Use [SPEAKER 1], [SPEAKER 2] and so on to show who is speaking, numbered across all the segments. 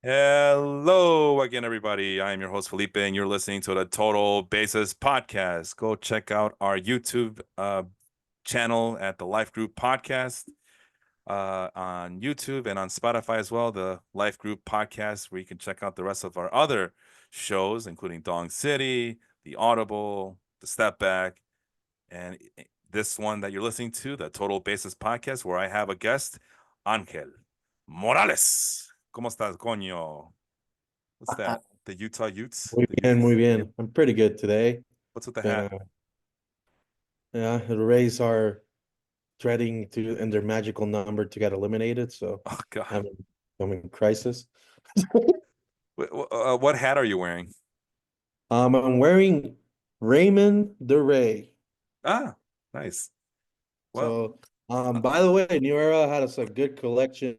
[SPEAKER 1] Hello again, everybody. I am your host, Felipe, and you're listening to the Total Basis Podcast. Go check out our YouTube channel at the Life Group Podcast on YouTube and on Spotify as well, the Life Group Podcast, where you can check out the rest of our other shows, including Dong City, The Audible, The Step Back, and this one that you're listening to, the Total Basis Podcast, where I have a guest, Angel Morales. ¿Cómo estás, coño? What's that? The Utah Utes?
[SPEAKER 2] Muy
[SPEAKER 1] The
[SPEAKER 2] bien,
[SPEAKER 1] Utes?
[SPEAKER 2] muy bien. I'm pretty good today.
[SPEAKER 1] What's with the hat?
[SPEAKER 2] Uh, yeah, the Rays are threading to in their magical number to get eliminated, so
[SPEAKER 1] Oh, God.
[SPEAKER 2] I'm in crisis.
[SPEAKER 1] What hat are you wearing?
[SPEAKER 2] I'm wearing Raymond the Ray.
[SPEAKER 1] Ah, nice. Well,
[SPEAKER 2] So,
[SPEAKER 1] uh,
[SPEAKER 2] by the way, New Era had us a good collection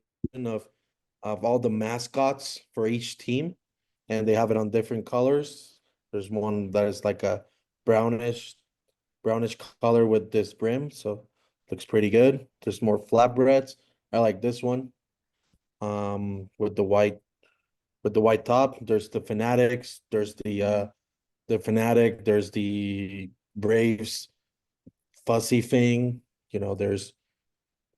[SPEAKER 2] of all the mascots for each team, and they have it on different colors. There's one that is like a brownish brownish color with this brim, so looks pretty good. There's more flatbreads. I like this one. With the white top. There's the Fanatics. There's the Fanatic. There's the Braves fuzzy thing. There's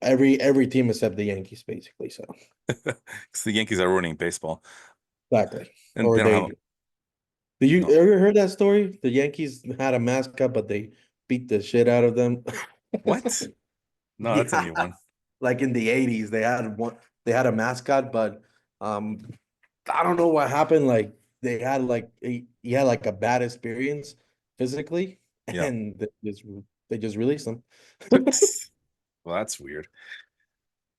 [SPEAKER 2] every team except the Yankees, basically. So
[SPEAKER 1] 'cause the Yankees are ruining baseball,
[SPEAKER 2] exactly.
[SPEAKER 1] and
[SPEAKER 2] Or
[SPEAKER 1] they don't have
[SPEAKER 2] they did you
[SPEAKER 1] no.
[SPEAKER 2] ever heard that story? The Yankees had a mascot, but they beat the shit out of them.
[SPEAKER 1] What? No, that's a
[SPEAKER 2] Yeah.
[SPEAKER 1] new one.
[SPEAKER 2] Like in the 80s, they had a mascot, but um I don't know what happened. Like he had like a bad experience physically,
[SPEAKER 1] Yeah.
[SPEAKER 2] and they just released him.
[SPEAKER 1] Well, that's weird.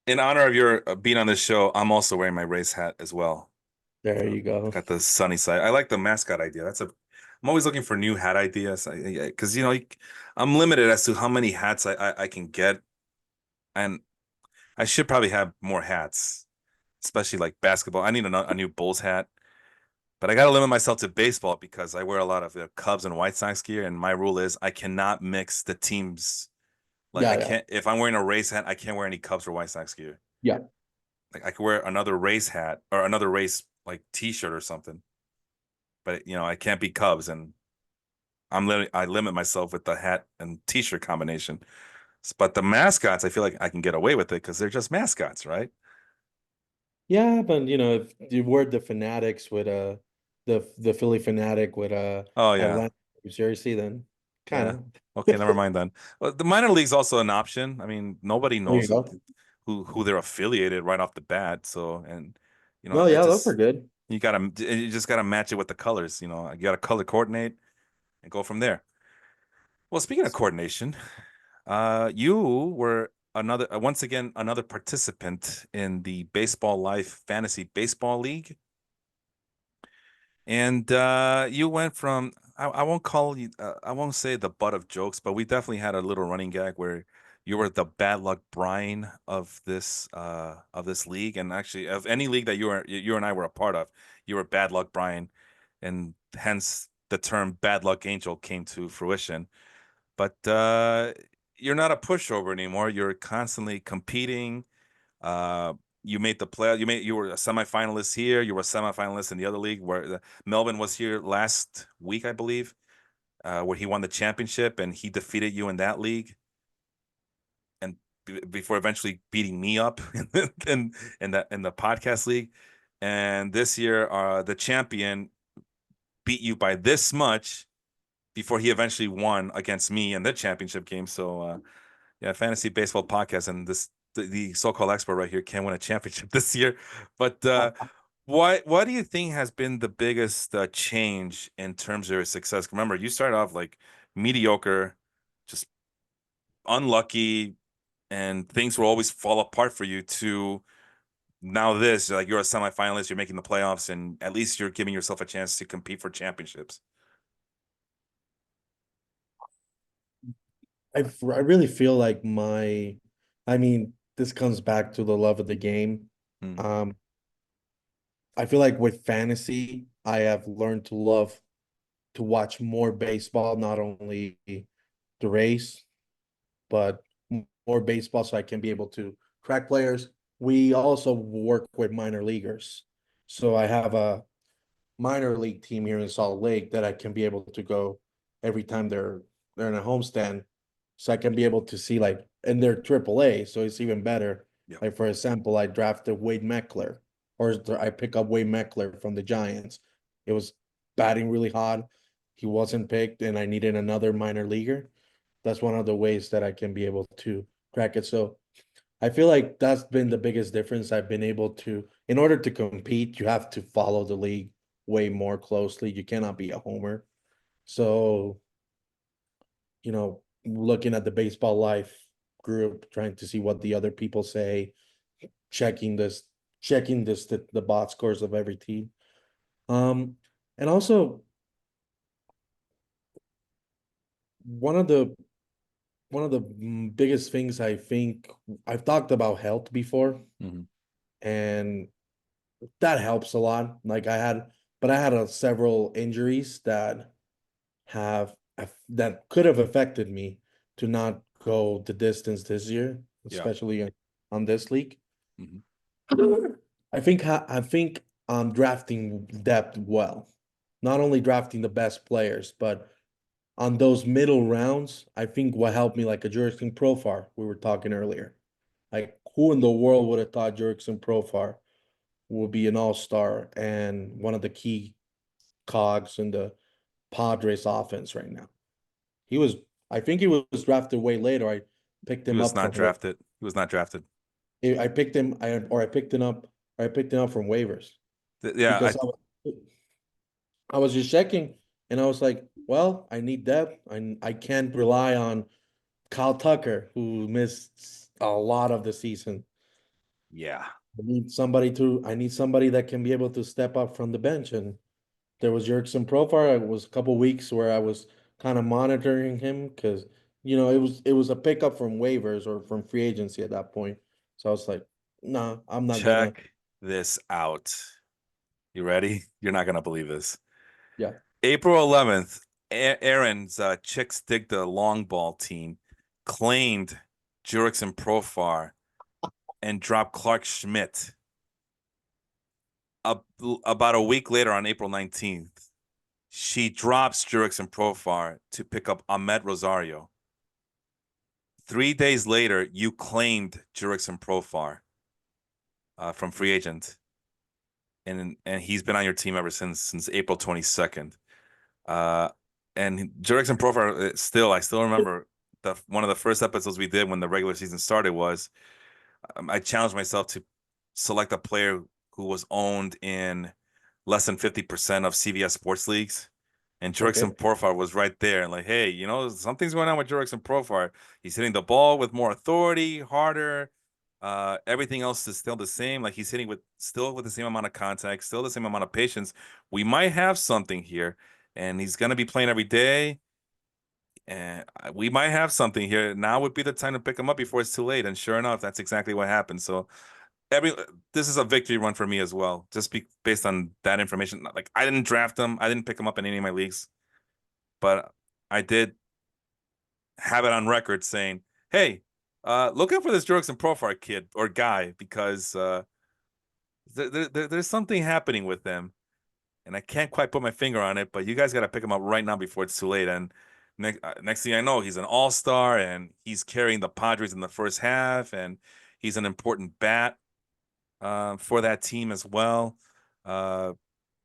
[SPEAKER 1] In honor of your being on this show, I'm also wearing my race hat as well.
[SPEAKER 2] There you go.
[SPEAKER 1] Got the sunny side. I like the mascot idea. I'm always looking for new hat ideas because I'm limited as to how many hats I can get, and I should probably have more hats, especially like basketball. I need a new Bulls hat, but I got to limit myself to baseball because I wear a lot of the Cubs and White Sox gear, and my rule is I cannot mix the teams. Like I
[SPEAKER 2] Yeah, yeah,
[SPEAKER 1] can't if I'm wearing a race hat, I can't wear any Cubs or White Sox gear.
[SPEAKER 2] yeah.
[SPEAKER 1] Like I could wear another race hat or another race like T-shirt or something, but I can't be Cubs, and I limit myself with the hat and T-shirt combination. But the mascots, I feel like I can get away with it because they're just mascots, right?
[SPEAKER 2] Yeah, but if you were the Fanatics with the Philly Fanatic with
[SPEAKER 1] Oh yeah,
[SPEAKER 2] Atlanta jersey, then kind
[SPEAKER 1] yeah.
[SPEAKER 2] of.
[SPEAKER 1] Okay, never mind then. Well, the minor league's also an option. I mean, nobody
[SPEAKER 2] There you
[SPEAKER 1] knows
[SPEAKER 2] go.
[SPEAKER 1] who they're affiliated right off the bat. So, and
[SPEAKER 2] No,
[SPEAKER 1] it
[SPEAKER 2] yeah, those are
[SPEAKER 1] just
[SPEAKER 2] good.
[SPEAKER 1] you just gotta match it with the colors. You gotta color coordinate and go from there. Well, speaking of coordination, you were once again another participant in the Baseball Life Fantasy Baseball League, and you went from I won't call you I won't say the butt of jokes, but we definitely had a little running gag where you were the bad luck Brian of this league, and actually of any league that you and I were a part of, you were bad luck Brian, and hence the term bad luck angel came to fruition. But you're not a pushover anymore. You're constantly competing. Uh, you made the play. You were a semifinalist here. You were a semifinalist in the other league where Melvin was here last week, I believe, where he won the championship and he defeated you in that league, and before eventually beating me up in the podcast league. And this year, the champion beat you by this much before he eventually won against me in the championship game. So yeah, fantasy baseball podcast, and the so-called expert right here can win a championship this year. But what do you think has been the biggest change in terms of your success? Remember, you started off like mediocre, just unlucky, and things will always fall apart for you. To now, this like you're a semifinalist, you're making the playoffs, and at least you're giving yourself a chance to compete for championships.
[SPEAKER 2] I really feel like I mean, this comes back to the love of the game.
[SPEAKER 1] Hmm.
[SPEAKER 2] Um, I feel like with fantasy, I have learned to love to watch more baseball, not only the race, but more baseball so I can be able to track players. We also work with minor leaguers. So I have a minor league team here in Salt Lake that I can be able to go every time they're in a homestand. So I can be able to see like, and they're AAA, so it's even better.
[SPEAKER 1] Yep.
[SPEAKER 2] Like for example, I drafted Wade Meckler, or I pick up Wade Meckler from the Giants. It was batting really hot. He wasn't picked, and I needed another minor leaguer. That's one of the ways that I can be able to crack it. So I feel like that's been the biggest difference. I've been able to, in order to compete, you have to follow the league way more closely. You cannot be a homer. So, looking at the baseball life group, trying to see what the other people say, checking this, the bot scores of every team. Um, and also one of the biggest things I think I've talked about health before,
[SPEAKER 1] Hmm.
[SPEAKER 2] and that helps a lot. Like but I had several injuries that that could have affected me to not go the distance this year,
[SPEAKER 1] Yeah.
[SPEAKER 2] especially on this league.
[SPEAKER 1] Hmm.
[SPEAKER 2] I think I'm drafting depth well, not only drafting the best players, but on those middle rounds, I think what helped me like a Jurickson Profar we were talking earlier. Like who in the world would have thought Jurickson Profar will be an all-star and one of the key cogs in the Padres offense right now. He was, I think he was drafted way later. I picked
[SPEAKER 1] He
[SPEAKER 2] him
[SPEAKER 1] was
[SPEAKER 2] up
[SPEAKER 1] not
[SPEAKER 2] from
[SPEAKER 1] drafted. He was not drafted.
[SPEAKER 2] I picked him I picked him up or I picked him up from waivers
[SPEAKER 1] Yeah,
[SPEAKER 2] because I was just checking and I was like, well, I need depth. I can't rely on Kyle Tucker who missed a lot of the season.
[SPEAKER 1] yeah.
[SPEAKER 2] I need somebody that can be able to step up from the bench. And there was Jurickson Profar. It was a couple weeks where I was kind of monitoring him because it was a pickup from waivers or from free agency at that point. So I was like, nah, I'm not gonna.
[SPEAKER 1] Check this out. You ready? You're not gonna believe this.
[SPEAKER 2] Yeah.
[SPEAKER 1] April 11th, Aaron's Chicks Dig the Long Ball team claimed Jurickson Profar and dropped Clark Schmidt. About a week later, on April 19th, she drops Jurickson Profar to pick up Ahmed Rosario. 3 days later, you claimed Jurickson Profar from free agent, and he's been on your team ever since April 22nd. Uh, and Jurickson Profar I still remember the one of the first episodes we did when the regular season started was I challenged myself to select a player who was owned in less than 50% of CVS sports leagues. And Jurickson
[SPEAKER 2] Okay.
[SPEAKER 1] Profar was right there. And like, hey, something's going on with Jurickson Profar. He's hitting the ball with more authority, harder. Everything else is still the same. Like he's hitting with the same amount of contact, still the same amount of patience. We might have something here. And he's gonna be playing every day. And we might have something here. Now would be the time to pick him up before it's too late. And sure enough, that's exactly what happened. So every this is a victory run for me as well, just based on that information. Like I didn't draft him, I didn't pick him up in any of my leagues, but I did have it on record saying, "Hey, look out for this Jurickson Profar kid or guy because there's something happening with them, and I can't quite put my finger on it. But you guys got to pick him up right now before it's too late." And next thing I know, he's an all-star, and he's carrying the Padres in the first half, and he's an important bat for that team as well. Uh,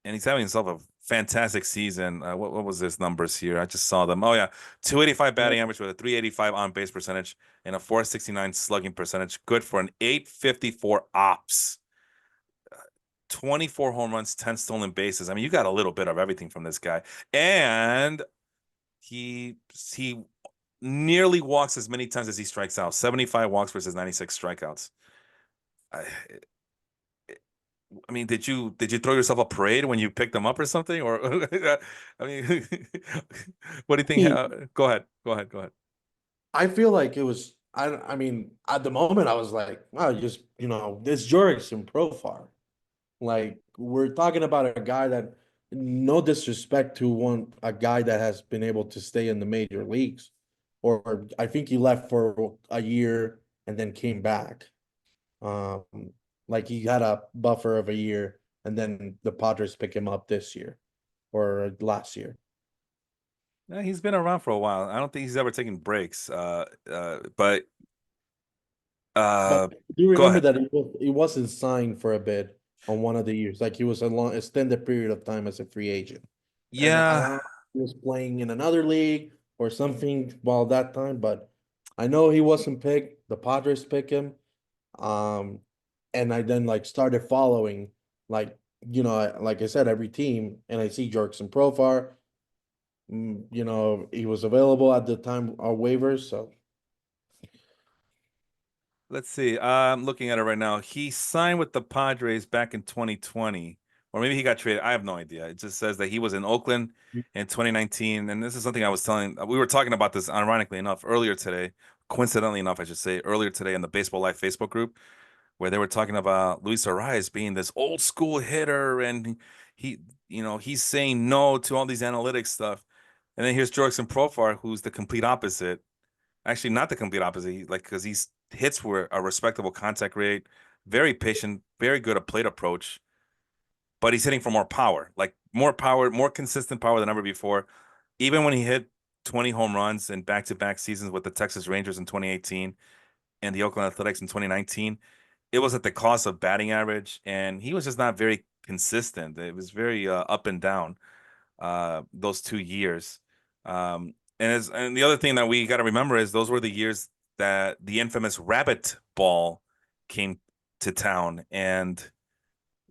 [SPEAKER 1] and he's having himself a fantastic season. What was his numbers here? I just saw them. Oh yeah, 285 batting average with a 385 on base percentage and a 469 slugging percentage. Good for an 854 ops. 24 home runs, 10 stolen bases. I mean, you got a little bit of everything from this guy. And he nearly walks as many times as he strikes out. 75 walks versus 96 strikeouts. I, I mean, did you throw yourself a parade when you picked them up or something? Or I mean, what do you think? Go ahead. Go ahead. Go ahead.
[SPEAKER 2] I feel like it was. I mean, at the moment, I was like, wow, just this Jurickson Profar. Like we're talking about a guy that, no disrespect to a guy that has been able to stay in the major leagues, or I think he left for a year and then came back. Um, like he had a buffer of a year and then the Padres pick him up this year or last year.
[SPEAKER 1] Yeah, he's been around for a while. I don't think he's ever taken breaks. But
[SPEAKER 2] But
[SPEAKER 1] uh,
[SPEAKER 2] do you
[SPEAKER 1] go
[SPEAKER 2] remember
[SPEAKER 1] ahead.
[SPEAKER 2] that he wasn't signed for a bid on one of the years? Like he was a long extended period of time as a free agent. And I
[SPEAKER 1] Yeah,
[SPEAKER 2] don't know if he was playing in another league or something while that time, but I know he wasn't picked. The Padres picked him. Um, and I then like started following, like, like I said, every team, and I see Jurickson Profar. He was available at the time of waivers, so
[SPEAKER 1] let's see. I'm looking at it right now. He signed with the Padres back in 2020, or maybe he got traded. I have no idea. It just says that he was in Oakland in 2019, and this is something I was telling. We were talking about this, ironically enough, earlier today. Coincidentally enough, I should say, earlier today in the Baseball Life Facebook group, where they were talking about Luis Arraez being this old school hitter, and he, he's saying no to all these analytics stuff. And then here's Jurickson Profar, who's the complete opposite. Actually, not the complete opposite. Because he's hits were a respectable contact rate, very patient, very good at plate approach, but he's hitting for more power, like more power, more consistent power than ever before. Even when he hit 20 home runs in back-to-back seasons with the Texas Rangers in 2018 and the Oakland Athletics in 2019, it was at the cost of batting average, and he was just not very consistent. It was very up and down those 2 years. And the other thing that we got to remember is those were the years that the infamous rabbit ball came to town, and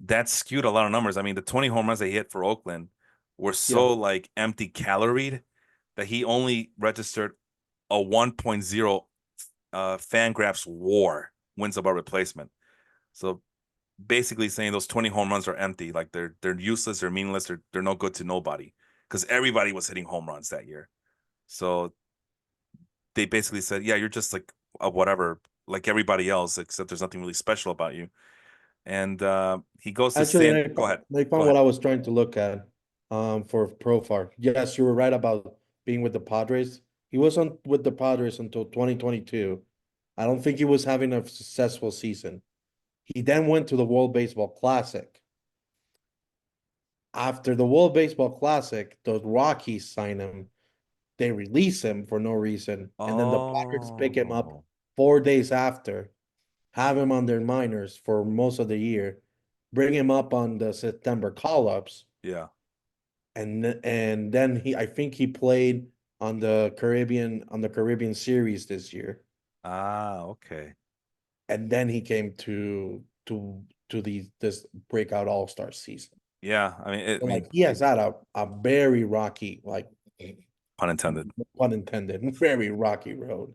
[SPEAKER 1] that skewed a lot of numbers. I mean, the 20 home runs they hit for Oakland were
[SPEAKER 2] yeah.
[SPEAKER 1] so like empty caloried that he only registered a 1.0 Fangraphs WAR, wins above replacement. So basically saying those 20 home runs are empty, like they're useless, they're meaningless, they're no good to nobody because everybody was hitting home runs that year. So they basically said, yeah, you're just like a whatever, like everybody else, except there's nothing really special about you. And he goes to
[SPEAKER 2] Actually,
[SPEAKER 1] San. Go ahead.
[SPEAKER 2] I
[SPEAKER 1] Go
[SPEAKER 2] found
[SPEAKER 1] ahead.
[SPEAKER 2] what I was trying to look at for Profar. Yes, you were right about being with the Padres. He was on with the Padres until 2022. I don't think he was having a successful season. He then went to the World Baseball Classic. After the World Baseball Classic, the Rockies sign him. They release him for no reason, and then the Padres pick him up
[SPEAKER 1] Oh,
[SPEAKER 2] 4 days after, have him on their minors for most of the year, bring him up on the September call-ups,
[SPEAKER 1] yeah.
[SPEAKER 2] and then I think he played on the Caribbean series this year,
[SPEAKER 1] Ah, okay.
[SPEAKER 2] and then he came to this breakout All-Star season.
[SPEAKER 1] Yeah. I
[SPEAKER 2] So,
[SPEAKER 1] mean,
[SPEAKER 2] like he has had a very rocky, like
[SPEAKER 1] pun intended.
[SPEAKER 2] pun intended, very rocky road.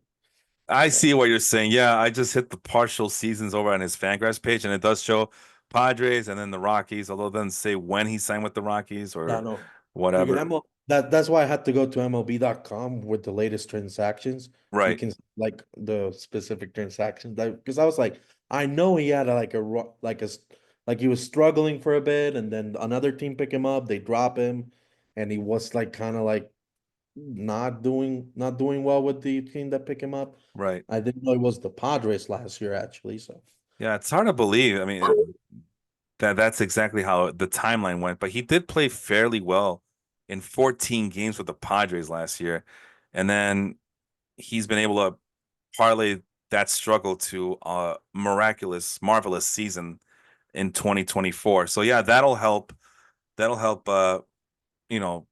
[SPEAKER 1] I
[SPEAKER 2] So
[SPEAKER 1] see what you're saying. Yeah, I just hit the partial seasons over on his Fangraphs page, and it does show Padres and then the Rockies, although it doesn't say when he signed with the Rockies
[SPEAKER 2] yeah,
[SPEAKER 1] or
[SPEAKER 2] no. You can
[SPEAKER 1] whatever.
[SPEAKER 2] that's why I had to go to MLB.com with the latest transactions. So you
[SPEAKER 1] Right,
[SPEAKER 2] can like the specific transactions because I was like, I know he had like like he was struggling for a bit, and then another team pick him up, they drop him, and he was like kind of like not doing well with the team that pick him up.
[SPEAKER 1] right.
[SPEAKER 2] I didn't know it was the Padres last year actually. So
[SPEAKER 1] Yeah, it's hard to believe. I mean, that's exactly how the timeline went. But he did play fairly well in 14 games with the Padres last year, and then he's been able to parlay that struggle to a miraculous, marvelous season in 2024. So yeah, that'll help. That'll help. You know,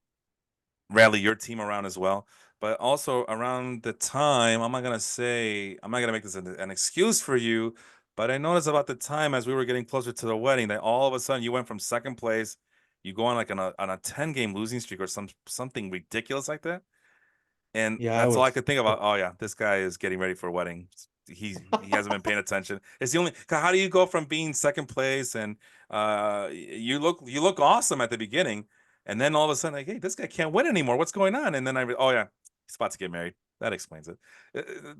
[SPEAKER 1] rally your team around as well. But also around the time, I'm not gonna make this an excuse for you, but I noticed about the time as we were getting closer to the wedding that all of a sudden you went from second place, you go on like on a 10 game losing streak or something ridiculous like that. And
[SPEAKER 2] yeah, I
[SPEAKER 1] that's all I
[SPEAKER 2] was.
[SPEAKER 1] could think about. Oh yeah, this guy is getting ready for a wedding. He hasn't been paying attention. It's the only. How do you go from being second place and you look awesome at the beginning, and then all of a sudden like, hey, this guy can't win anymore. What's going on? And then oh yeah, he's about to get married. That explains it.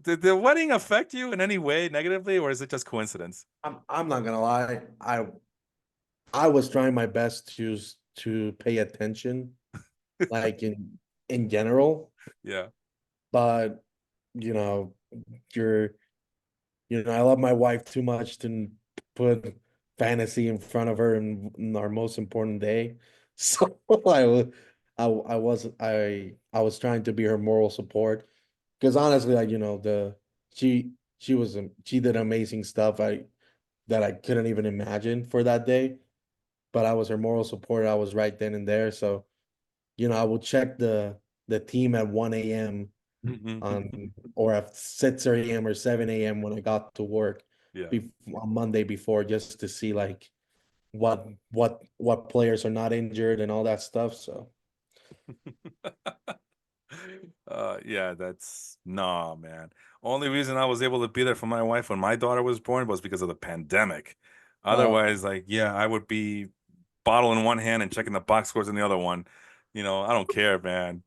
[SPEAKER 1] Did the wedding affect you in any way negatively, or is it just coincidence?
[SPEAKER 2] I'm not gonna lie. I was trying my best to pay attention, like in general,
[SPEAKER 1] Yeah,
[SPEAKER 2] but you know, you're I love my wife too much to put fantasy in front of her in our most important day. So I was trying to be her moral support because honestly, like she she did amazing stuff that I couldn't even imagine for that day. But I was her moral support. I was right then and there. So I would check the team at 1 a.m. on or at 6 a.m. or 7 a.m. when I got to work
[SPEAKER 1] Yeah.
[SPEAKER 2] on Monday before just to see like what players are not injured and all that stuff. So
[SPEAKER 1] Yeah, that's no, man. Only reason I was able to be there for my wife when my daughter was born was because of the pandemic.
[SPEAKER 2] uh
[SPEAKER 1] Otherwise, like, yeah, I would be bottle in one hand and checking the box scores in the other one. I don't care, man.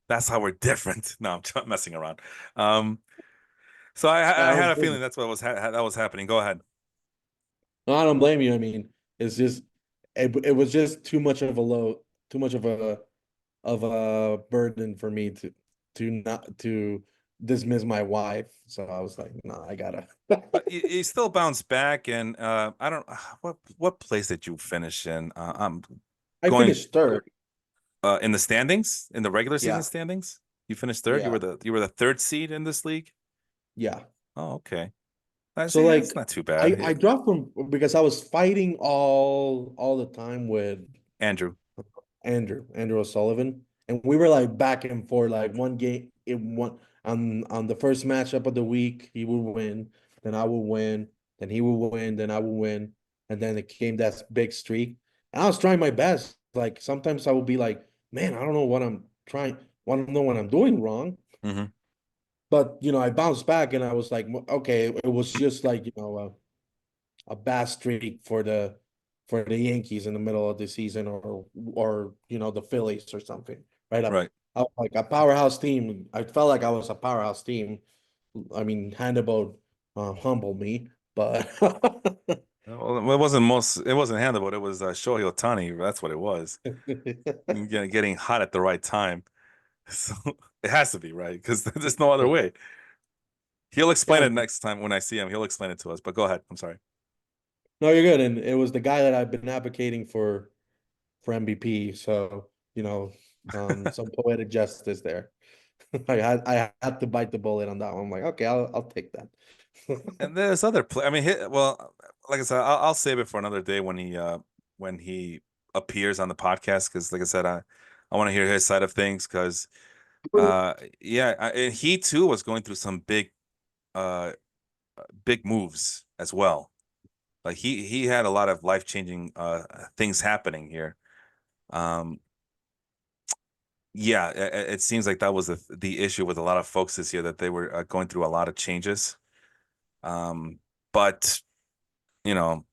[SPEAKER 1] That's how we're different. No, I'm messing around. Um, so I
[SPEAKER 2] I
[SPEAKER 1] had
[SPEAKER 2] don't
[SPEAKER 1] a
[SPEAKER 2] blame
[SPEAKER 1] feeling
[SPEAKER 2] you.
[SPEAKER 1] that's what that was happening. Go ahead.
[SPEAKER 2] No, I don't blame you. I mean, it's just it was just too much of a load, too much of a burden for me to not to dismiss my wife. So I was like, nah, I gotta.
[SPEAKER 1] But you still bounced back, and I don't what place did you finish in? I'm
[SPEAKER 2] I
[SPEAKER 1] going
[SPEAKER 2] finished third.
[SPEAKER 1] in the standings, in the regular season
[SPEAKER 2] Yeah,
[SPEAKER 1] standings. You finished third.
[SPEAKER 2] yeah,
[SPEAKER 1] You were the third seed in this league.
[SPEAKER 2] yeah.
[SPEAKER 1] Oh, okay. I
[SPEAKER 2] So
[SPEAKER 1] see.
[SPEAKER 2] like
[SPEAKER 1] That's not too bad.
[SPEAKER 2] I dropped from because I was fighting all the time with
[SPEAKER 1] Andrew.
[SPEAKER 2] Andrew O'Sullivan, and we were like back and forth. Like one game, it one on the first matchup of the week, he would win, then I would win, then he would win, then I would win, and then it came that big streak. And I was trying my best. Like sometimes I would be like, man, I don't know what I'm trying, want to know what I'm doing wrong.
[SPEAKER 1] Hmm.
[SPEAKER 2] But I bounced back and I was like, okay, it was just like a bad streak for the Yankees in the middle of the season or the Phillies or something, right?
[SPEAKER 1] Right.
[SPEAKER 2] Like a powerhouse team. I felt like I was a powerhouse team. I mean, Hannibal humbled me, but
[SPEAKER 1] Well, it wasn't handleable. It was Shohei Ohtani. That's what it was. Getting hot at the right time. So it has to be right because there's no other way. He'll explain
[SPEAKER 2] yeah,
[SPEAKER 1] it next time when I see him. He'll explain it to us. But go ahead. I'm sorry.
[SPEAKER 2] no, you're good. And it was the guy that I've been advocating for MVP. So some poetic justice there. I had to bite the bullet on that one. I'm like, okay, I'll take that.
[SPEAKER 1] And there's other play. I mean, well, like I said, I'll save it for another day when he appears on the podcast because, like I said, I want to hear his side of things because yeah, and he too was going through some uh big moves as well. Like he had a lot of life changing things happening here. Um, yeah, it seems like that was the issue with a lot of folks this year that they were going through a lot of changes. But you know,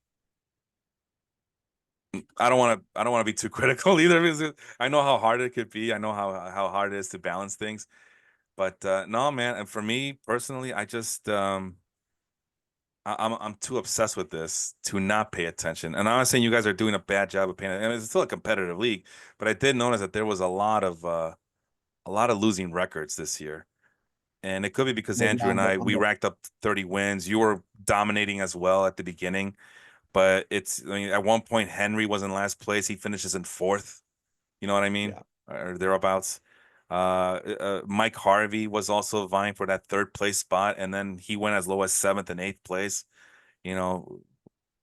[SPEAKER 1] I don't want to be too critical either because I know how hard it could be. I know how hard it is to balance things. But no, man, and for me personally, I just I'm too obsessed with this to not pay attention. And I'm not saying you guys are doing a bad job of paying. I mean, it's still a competitive league, but I did notice that there was a lot of losing records this year. And it could be because
[SPEAKER 2] Well,
[SPEAKER 1] Andrew
[SPEAKER 2] yeah,
[SPEAKER 1] and we racked up 30 wins. You were dominating as well at the beginning, but I mean, at one point Henry was in last place. He finishes in fourth. You know what I mean?
[SPEAKER 2] yeah,
[SPEAKER 1] Or thereabouts. Mike Harvey was also vying for that third place spot, and then he went as low as seventh and eighth place. You know,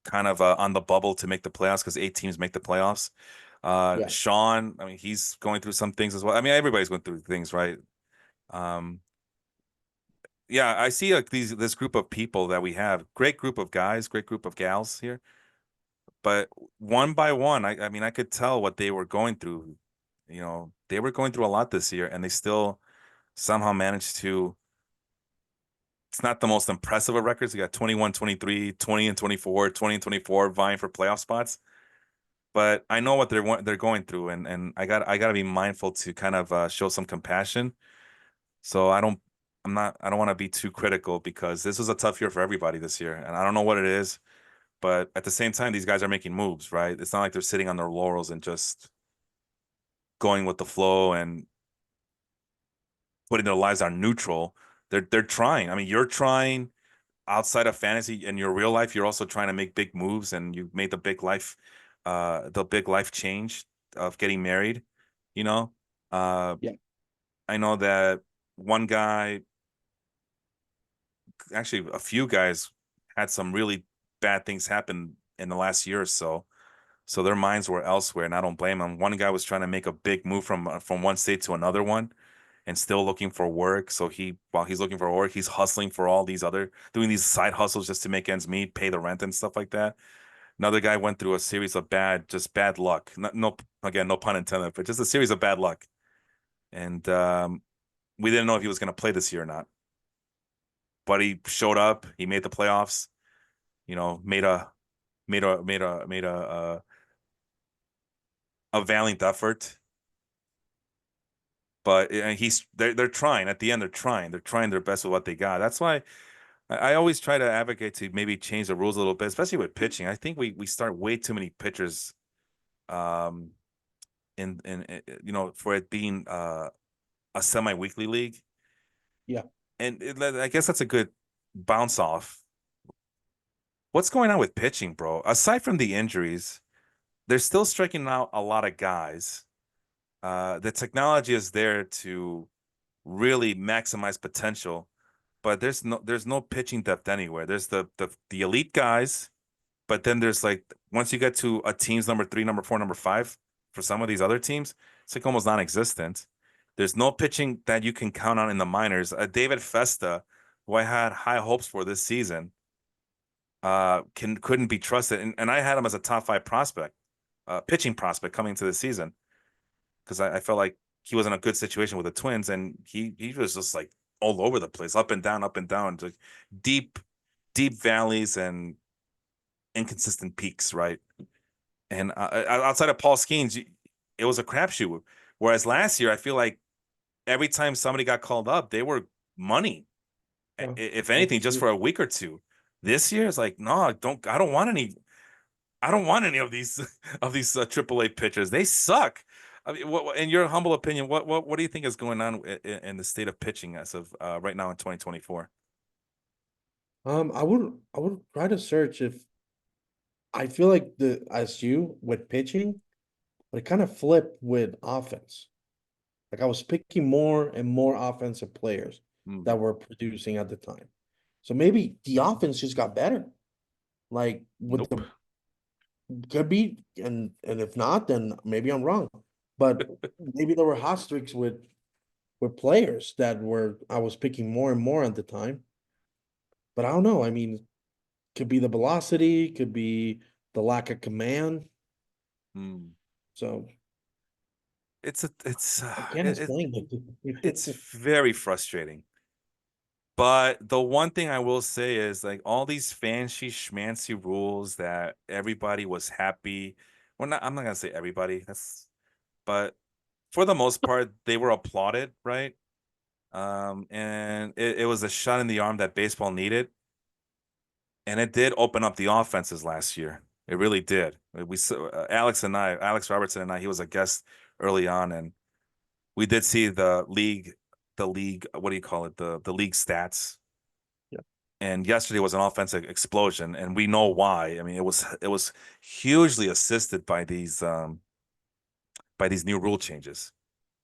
[SPEAKER 1] kind of on the bubble to make the playoffs because eight teams make the playoffs.
[SPEAKER 2] yeah.
[SPEAKER 1] Sean, I mean, he's going through some things as well. I mean, everybody's going through things, right? Um, yeah, I see like this group of people that we have, great group of guys, great group of gals here, but one by one, I mean, I could tell what they were going through. They were going through a lot this year, and they still somehow managed to. It's not the most impressive of records. You got 21, 23, 20 and 24, 20 and 24 vying for playoff spots. But I know what they're going through, and I got to be mindful to kind of show some compassion. So I don't want to be too critical because this was a tough year for everybody this year, and I don't know what it is, but at the same time, these guys are making moves, right? It's not like they're sitting on their laurels and just going with the flow and putting their lives on neutral. They're trying. I mean, you're trying. outside of fantasy in your real life, you're also trying to make big moves, and you made the big life change of getting married. You know, uh,
[SPEAKER 2] Yeah.
[SPEAKER 1] I know that one guy, actually, a few guys had some really bad things happen in the last year or so. So their minds were elsewhere, and I don't blame them. One guy was trying to make a big move from one state to another one, and still looking for work. So while he's looking for work, he's hustling for all these other doing these side hustles just to make ends meet, pay the rent and stuff like that. Another guy went through a series of just bad luck. No, again, no pun intended, but just a series of bad luck. And we didn't know if he was going to play this year or not. But he showed up. He made the playoffs. You know, made a valiant effort. But they're trying. At the end, they're trying. They're trying their best with what they got. That's why I always try to advocate to maybe change the rules a little bit, especially with pitching. I think we start way too many pitchers, um, for it being a semi-weekly league,
[SPEAKER 2] Yeah.
[SPEAKER 1] and I guess that's a good bounce off. What's going on with pitching, bro? Aside from the injuries, they're still striking out a lot of guys. The technology is there to really maximize potential, but there's no pitching depth anywhere. There's the elite guys, but then there's like once you get to a team's number three, number four, number five, for some of these other teams, it's like almost non-existent. There's no pitching that you can count on in the minors. David Festa, who I had high hopes for this season, couldn't be trusted, and I had him as a top five prospect, pitching prospect coming into the season because I felt like he was in a good situation with the Twins, and he was just like all over the place, up and down, like deep deep valleys and inconsistent peaks, right? And outside of Paul Skeens, it was a crapshoot. Whereas last year, I feel like every time somebody got called up, they were money.
[SPEAKER 2] Yeah.
[SPEAKER 1] If anything,
[SPEAKER 2] That's
[SPEAKER 1] just
[SPEAKER 2] true.
[SPEAKER 1] for a week or two. This year, it's like, no, don't. I don't want any of these of these AAA pitchers. They suck. I mean, in your humble opinion, what do you think is going on in the state of pitching as of right now in 2024?
[SPEAKER 2] I would try to search if I feel like the as you with pitching, but it kind of flipped with offense. Like I was picking more and more offensive players
[SPEAKER 1] Hmm.
[SPEAKER 2] that were producing at the time. So maybe the offense just got better. Like with
[SPEAKER 1] Nope.
[SPEAKER 2] the could be, and if not, then maybe I'm wrong. But maybe there were hot streaks with players that were I was picking more and more at the time. But I don't know. I mean, could be the velocity, could be the lack of command.
[SPEAKER 1] Hmm.
[SPEAKER 2] So
[SPEAKER 1] It's
[SPEAKER 2] I can't explain
[SPEAKER 1] it's
[SPEAKER 2] it.
[SPEAKER 1] very frustrating. But the one thing I will say is like all these fancy schmancy rules that everybody was happy. Well, I'm not gonna say everybody. But for the most part, they were applauded, right? And it was a shot in the arm that baseball needed, and it did open up the offenses last year. It really did. Alex Robertson and I, he was a guest early on, and we did see the league. What do you call it? The league stats.
[SPEAKER 2] Yeah,
[SPEAKER 1] And yesterday was an offensive explosion, and we know why. I mean, it was hugely assisted by these new rule changes.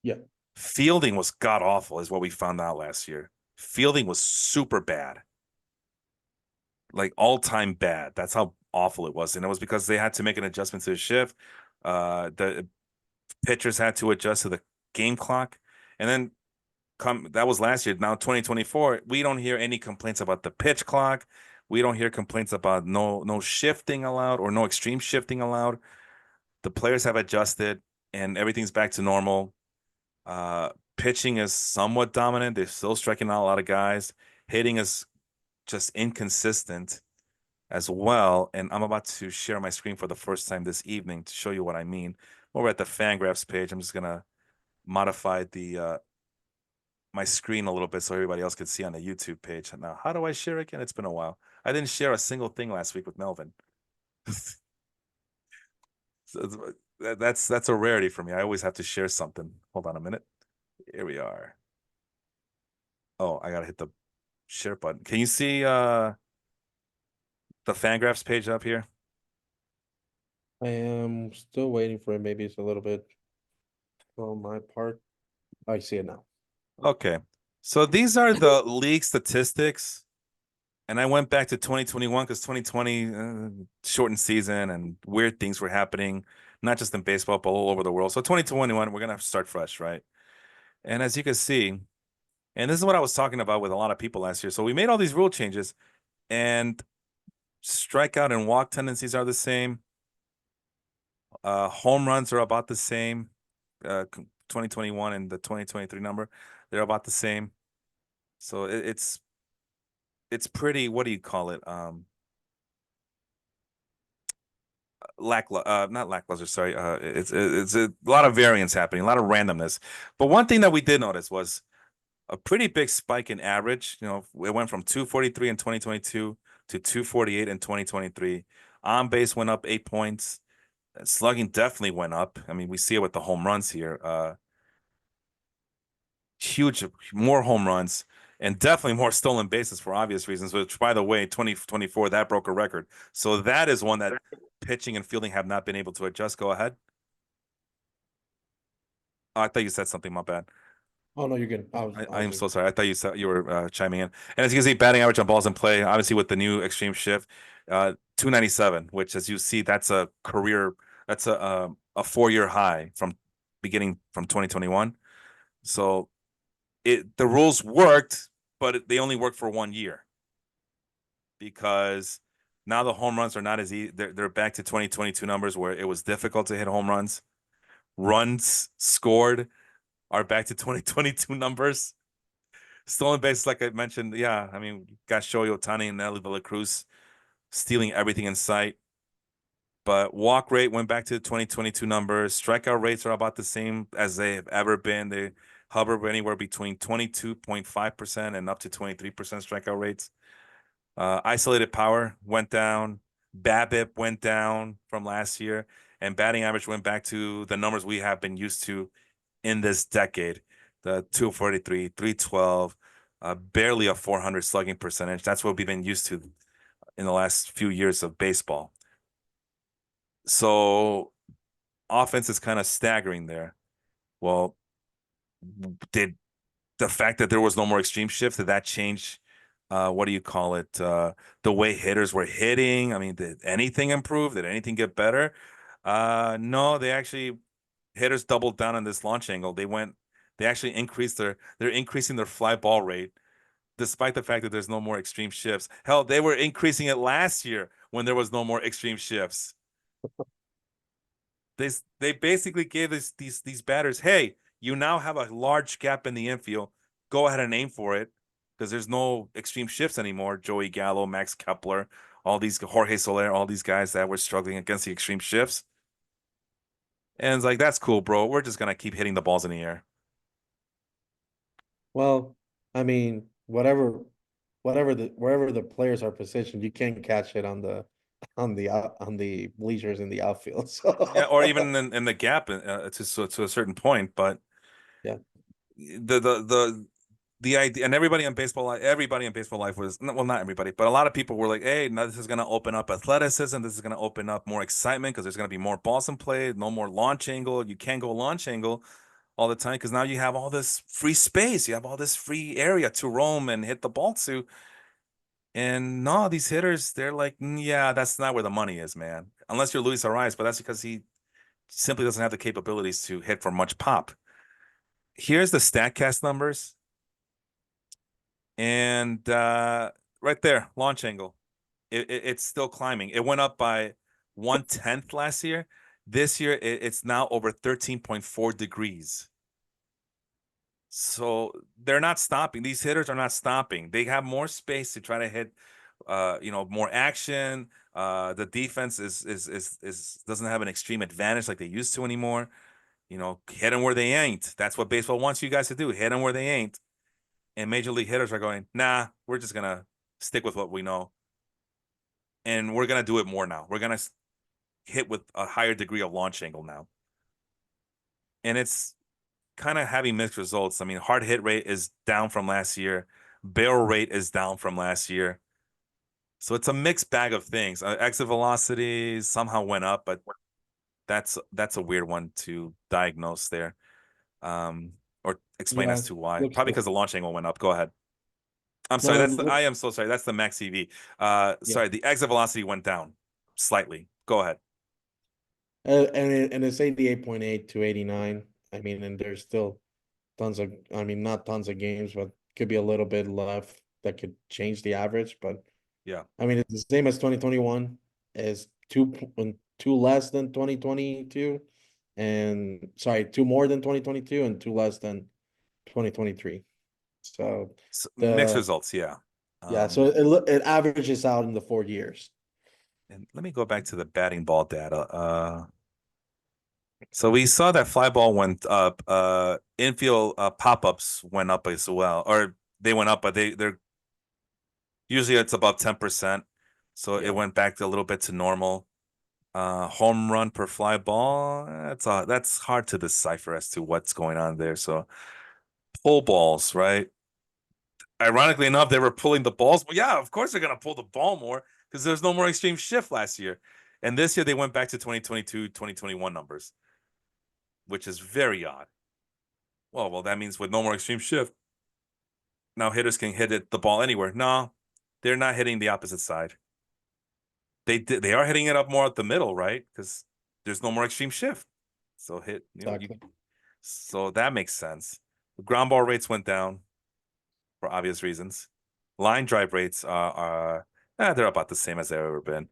[SPEAKER 2] yeah,
[SPEAKER 1] Fielding was god awful, is what we found out last year. Fielding was super bad, like all time bad. That's how awful it was, and it was because they had to make an adjustment to the shift. The pitchers had to adjust to the game clock, and then come that was last year. Now 2024, we don't hear any complaints about the pitch clock. We don't hear complaints about no shifting allowed or no extreme shifting allowed. The players have adjusted, and everything's back to normal. Pitching is somewhat dominant. They're still striking out a lot of guys. Hitting is just inconsistent as well. And I'm about to share my screen for the first time this evening to show you what I mean. Over at the Fangraphs page, I'm just gonna modify the my screen a little bit so everybody else can see on the YouTube page. Now, how do I share again? It's been a while. I didn't share a single thing last week with Melvin. So that's a rarity for me. I always have to share something. Hold on a minute. Here we are. Oh, I gotta hit the share button. Can you see? the Fangraphs page up here?
[SPEAKER 2] I am still waiting for it. Maybe it's a little bit on my part. I see it now.
[SPEAKER 1] Okay. So these are the league statistics. And I went back to 2021 because 2020 shortened season and weird things were happening, not just in baseball, but all over the world. So 2021, we're gonna start fresh, right? And as you can see, and this is what I was talking about with a lot of people last year. So we made all these rule changes, and strikeout and walk tendencies are the same. Home runs are about the same. 2021 and the 2023 number, they're about the same. So it's pretty. What do you call it? Not lackluster. Sorry. It's a lot of variance happening, a lot of randomness. But one thing that we did notice was a pretty big spike in average. You know, it went from 243 in 2022 to 248 in 2023. On base went up 8 points. Slugging definitely went up. I mean, we see it with the home runs here. Huge, more home runs, and definitely more stolen bases for obvious reasons. Which, by the way, 2024 that broke a record. So that is one that pitching and fielding have not been able to adjust. Go ahead. Oh, I thought you said something. My bad.
[SPEAKER 2] Oh no, you're good. I
[SPEAKER 1] I
[SPEAKER 2] was
[SPEAKER 1] am so
[SPEAKER 2] just
[SPEAKER 1] sorry. I thought you said you were chiming in. And as you can see, batting average on balls in play, obviously with the new extreme shift, 297, which as you see, that's a career, that's a 4-year high from beginning from 2021. So the rules worked, but they only worked for 1 year because now the home runs are not as easy. They're back to 2022 numbers where it was difficult to hit home runs. Runs scored are back to 2022 numbers. Stolen bases, like I mentioned, yeah. I mean, got Shohei Ohtani and Nelly Villa Cruz stealing everything in sight. But walk rate went back to the 2022 numbers. Strikeout rates are about the same as they have ever been. They hover anywhere between 22.5% and up to 23% strikeout rates. Isolated power went down. BABIP went down from last year, and batting average went back to the numbers we have been used to in this decade. The 243, 312, barely a 400 slugging percentage. That's what we've been used to in the last few years of baseball. So offense is kind of staggering there. Well, did the fact that there was no more extreme shift, did that change what do you call it? The way hitters were hitting? I mean, did anything improve? Did anything get better? No, they actually hitters doubled down on this launch angle. They actually they're increasing their fly ball rate despite the fact that there's no more extreme shifts. Hell, they were increasing it last year when there was no more extreme shifts. They basically gave these batters, hey, you now have a large gap in the infield. Go ahead and aim for it because there's no extreme shifts anymore. Joey Gallo, Max Kepler, all these Jorge Soler, all these guys that were struggling against the extreme shifts. And it's like, that's cool, bro. We're just gonna keep hitting the balls in the air.
[SPEAKER 2] well, I mean, whatever the wherever the players are positioned, you can't catch it on the on the bleachers in the outfield.
[SPEAKER 1] Yeah, or
[SPEAKER 2] So
[SPEAKER 1] even in the gap to a certain point. But
[SPEAKER 2] yeah.
[SPEAKER 1] the idea, and everybody in baseball life was, well, not everybody, but a lot of people were like, hey, now this is going to open up athleticism, this is going to open up more excitement because there's going to be more balls in play, no more launch angle, you can't go launch angle all the time because now you have all this free space, you have all this free area to roam and hit the ball to. And no, these hitters, they're like, yeah, that's not where the money is, man, unless you're Luis Arraez, but that's because he simply doesn't have the capabilities to hit for much pop. Here's the statcast numbers. And right there, launch angle. It's still climbing. It went up by 1/10 last year. This year, it's now over 13.4 degrees. So they're not stopping. These hitters are not stopping. They have more space to try to hit, more action. The defense is doesn't have an extreme advantage like they used to anymore. Hit them where they ain't. That's what baseball wants you guys to do. Hit them where they ain't. And major league hitters are going, nah, we're just gonna stick with what we know, and we're gonna do it more now. We're gonna hit with a higher degree of launch angle now, and it's kind of having mixed results. I mean, hard hit rate is down from last year, barrel rate is down from last year. So it's a mixed bag of things. Exit velocity somehow went up, but that's a weird one to diagnose there. Or explain
[SPEAKER 2] Yeah,
[SPEAKER 1] as to why.
[SPEAKER 2] looks
[SPEAKER 1] Probably
[SPEAKER 2] like
[SPEAKER 1] because the launch angle went up. Go ahead. I'm sorry.
[SPEAKER 2] no,
[SPEAKER 1] I am so sorry. That's the max EV.
[SPEAKER 2] yeah,
[SPEAKER 1] Sorry. The exit velocity went down slightly. Go ahead.
[SPEAKER 2] and it's 88.8 to 89. I mean, and there's still tons of, I mean, not tons of games, but could be a little bit left that could change the average. But
[SPEAKER 1] Yeah.
[SPEAKER 2] I mean, it's the same as 2021, is two less than 2022, and sorry, two more than 2022, and two less than 2023. So
[SPEAKER 1] Mixed
[SPEAKER 2] the
[SPEAKER 1] results. Yeah.
[SPEAKER 2] yeah, so it averages out in the 4 years.
[SPEAKER 1] And let me go back to the batting ball data. So we saw that fly ball went up. Infield pop-ups went up as well, or they went up, but they're usually it's above 10%. So it
[SPEAKER 2] Yeah,
[SPEAKER 1] went back a little bit to normal. Home run per fly ball. That's hard to decipher as to what's going on there. So pull balls, right? Ironically enough, they were pulling the balls. Well, yeah, of course they're gonna pull the ball more because there's no more extreme shift last year. And this year they went back to 2022, 2021 numbers, which is very odd. Well, that means with no more extreme shift, now hitters can hit the ball anywhere. No, they're not hitting the opposite side. They are hitting it up more at the middle, right? Because there's no more extreme shift. So
[SPEAKER 2] exactly.
[SPEAKER 1] so that makes sense. The ground ball rates went down for obvious reasons. Line drive rates they're about the same as they've ever been.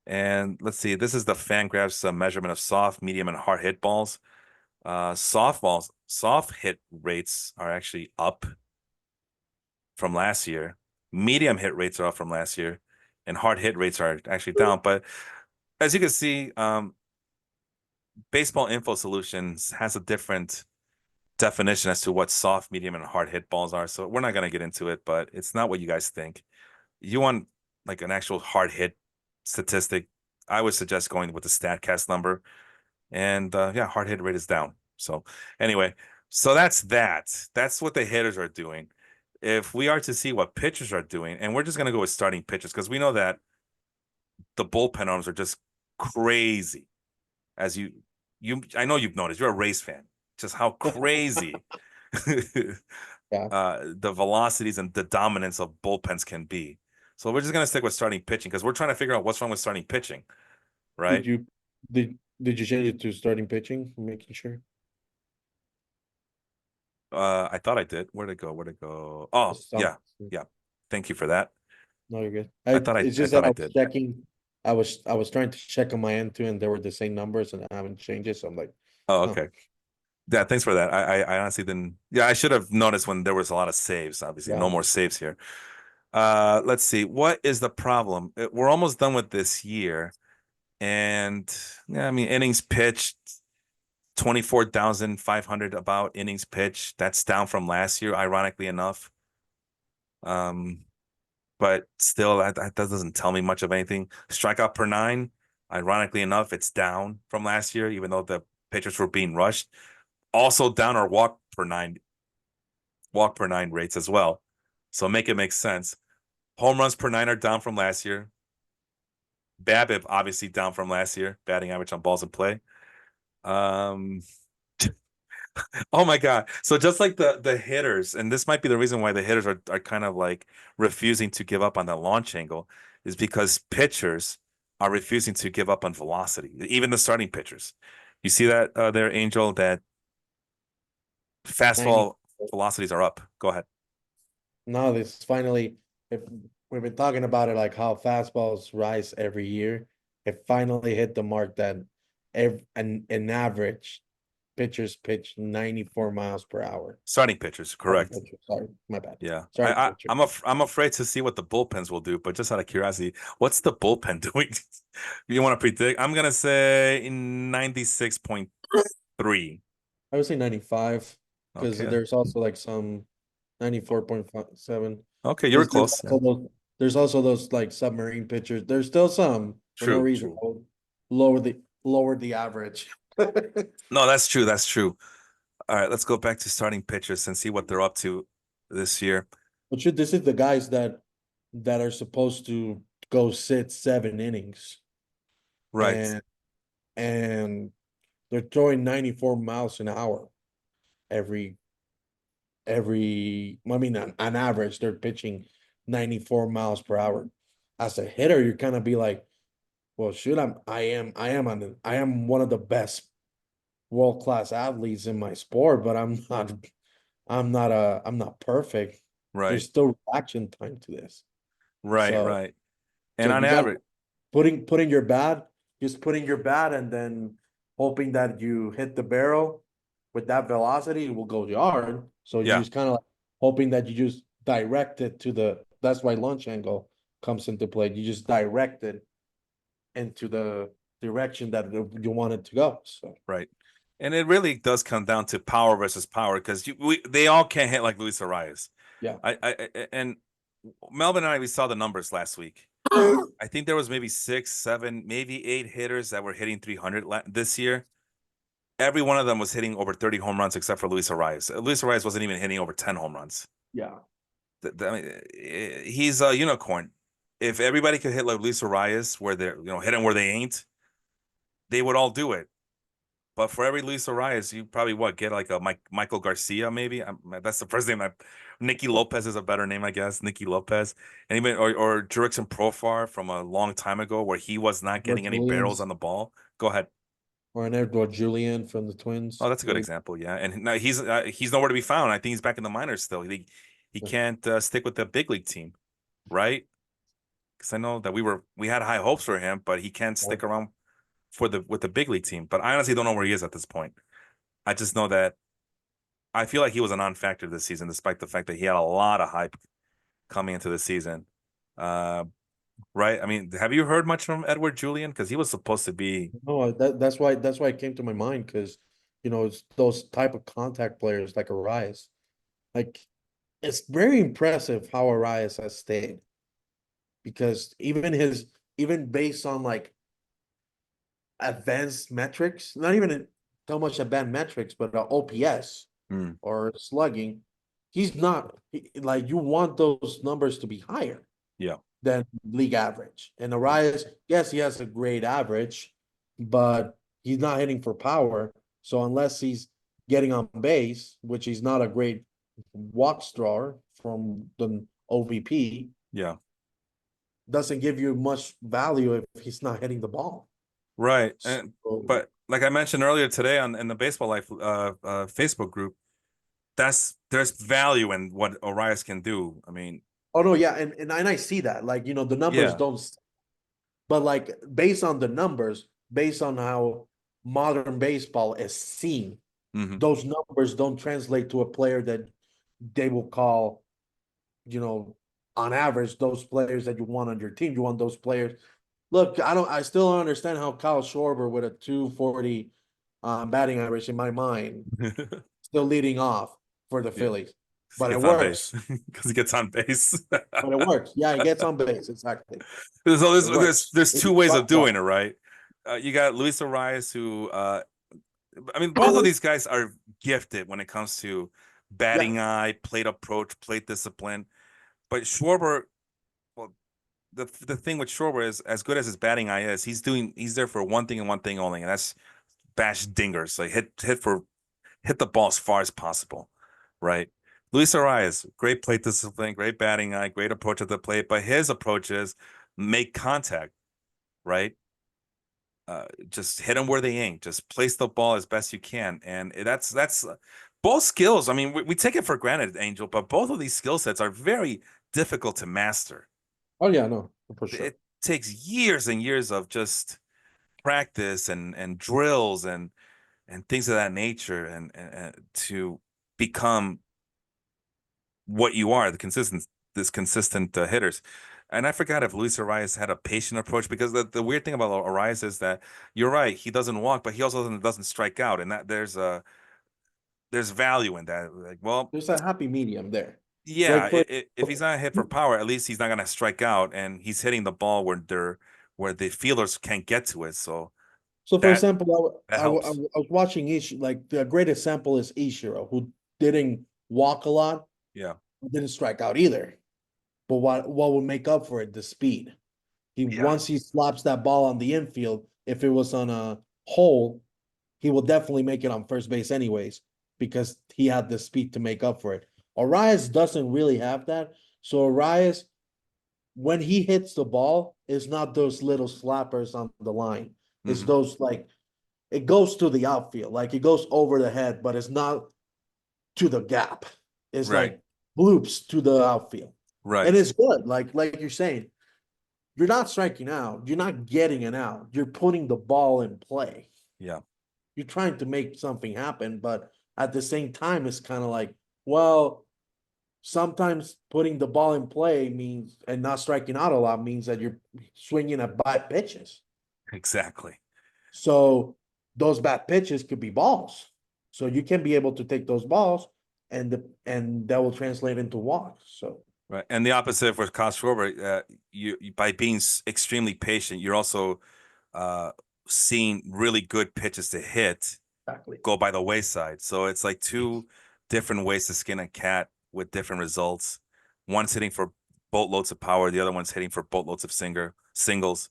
[SPEAKER 1] And let's see, this is the Fangraphs measurement of soft, medium, and hard hit balls. Soft hit rates are actually up from last year. Medium hit rates are up from last year, and hard hit rates are actually down. But as you can see, Baseball Info Solutions has a different definition as to what soft, medium, and hard hit balls are. So we're not gonna get into it, but it's not what you guys think. You want like an actual hard hit statistic? I would suggest going with the Statcast number. And yeah, hard hit rate is down. So anyway, so that's that. That's what the hitters are doing. If we are to see what pitchers are doing, and we're just gonna go with starting pitchers because we know that the bullpen arms are just crazy. As I know you've noticed. You're a race fan. Just how crazy
[SPEAKER 2] Yeah.
[SPEAKER 1] the velocities and the dominance of bullpens can be. So we're just gonna stick with starting pitching because we're trying to figure out what's wrong with starting pitching,
[SPEAKER 2] Did
[SPEAKER 1] right?
[SPEAKER 2] you did you change it to starting pitching? Making sure.
[SPEAKER 1] I thought I did. Where'd it go? Where'd it go? Oh,
[SPEAKER 2] It's
[SPEAKER 1] yeah.
[SPEAKER 2] some-
[SPEAKER 1] Yeah. Thank you for that.
[SPEAKER 2] No, you're good. It's
[SPEAKER 1] I
[SPEAKER 2] just
[SPEAKER 1] thought
[SPEAKER 2] that
[SPEAKER 1] I
[SPEAKER 2] I was
[SPEAKER 1] did.
[SPEAKER 2] checking. I was trying to check on my end too, and they were the same numbers, and I haven't changed it. So I'm like,
[SPEAKER 1] Oh,
[SPEAKER 2] huh,
[SPEAKER 1] okay. Yeah, thanks for that. I honestly didn't. Yeah, I should have noticed when there was a lot of saves. Obviously,
[SPEAKER 2] yeah.
[SPEAKER 1] no more saves here. Let's see. What is the problem? We're almost done with this year, and yeah, I mean innings pitched 24,500 about innings pitched. That's down from last year, ironically enough. Um, but still, that doesn't tell me much of anything. Strikeout per nine, ironically enough, it's down from last year, even though the pitchers were being rushed. Also down our walk per nine rates as well. So make it make sense. Home runs per nine are down from last year. BABIP obviously down from last year, batting average on balls in play. Um, oh my God. So just like the hitters, and this might be the reason why the hitters are kind of like refusing to give up on the launch angle, is because pitchers are refusing to give up on velocity, even the starting pitchers. You see that there, Angel, that
[SPEAKER 2] 90.
[SPEAKER 1] fastball velocities are up. Go ahead.
[SPEAKER 2] No, this finally, if we've been talking about it, like how fastballs rise every year, it finally hit the mark that an average pitchers pitch 94 miles per hour.
[SPEAKER 1] Starting pitchers,
[SPEAKER 2] Starting
[SPEAKER 1] correct.
[SPEAKER 2] pitcher, sorry, my bad.
[SPEAKER 1] Yeah.
[SPEAKER 2] Starting pitcher.
[SPEAKER 1] I'm afraid to see what the bullpens will do, but just out of curiosity, what's the bullpen doing? You want to predict? I'm gonna say 96.3.
[SPEAKER 2] I would say 95 because
[SPEAKER 1] Okay.
[SPEAKER 2] there's also like some 94.7.
[SPEAKER 1] Okay, you were
[SPEAKER 2] Because
[SPEAKER 1] close. Yeah.
[SPEAKER 2] there's also those like submarine pitchers. There's still some for no
[SPEAKER 1] True,
[SPEAKER 2] reason
[SPEAKER 1] true.
[SPEAKER 2] will lower the average.
[SPEAKER 1] No, that's true. That's true. All right, let's go back to starting pitchers and see what they're up to this year.
[SPEAKER 2] But shoot, this is the guys that are supposed to go sit 7 innings,
[SPEAKER 1] Right.
[SPEAKER 2] and and they're throwing 94 miles an hour every I mean, on average, they're pitching 94 miles per hour. As a hitter, you're kind of be like, well, shoot, I am one of the best world-class athletes in my sport, but I'm not perfect.
[SPEAKER 1] Right.
[SPEAKER 2] There's still reaction time to this.
[SPEAKER 1] Right.
[SPEAKER 2] So
[SPEAKER 1] Right.
[SPEAKER 2] so
[SPEAKER 1] And on
[SPEAKER 2] you got
[SPEAKER 1] average,
[SPEAKER 2] putting your bat, just putting your bat and then hoping that you hit the barrel with that velocity, it will go yard. So you
[SPEAKER 1] yeah.
[SPEAKER 2] just kind of like hoping that you just direct it to that's why launch angle comes into play. You just direct it into the direction that you want it to go. So
[SPEAKER 1] Right. And it really does come down to power versus power because they all can't hit like Luis Arraez.
[SPEAKER 2] yeah.
[SPEAKER 1] And Melvin and I, we saw the numbers last week. I think there was maybe 6, 7, maybe 8 hitters that were hitting 300 this year. Every one of them was hitting over 30 home runs except for Luis Arraez. Luis Arraez wasn't even hitting over 10 home runs.
[SPEAKER 2] Yeah.
[SPEAKER 1] I mean, he's a unicorn. If everybody could hit like Luis Arraez, where they're hitting where they ain't, they would all do it. But for every Luis Arraez, you probably get like a Michael Garcia, maybe. That's the first name. Nicky Lopez is a better name, I guess. Nicky Lopez, and even or Jurickson Profar from a long time ago, where he was not
[SPEAKER 2] Or
[SPEAKER 1] getting any barrels
[SPEAKER 2] Julian's
[SPEAKER 1] on the ball. Go ahead.
[SPEAKER 2] or an Edward Julian from the
[SPEAKER 1] Oh,
[SPEAKER 2] Twins.
[SPEAKER 1] that's a good example. Yeah, and now he's nowhere to be found. I think he's back in the minors still. He can't stick with the big league team, right? Because I know that we had high hopes for him, but he can't stick around with the big league team. But I honestly don't know where he is at this point. I just know that I feel like he was a non-factor this season, despite the fact that he had a lot of hype coming into the season. Uh, right? I mean, have you heard much from Edward Julian? Because he was supposed to be.
[SPEAKER 2] No, that's why it came to my mind because it's those type of contact players like Arraez. Like it's very impressive how Arraez has stayed because even based on like advanced metrics, not even so much advanced metrics, but OPS
[SPEAKER 1] Hmm,
[SPEAKER 2] or slugging, he's not like you want those numbers to be higher
[SPEAKER 1] yeah,
[SPEAKER 2] than league average. And
[SPEAKER 1] yeah,
[SPEAKER 2] Arraez, yes, he has a great average, but he's not hitting for power. So unless he's getting on base, which he's not a great walk drawer from the OVP,
[SPEAKER 1] yeah.
[SPEAKER 2] doesn't give you much value if he's not hitting the ball.
[SPEAKER 1] Right.
[SPEAKER 2] So,
[SPEAKER 1] But like I mentioned earlier today on in the Baseball Life Facebook group, there's value in what Arias can do. I mean,
[SPEAKER 2] oh no, yeah, and I see that. Like, the numbers
[SPEAKER 1] yeah.
[SPEAKER 2] don't, but like based on the numbers, based on how modern baseball is seen,
[SPEAKER 1] Hmm.
[SPEAKER 2] those numbers don't translate to a player that they will call, you know, on average, those players that you want on your team. You want those players. Look, I still don't understand how Kyle Schwarber with a 240 batting average in my mind, still leading off for the
[SPEAKER 1] Yeah.
[SPEAKER 2] Phillies.
[SPEAKER 1] He
[SPEAKER 2] But it
[SPEAKER 1] gets on base
[SPEAKER 2] works.
[SPEAKER 1] because he gets on base.
[SPEAKER 2] But it works. Yeah, he gets on base. Exactly.
[SPEAKER 1] So
[SPEAKER 2] It works.
[SPEAKER 1] there's
[SPEAKER 2] It's
[SPEAKER 1] two ways of
[SPEAKER 2] rock
[SPEAKER 1] doing it,
[SPEAKER 2] ball.
[SPEAKER 1] right? You got Luis Arias, who I mean, both of these guys are gifted when it comes to
[SPEAKER 2] Yeah.
[SPEAKER 1] batting eye, plate approach, plate discipline. But Schwarber, well, the thing with Schwarber is, as good as his batting eye is, he's there for one thing and one thing only, and that's bash dingers, like hit the ball as far as possible, right? Luis Arraez, great plate discipline, great batting eye, great approach at the plate, but his approach is make contact, right? Just hit them where they ain't. Just place the ball as best you can, and that's both skills. I mean, we take it for granted, Angel, but both of these skill sets are very difficult to master.
[SPEAKER 2] Oh yeah, no, for sure.
[SPEAKER 1] It takes years and years of just practice and drills and things of that nature, and to become what you are, this consistent hitters. And I forgot if Luis Arias had a patient approach because the weird thing about Arias is that you're right, he doesn't walk, but he also doesn't strike out, and that there's value in that. Like, well,
[SPEAKER 2] There's a happy medium there.
[SPEAKER 1] yeah,
[SPEAKER 2] Like for
[SPEAKER 1] if he's not hit for power, at least he's not gonna strike out, and he's hitting the ball where the fielders can't get to it. So
[SPEAKER 2] so for
[SPEAKER 1] that
[SPEAKER 2] example,
[SPEAKER 1] that helps.
[SPEAKER 2] I was watching like the great example is Ishiro, who didn't walk a lot,
[SPEAKER 1] Yeah,
[SPEAKER 2] didn't strike out either. But what would make up for it? The speed.
[SPEAKER 1] Yeah,
[SPEAKER 2] Once he slaps that ball on the infield, if it was on a hole, he will definitely make it on first base anyways, because he had the speed to make up for it. Arraez doesn't really have that. So Arraez, when he hits the ball, it's not those little slappers on the line. It's
[SPEAKER 1] hmm,
[SPEAKER 2] those like it goes to the outfield, like it goes over the head, but it's not to the gap. It's
[SPEAKER 1] right,
[SPEAKER 2] like bloops to the outfield.
[SPEAKER 1] right,
[SPEAKER 2] And it's good. Like you're saying, you're not striking out. You're not getting an out. You're putting the ball in play.
[SPEAKER 1] yeah,
[SPEAKER 2] You're trying to make something happen, but at the same time, it's kind of like, well, sometimes putting the ball in play means and not striking out a lot means that you're swinging at bad pitches.
[SPEAKER 1] exactly.
[SPEAKER 2] So those bad pitches could be balls. So you can be able to take those balls and that will translate into walks. So
[SPEAKER 1] Right, and the opposite for Kyle Schwarber, by being extremely patient, you're also uh, seeing really good pitches to hit
[SPEAKER 2] exactly.
[SPEAKER 1] go by the wayside. So it's like two different ways to skin a cat with different results. One's hitting for boatloads of power, the other one's hitting for boatloads of singles.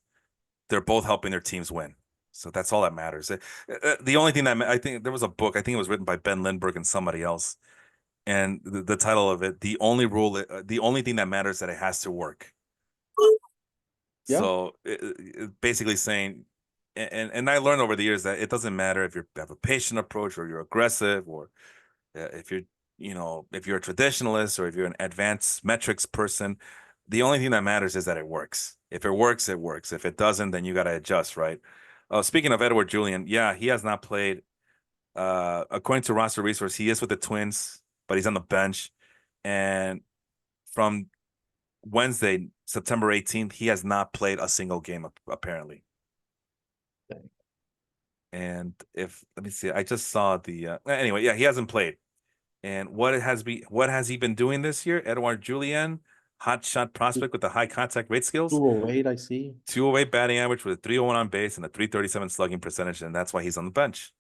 [SPEAKER 1] They're both helping their teams win. So that's all that matters. The only thing that I think there was a book, I think it was written by Ben Lindbergh and somebody else, and the title of it, the only thing that matters is that it has to work.
[SPEAKER 2] Yeah.
[SPEAKER 1] So basically saying, and I learned over the years that it doesn't matter if you have a patient approach or you're aggressive or if you're, if you're a traditionalist or if you're an advanced metrics person, the only thing that matters is that it works. If it works, it works. If it doesn't, then you got to adjust, right? Speaking of Edward Julian, yeah, he has not played. According to roster resource, he is with the Twins, but he's on the bench. And from Wednesday, September 18th, he has not played a single game apparently. And if let me see, I just saw the anyway, yeah, he hasn't played. And what has he been doing this year? Edouard Julien, hot shot prospect with the high contact rate skills,
[SPEAKER 2] 208, I see.
[SPEAKER 1] 208 batting average with a 301 on base and a 337 slugging percentage, and that's why he's on the bench.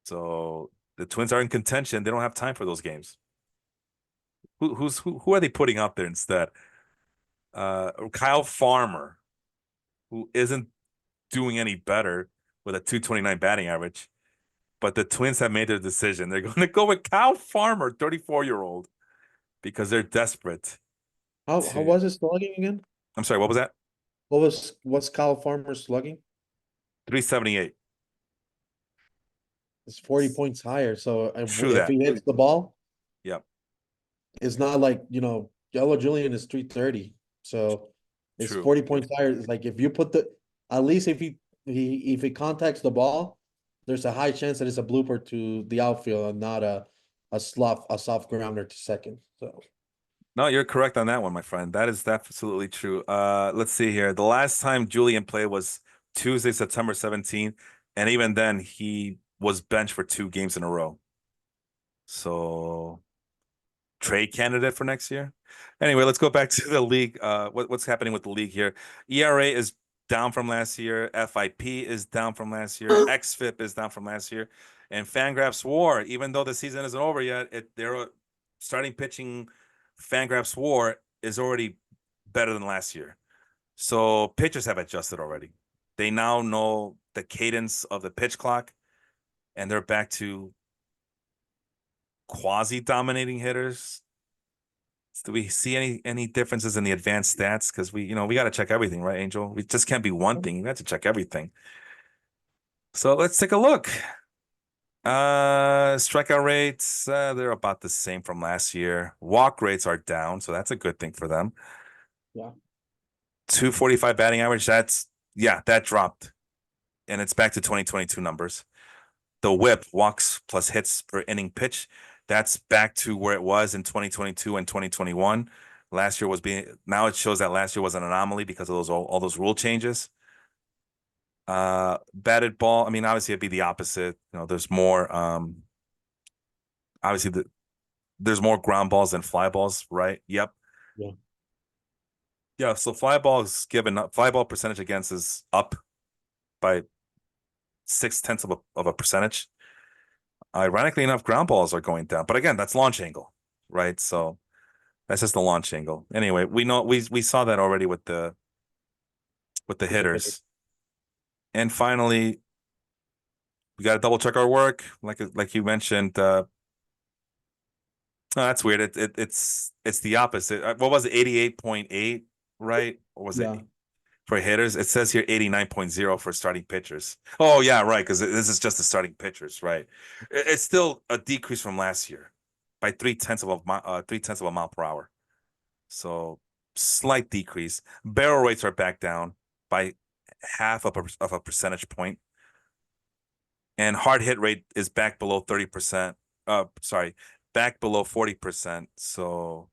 [SPEAKER 1] So the Twins are in contention. They don't have time for those games. Who are they putting out there instead? Kyle Farmer, who isn't doing any better with a 229 batting average. But the Twins have made their decision. They're going to go with Kyle Farmer, 34-year-old, because they're desperate
[SPEAKER 2] How
[SPEAKER 1] to.
[SPEAKER 2] was it slugging again?
[SPEAKER 1] I'm sorry, what was that?
[SPEAKER 2] What's Kyle Farmer slugging?
[SPEAKER 1] 378.
[SPEAKER 2] It's 40 points higher. So
[SPEAKER 1] True
[SPEAKER 2] if
[SPEAKER 1] that.
[SPEAKER 2] he hits the ball,
[SPEAKER 1] Yep.
[SPEAKER 2] it's not like, Yellow Julian is 330. So it's
[SPEAKER 1] True.
[SPEAKER 2] 40 points higher. It's like if you put at least if he contacts the ball, there's a high chance that it's a blooper to the outfield and not a soft grounder to second. So
[SPEAKER 1] No, you're correct on that one, my friend. That is absolutely true. Let's see here. The last time Julian played was Tuesday, September 17th, and even then he was benched for 2 games in a row. So trade candidate for next year. Anyway, let's go back to the league. What's happening with the league here? ERA is down from last year. FIP is down from last year. XFIP is down from last year. And Fangraphs WAR, even though the season isn't over yet, they're starting pitching. Fangraphs WAR is already better than last year. So pitchers have adjusted already. They now know the cadence of the pitch clock, and they're back to quasi dominating hitters. Do we see any differences in the advanced stats? Because we got to check everything, right, Angel? We just can't be one thing. We have to check everything. So let's take a look. Strikeout rates, they're about the same from last year. Walk rates are down, so that's a good thing for them.
[SPEAKER 2] yeah.
[SPEAKER 1] 245 batting average, that dropped. And it's back to 2022 numbers. The whip, walks plus hits per inning pitch, that's back to where it was in 2022 and 2021. Last year now it shows that last year was an anomaly because of all those rule changes. Batted ball, I mean, obviously it'd be the opposite. There's more obviously there's more ground balls than fly balls, right? Yep.
[SPEAKER 2] Yeah.
[SPEAKER 1] Yeah, so fly ball percentage against is up by 0.6 of a percentage. Ironically enough, ground balls are going down, but again, that's launch angle, right? So that's just the launch angle. Anyway, we know we saw that already with the with the
[SPEAKER 2] with the hitter.
[SPEAKER 1] hitters. And finally, we got to double check our work, like you mentioned. Oh, that's weird. It's the opposite. What was it? 88.8, right? Or was it
[SPEAKER 2] Yeah.
[SPEAKER 1] for hitters? It says here 89.0 for starting pitchers. Oh yeah, right. Because this is just the starting pitchers, right? It's still a decrease from last year by 3/10 of a mile per hour. So slight decrease. Barrel rates are back down by half of a percentage point, and hard hit rate is back below 30%. Sorry, back below 40%. So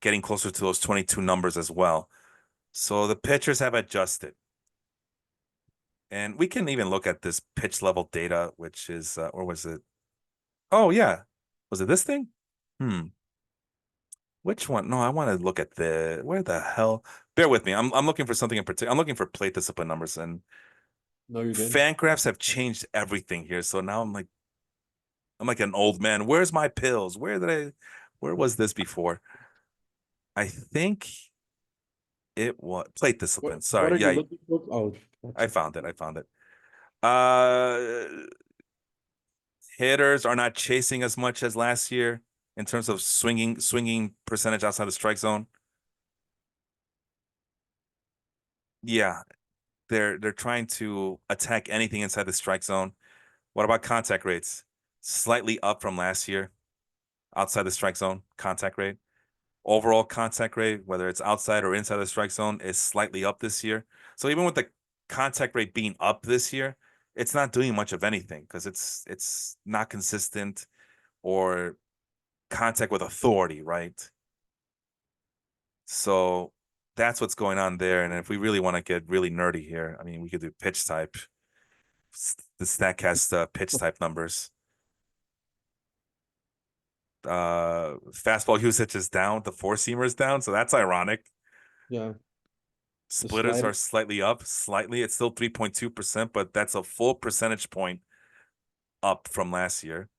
[SPEAKER 1] getting closer to those 22 numbers as well. So the pitchers have adjusted. And we can even look at this pitch level data, which is, or was it? Oh, yeah. Was it this thing? Hmm. Which one? No, I want to look at where the hell? Bear with me. I'm looking for something in particular. I'm looking for plate discipline numbers, and
[SPEAKER 2] No, you're good.
[SPEAKER 1] Fangraphs have changed everything here. So now I'm like an old man. Where's my pills? Where was this before? I think it was plate discipline.
[SPEAKER 2] What
[SPEAKER 1] Sorry.
[SPEAKER 2] are you
[SPEAKER 1] Yeah,
[SPEAKER 2] looking for? Oh,
[SPEAKER 1] I
[SPEAKER 2] gotcha.
[SPEAKER 1] found it. I found it. Uh, Hitters are not chasing as much as last year in terms of swinging percentage outside the strike zone. Yeah, they're trying to attack anything inside the strike zone. What about contact rates? Slightly up from last year outside the strike zone contact rate. Overall contact rate, whether it's outside or inside the strike zone, is slightly up this year. So even with the contact rate being up this year, it's not doing much of anything because it's not consistent or contact with authority, right? So that's what's going on there. And if we really want to get really nerdy here, I mean, we could do pitch type. The Statcast pitch type numbers. Fastball usage is down. The four seamer is down, so that's ironic.
[SPEAKER 2] Yeah. The
[SPEAKER 1] Splitters
[SPEAKER 2] slider,
[SPEAKER 1] are slightly up, slightly. It's still 3.2%, but that's a full percentage point up from last year.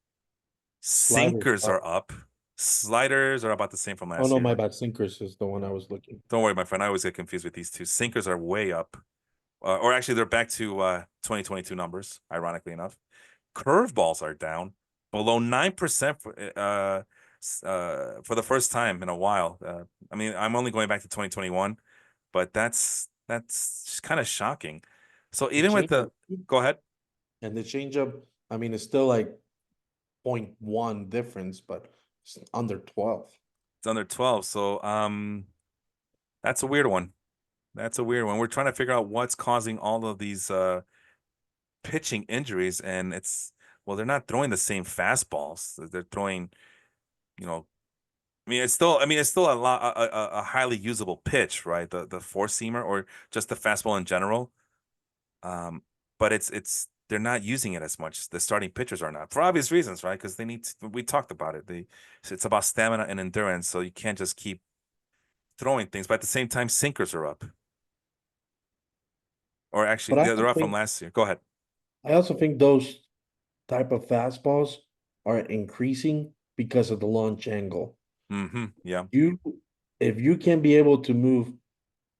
[SPEAKER 2] sliders.
[SPEAKER 1] Sinkers are up. Sliders are about the same from
[SPEAKER 2] Oh
[SPEAKER 1] last
[SPEAKER 2] no, my
[SPEAKER 1] year.
[SPEAKER 2] bad. Sinkers is the one I was looking.
[SPEAKER 1] Don't worry, my friend. I always get confused with these two. Sinkers are way up. Or actually, they're back to 2022 numbers, ironically enough. Curveballs are down below 9% for the first time in a while. I mean, I'm only going back to 2021, but that's kind of shocking. So
[SPEAKER 2] The
[SPEAKER 1] even with
[SPEAKER 2] change
[SPEAKER 1] the go ahead,
[SPEAKER 2] and the change up, I mean, it's still like 0.1 difference, but it's under 12.
[SPEAKER 1] it's under 12. So that's a weird one. That's a weird one. We're trying to figure out what's causing all of these pitching injuries, and well, they're not throwing the same fastballs. They're throwing, you know, I mean, it's still a highly usable pitch, right? The four seamer or just the fastball in general. Um, but they're not using it as much. The starting pitchers are not for obvious reasons, right? Because we talked about it. It's about stamina and endurance, so you can't just keep throwing things. But at the same time, sinkers are up, or actually,
[SPEAKER 2] But
[SPEAKER 1] they're up from last year. Go ahead.
[SPEAKER 2] I also think those type of fastballs are increasing because of the launch angle.
[SPEAKER 1] Yeah.
[SPEAKER 2] You, if you can be able to move,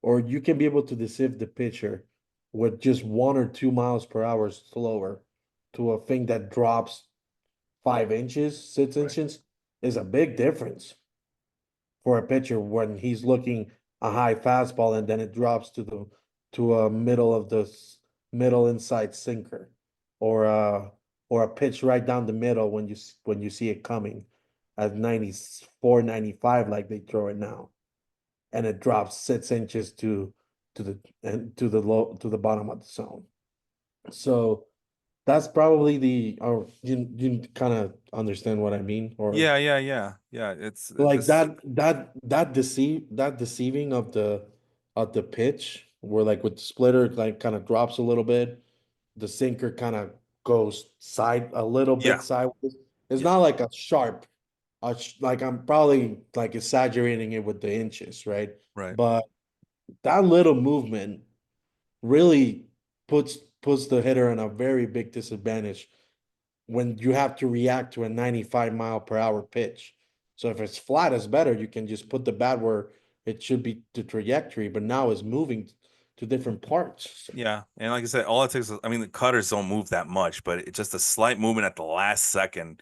[SPEAKER 2] or you can be able to deceive the pitcher with just 1 or 2 miles per hour slower to a thing that drops 5 inches, six
[SPEAKER 1] Right.
[SPEAKER 2] inches, is a big difference for a pitcher when he's looking a high fastball and then it drops to a middle of the middle inside sinker, or a pitch right down the middle when when you see it coming at 94, 95 like they throw it now, and it drops 6 inches to the low to the bottom of the zone. So that's probably or you kind of understand what I mean, or
[SPEAKER 1] Yeah. It's
[SPEAKER 2] like
[SPEAKER 1] this.
[SPEAKER 2] that deceiving of the pitch, where like with the splitter like kind of drops a little bit, the sinker kind of goes a little bit
[SPEAKER 1] Yeah.
[SPEAKER 2] sideways. It's
[SPEAKER 1] Yeah.
[SPEAKER 2] not like a sharp, like I'm probably like exaggerating it with the inches, right?
[SPEAKER 1] Right.
[SPEAKER 2] But that little movement really puts the hitter in a very big disadvantage when you have to react to a 95 mile per hour pitch. So if it's flat, it's better. You can just put the bat where it should be the trajectory, but now it's moving to different parts.
[SPEAKER 1] Yeah, and like I said, all it takes is, I mean, the cutters don't move that much, but just a slight movement at the last second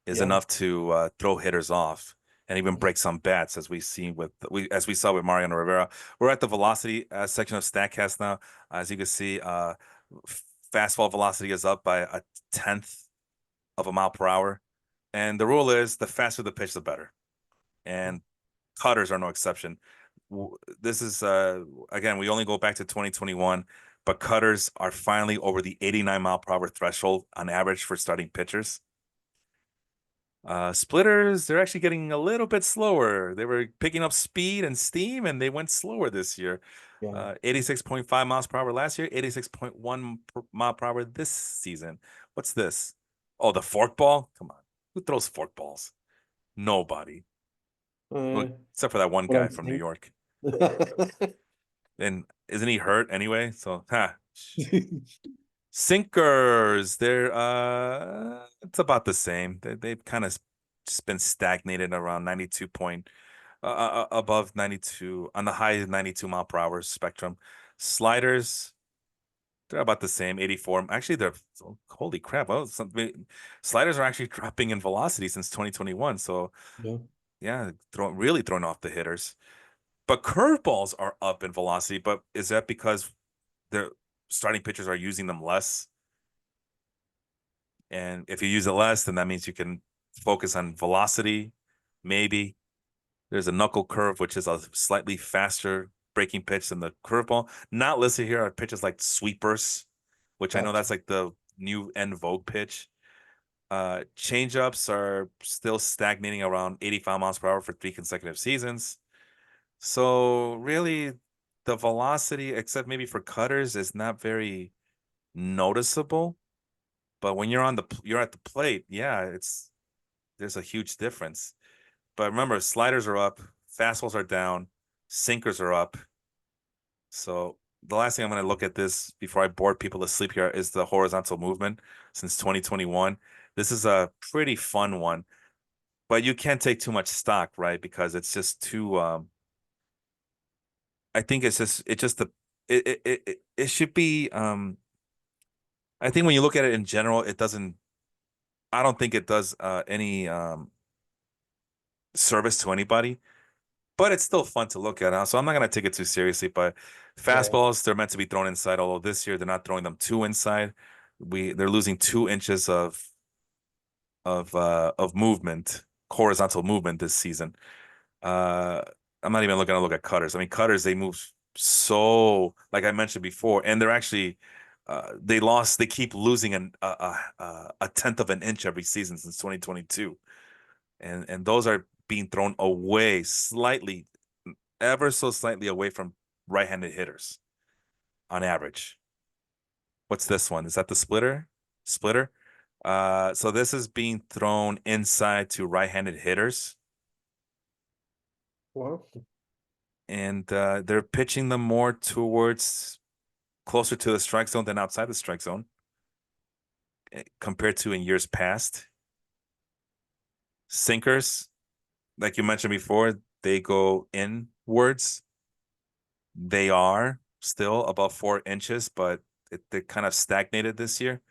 [SPEAKER 1] is
[SPEAKER 2] Yeah.
[SPEAKER 1] enough to throw hitters off and even break some bats, as we saw with Mariano Rivera. We're at the velocity section of Statcast now. As you can see, fastball velocity is up by a tenth of a mile per hour, and the rule is the faster the pitch, the better. And cutters are no exception. This is again, we only go back to 2021, but cutters are finally over the 89 mile per hour threshold on average for starting pitchers. Splitters, they're actually getting a little bit slower. They were picking up speed and steam, and they went slower this year.
[SPEAKER 2] Yeah.
[SPEAKER 1] 86.5 miles per hour last year, 86.1 mile per hour this season. What's this? Oh, the fork ball? Come on. Who throws fork balls? Nobody. Well,
[SPEAKER 2] Uh,
[SPEAKER 1] except for that one
[SPEAKER 2] what
[SPEAKER 1] guy
[SPEAKER 2] I'm
[SPEAKER 1] from New
[SPEAKER 2] saying.
[SPEAKER 1] York. And isn't he hurt anyway? So, sinkers, they're it's about the same. They've kind of just been stagnated around 92 point above 92 on the high 92 mile per hour spectrum. Sliders, they're about the same, 84. Actually, they're holy crap. Oh, sliders are actually dropping in velocity since 2021. So,
[SPEAKER 2] Yeah.
[SPEAKER 1] yeah, really throwing off the hitters. But curveballs are up in velocity. But is that because the starting pitchers are using them less? And if you use it less, then that means you can focus on velocity. Maybe there's a knuckle curve, which is a slightly faster breaking pitch than the curveball. Not listed here are pitches like sweepers, which I know
[SPEAKER 2] Gotcha.
[SPEAKER 1] that's like the new en vogue pitch. Changeups are still stagnating around 85 miles per hour for 3 consecutive seasons. So really, the velocity, except maybe for cutters, is not very noticeable. But when you're at the plate, yeah, there's a huge difference. But remember, sliders are up, fastballs are down, sinkers are up. So the last thing I'm going to look at this before I bore people to sleep here is the horizontal movement since 2021. This is a pretty fun one, but you can't take too much stock, right? Because it's just too I think it's just the it should be I think when you look at it in general, it doesn't I don't think it does any service to anybody, but it's still fun to look at. So I'm not gonna take it too seriously. But
[SPEAKER 2] Yeah.
[SPEAKER 1] fastballs, they're meant to be thrown inside, although this year they're not throwing them too inside. They're losing 2 inches of movement, horizontal movement this season. Uh, I'm not even looking to look at cutters. I mean, cutters they move so like I mentioned before, and they're actually they keep losing a tenth of an inch every season since 2022, and those are being thrown away slightly, ever so slightly away from right-handed hitters on average. What's this one? Is that the splitter? Splitter. So this is being thrown inside to right-handed hitters,
[SPEAKER 2] Well,
[SPEAKER 1] and they're pitching them more towards closer to the strike zone than outside the strike zone compared to in years past. Sinkers, like you mentioned before, they go inwards. They are still above 4 inches, but they kind of stagnated this year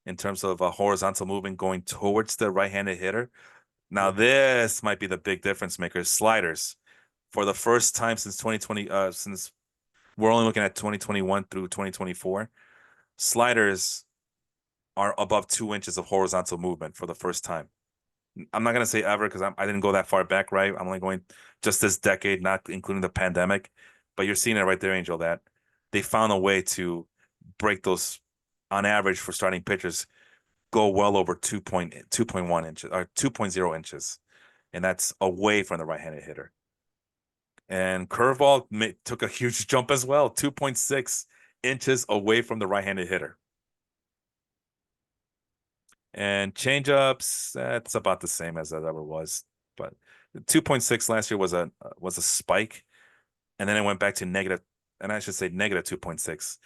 [SPEAKER 1] in terms of a horizontal movement going towards the right-handed hitter. Now,
[SPEAKER 2] yeah.
[SPEAKER 1] this might be the big difference maker. Sliders, for the first time since 2020, since we're only looking at 2021 through 2024, sliders are above 2 inches of horizontal movement for the first time. I'm not gonna say ever because I didn't go that far back, right? I'm only going just this decade, not including the pandemic. But you're seeing it right there, Angel, that they found a way to break those on average for starting pitchers, go well over 2.1 inches or 2.0 inches. And that's away from the right-handed hitter. And curveball took a huge jump as well, 2.6 inches away from the right-handed hitter. And changeups, that's about the same as that ever was. But 2.6 last year was a spike, and then it went back to negative, and I should say negative 2.6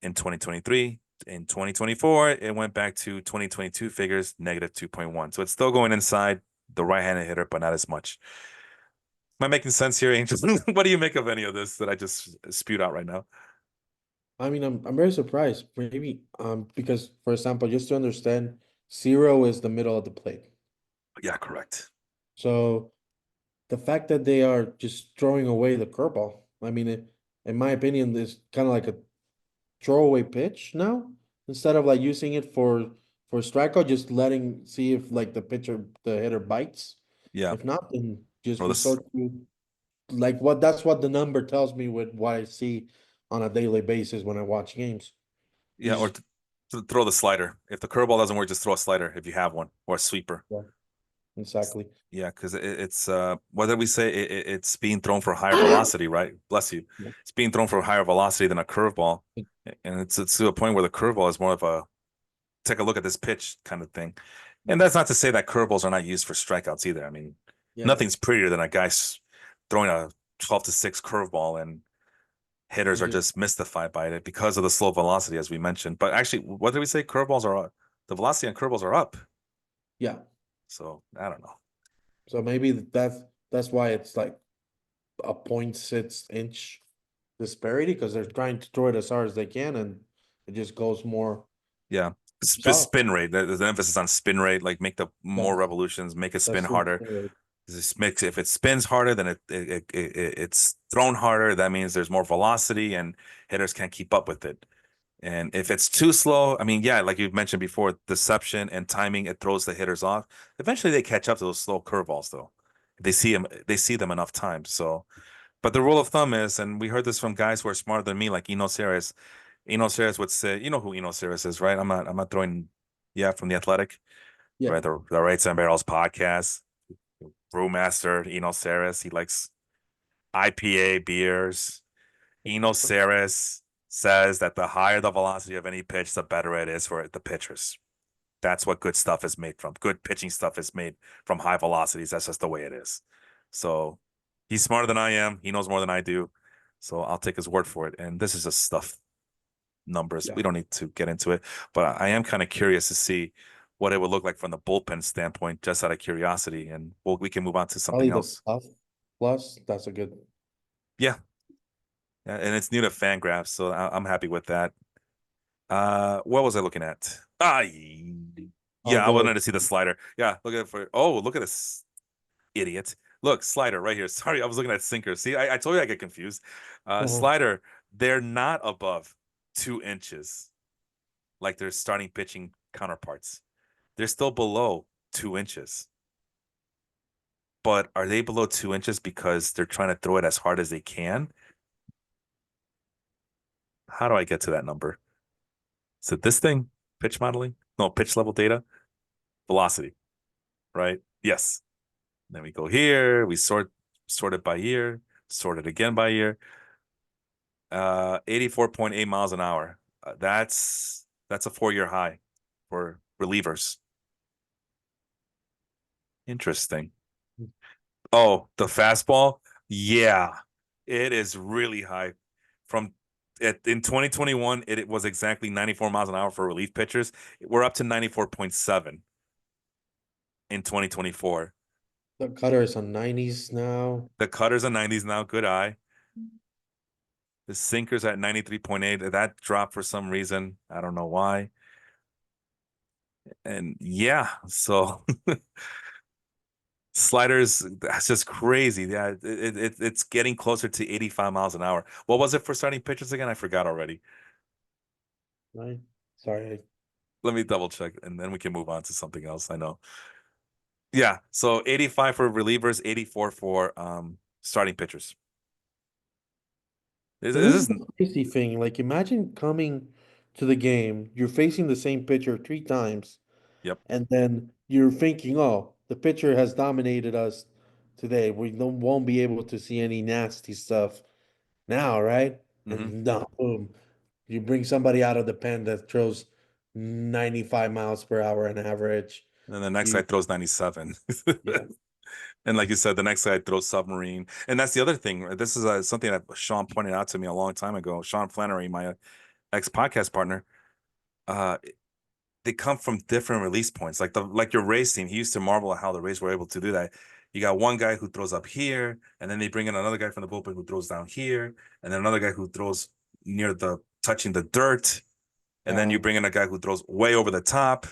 [SPEAKER 1] in 2023. In 2024, it went back to 2022 figures, negative 2.1. So it's still going inside the right-handed hitter, but not as much. Am I making sense here, Angel? What do you make of any of this that I just spewed out right now?
[SPEAKER 2] I mean, I'm very surprised. Maybe because for example, just to understand, zero is the middle of the plate.
[SPEAKER 1] Yeah, correct.
[SPEAKER 2] So the fact that they are just throwing away the curveball, I mean, in my opinion, is kind of like a throwaway pitch now. Instead of like using it for strikeout, just letting see if like the hitter bites.
[SPEAKER 1] Yeah.
[SPEAKER 2] If not, then just
[SPEAKER 1] Throw this.
[SPEAKER 2] resort to like what that's what the number tells me with what I see on a daily basis when I watch games. You
[SPEAKER 1] Yeah, or
[SPEAKER 2] just
[SPEAKER 1] throw the slider. If the curveball doesn't work, just throw a slider if you have one, or a sweeper.
[SPEAKER 2] yeah, exactly.
[SPEAKER 1] Yeah, because it's what did we say? It's being thrown for higher velocity, right? Bless you.
[SPEAKER 2] Yeah.
[SPEAKER 1] It's being thrown for higher velocity than a curveball, and it's to a point where the curveball is more of a take a look at this pitch kind of thing. And that's not to say that curveballs are not used for strikeouts either. I mean,
[SPEAKER 2] Yeah.
[SPEAKER 1] nothing's prettier than a guy throwing a 12-6 curveball, and hitters
[SPEAKER 2] You
[SPEAKER 1] are
[SPEAKER 2] just
[SPEAKER 1] just mystified by it because of the slow velocity, as we mentioned. But actually, what did we say? Curveballs are the velocity on curveballs are up.
[SPEAKER 2] yeah.
[SPEAKER 1] So I don't know.
[SPEAKER 2] So maybe that's why it's like a 0.6 inch disparity because they're trying to throw it as hard as they can and it just goes more
[SPEAKER 1] Yeah.
[SPEAKER 2] soft.
[SPEAKER 1] Spin rate. There's an emphasis on spin rate, like make the more
[SPEAKER 2] Yes,
[SPEAKER 1] revolutions, make it spin
[SPEAKER 2] that's true.
[SPEAKER 1] harder. This makes if it spins harder, then it's thrown harder. That means there's more velocity and hitters can't keep up with it. And if it's too slow, I mean, yeah, like you mentioned before, deception and timing, it throws the hitters off. Eventually they catch up to those slow curveballs though. They see them enough times. So but the rule of thumb is, and we heard this from guys who are smarter than me, like Eno Ceres. Eno Ceres would say, you know who Eno Ceres is, right? I'm not throwing, yeah, from the Athletic,
[SPEAKER 2] Yeah.
[SPEAKER 1] right? The Rights and Barrels podcast, brewmaster Eno Ceres. He likes IPA beers. Eno Ceres says that the higher the velocity of any pitch, the better it is for the pitchers. That's what good stuff is made from. Good pitching stuff is made from high velocities. That's just the way it is. So he's smarter than I am. He knows more than I do. So I'll take his word for it. And this is just stuff, numbers.
[SPEAKER 2] Yeah.
[SPEAKER 1] We don't need to get into it. But I am kind of curious to see what it would look like from the bullpen standpoint, just out of curiosity. And we can move on to something
[SPEAKER 2] Probably the
[SPEAKER 1] else.
[SPEAKER 2] tough plus. That's a good.
[SPEAKER 1] Yeah. And it's new to Fangraphs. So I'm happy with that. What was I looking at?
[SPEAKER 2] I'll
[SPEAKER 1] Yeah, I
[SPEAKER 2] go with
[SPEAKER 1] wanted to see the slider. Yeah, look at it for. Oh, look at this idiot. Look, slider right here. Sorry, I was looking at sinker. See, I told you I get confused. Slider, they're not above 2 inches like their starting pitching counterparts. They're still below 2 inches. But are they below 2 inches because they're trying to throw it as hard as they can? How do I get to that number? Is it this thing? Pitch modeling? No, pitch level data? Velocity, right? Yes. Then we go here, we sort it by year, sort it again by year. 84.8 miles an hour. That's a 4-year high for relievers. Interesting. Oh, the fastball? Yeah. It is really high. From in 2021, it was exactly 94 miles an hour for relief pitchers. We're up to 94.7 in 2024.
[SPEAKER 2] The cutter is on 90s now.
[SPEAKER 1] The cutter's a 90s now. Good eye. The sinker's at 93.8. That dropped for some reason. I don't know why. And yeah, so sliders, that's just crazy. Yeah, it's getting closer to 85 miles an hour. What was it for starting pitchers again? I forgot already.
[SPEAKER 2] Right. Sorry.
[SPEAKER 1] Let me double check and then we can move on to something else. I know. Yeah, so 85 for relievers, 84 for starting pitchers.
[SPEAKER 2] And this is
[SPEAKER 1] Is this
[SPEAKER 2] the crazy thing. Like, imagine coming to the game, you're facing the same pitcher 3 times,
[SPEAKER 1] yep.
[SPEAKER 2] and then you're thinking, oh, the pitcher has dominated us today. We don't won't be able to see any nasty stuff now, right?
[SPEAKER 1] Hmm.
[SPEAKER 2] And no, boom. You bring somebody out of the pen that throws 95 miles per hour on average.
[SPEAKER 1] And the next guy
[SPEAKER 2] You
[SPEAKER 1] throws 97.
[SPEAKER 2] yeah.
[SPEAKER 1] And like you said, the next guy throws submarine. And that's the other thing. Right? This is something that Sean pointed out to me a long time ago. Sean Flannery, my ex podcast partner, uh, they come from different release points. Like your Rays team, he used to marvel at how the Rays were able to do that. You got one guy who throws up here, and then they bring in another guy from the bullpen who throws down here, and then another guy who throws near the touching the dirt, and then you
[SPEAKER 2] Yeah.
[SPEAKER 1] bring in a guy who throws way over the top.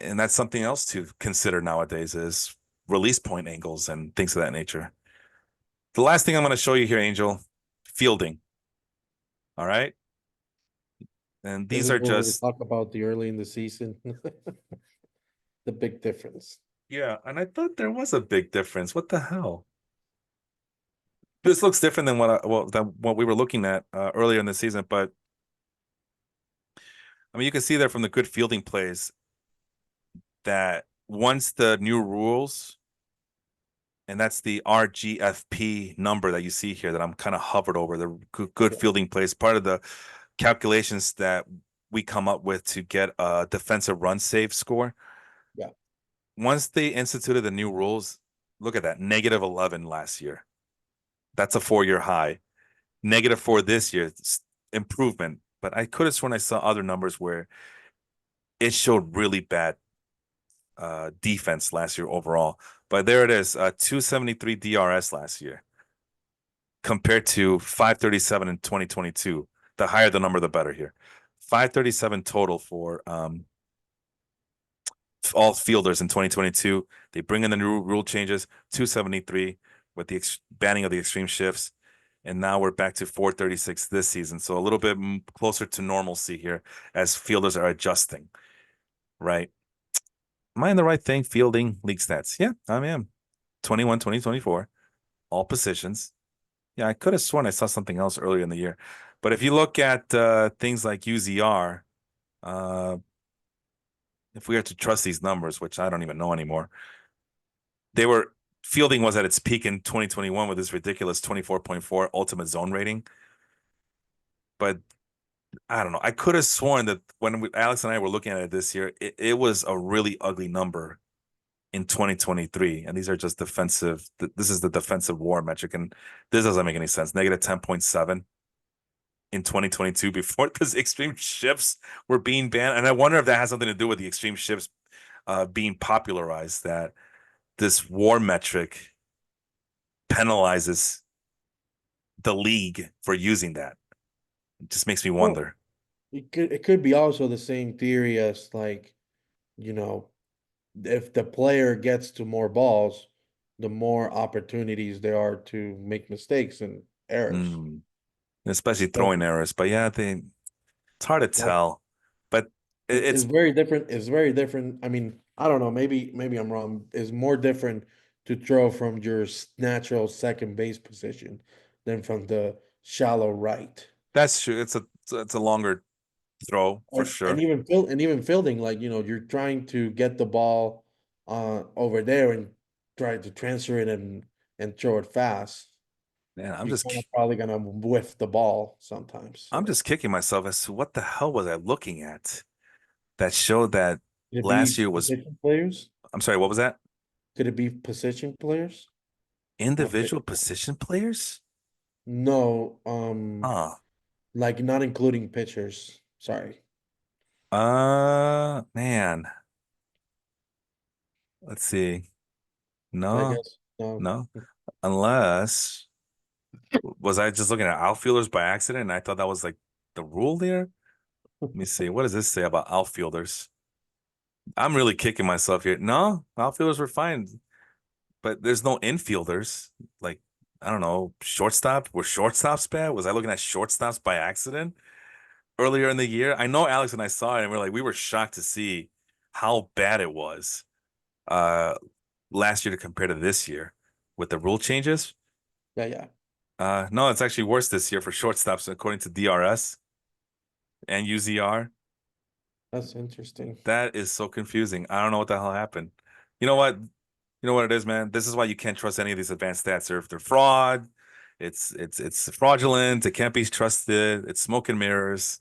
[SPEAKER 1] And that's something else to consider nowadays is release point angles and things of that nature. The last thing I'm going to show you here, Angel, fielding. All right. And
[SPEAKER 2] This
[SPEAKER 1] these
[SPEAKER 2] is
[SPEAKER 1] are
[SPEAKER 2] where we
[SPEAKER 1] just,
[SPEAKER 2] talk about the early in the season, the big difference.
[SPEAKER 1] yeah. And I thought there was a big difference. What the hell? This looks different than what we were looking at earlier in the season. But I mean, you can see there from the good fielding plays that once the new rules, and that's the RGFP number that you see here that I'm kind of hovered over, the good
[SPEAKER 2] Yeah.
[SPEAKER 1] fielding plays, part of the calculations that we come up with to get a defensive run save score.
[SPEAKER 2] Yeah.
[SPEAKER 1] Once they instituted the new rules, look at that, -11 last year. That's a 4-year high. -4 this year, improvement. But I could have sworn I saw other numbers where it showed really bad defense last year overall. But there it is, 273 DRS last year compared to 537 in 2022. The higher the number, the better here. 537 total for all fielders in 2022. They bring in the new rule changes, 273 with the banning of the extreme shifts. And now we're back to 436 this season. So a little bit closer to normalcy here as fielders are adjusting, right? Am I in the right thing? Fielding league stats. Yeah, I am. 21, 2024, all positions. Yeah, I could have sworn I saw something else earlier in the year. But if you look at things like UZR, uh, if we are to trust these numbers, which I don't even know anymore, they were fielding was at its peak in 2021 with this ridiculous 24.4 ultimate zone rating. But I don't know. I could have sworn that when Alex and I were looking at it this year, it was a really ugly number in 2023. And these are just defensive. This is the defensive war metric. And this doesn't make any sense. -10.7 in 2022 before those extreme shifts were being banned. And I wonder if that has something to do with the extreme shifts being popularized, that this war metric penalizes the league for using that. It just makes me
[SPEAKER 2] Well,
[SPEAKER 1] wonder.
[SPEAKER 2] it could be also the same theory as like, you know, if the player gets to more balls, the more opportunities there are to make mistakes and errors.
[SPEAKER 1] Mm. Especially throwing
[SPEAKER 2] Especially
[SPEAKER 1] errors. But yeah, it's hard to
[SPEAKER 2] like
[SPEAKER 1] tell. But
[SPEAKER 2] it's
[SPEAKER 1] it's
[SPEAKER 2] very different. It's very different. I mean, I don't know. Maybe I'm wrong. It's more different to throw from your natural second base position than from the shallow right.
[SPEAKER 1] that's true. It's a longer throw for
[SPEAKER 2] And
[SPEAKER 1] sure.
[SPEAKER 2] even fielding, like you're trying to get the ball over there and try to transfer it and throw it fast.
[SPEAKER 1] Man,
[SPEAKER 2] You're kind of probably gonna whiff the ball sometimes.
[SPEAKER 1] I'm
[SPEAKER 2] So
[SPEAKER 1] just kicking myself as to what the hell was I looking at that showed that
[SPEAKER 2] could it
[SPEAKER 1] last
[SPEAKER 2] be
[SPEAKER 1] year was.
[SPEAKER 2] position players?
[SPEAKER 1] I'm sorry, what was that?
[SPEAKER 2] Could it be position players? Not
[SPEAKER 1] Individual
[SPEAKER 2] pitch.
[SPEAKER 1] position players?
[SPEAKER 2] No,
[SPEAKER 1] Huh.
[SPEAKER 2] like not including pitchers. Sorry.
[SPEAKER 1] Man. Let's see.
[SPEAKER 2] I
[SPEAKER 1] No,
[SPEAKER 2] guess no.
[SPEAKER 1] no. Unless was I just looking at outfielders by accident and I thought that was like the rule there? Let me see. What does this say about outfielders? I'm really kicking myself here. No, outfielders were fine, but there's no infielders. Like, I don't know, shortstop. Were shortstops bad? Was I looking at shortstops by accident earlier in the year? I know Alex and I saw it and we were shocked to see how bad it was uh last year to compare to this year with the rule changes.
[SPEAKER 2] Yeah, yeah.
[SPEAKER 1] No, it's actually worse this year for shortstops according to DRS and UZR.
[SPEAKER 2] That's interesting.
[SPEAKER 1] That is so confusing. I don't know what the hell happened. You know what? You know what it is, man. This is why you can't trust any of these advanced stats. They're, if they're fraud, it's fraudulent. It can't be trusted. It's smoke and mirrors.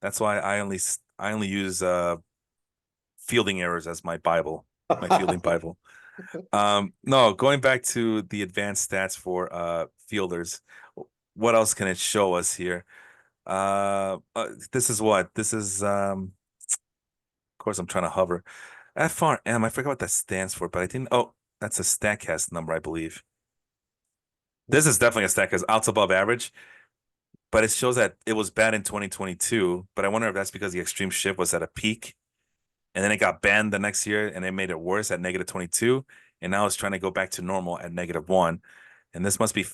[SPEAKER 1] That's why I only use fielding errors as my Bible, my fielding Bible. No, going back to the advanced stats for fielders, what else can it show us here? This is what? This is of course I'm trying to hover. FRM, I forgot what that stands for, but I didn't. Oh, That's a Statcast number, I believe. This is definitely a Statcast outs above average, but it shows that it was bad in 2022. But I wonder if that's because the extreme shift was at a peak, and then it got banned the next year, and it made it worse at -22, and now it's trying to go back to normal at -1, and this must be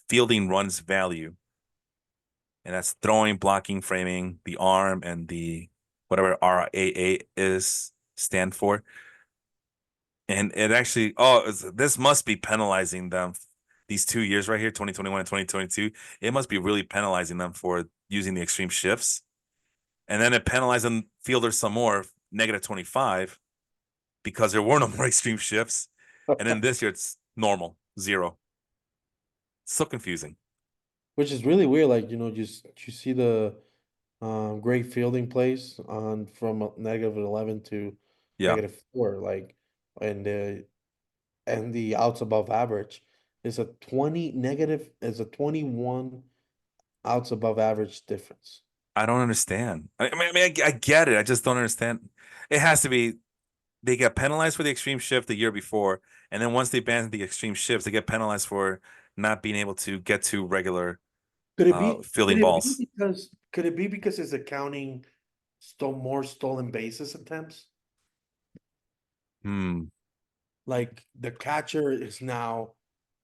[SPEAKER 1] fielding runs value, and that's throwing, blocking, framing, the arm, and the whatever RAA is stand for. And it actually, this must be penalizing them. These 2 years right here, 2021 and 2022, it must be really penalizing them for using the extreme shifts. And then it penalizing fielders some more, -25, because there were no more extreme shifts. And then this year it's normal, 0. It's so confusing.
[SPEAKER 2] Which is really weird. Like, just you see the great fielding plays on from -11 to
[SPEAKER 1] Yeah.
[SPEAKER 2] -4, like, and the outs above average is a 21 outs above average difference.
[SPEAKER 1] I don't understand. I get it. I just don't understand. It has to be they get penalized for the extreme shift the year before, and then once they ban the extreme shifts, they get penalized for not being able to get to regular
[SPEAKER 2] Could it be
[SPEAKER 1] fielding
[SPEAKER 2] could it be
[SPEAKER 1] balls.
[SPEAKER 2] because it's accounting more stolen bases attempts?
[SPEAKER 1] Hmm.
[SPEAKER 2] Like the catcher is now,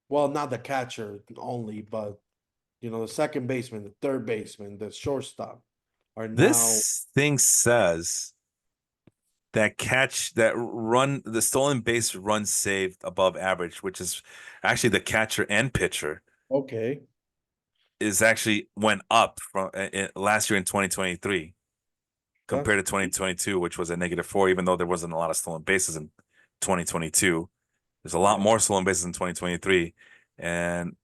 [SPEAKER 2] well, not the catcher only, but the second baseman, the third baseman, the shortstop are now
[SPEAKER 1] This thing says that run the stolen base run saved above average, which is actually the catcher and pitcher,
[SPEAKER 2] okay.
[SPEAKER 1] is actually went up from last year in 2023 compared
[SPEAKER 2] That's
[SPEAKER 1] to 2022, which was a -4, even though there wasn't a lot of stolen bases in 2022. There's a lot
[SPEAKER 2] yeah.
[SPEAKER 1] more stolen bases in 2023, and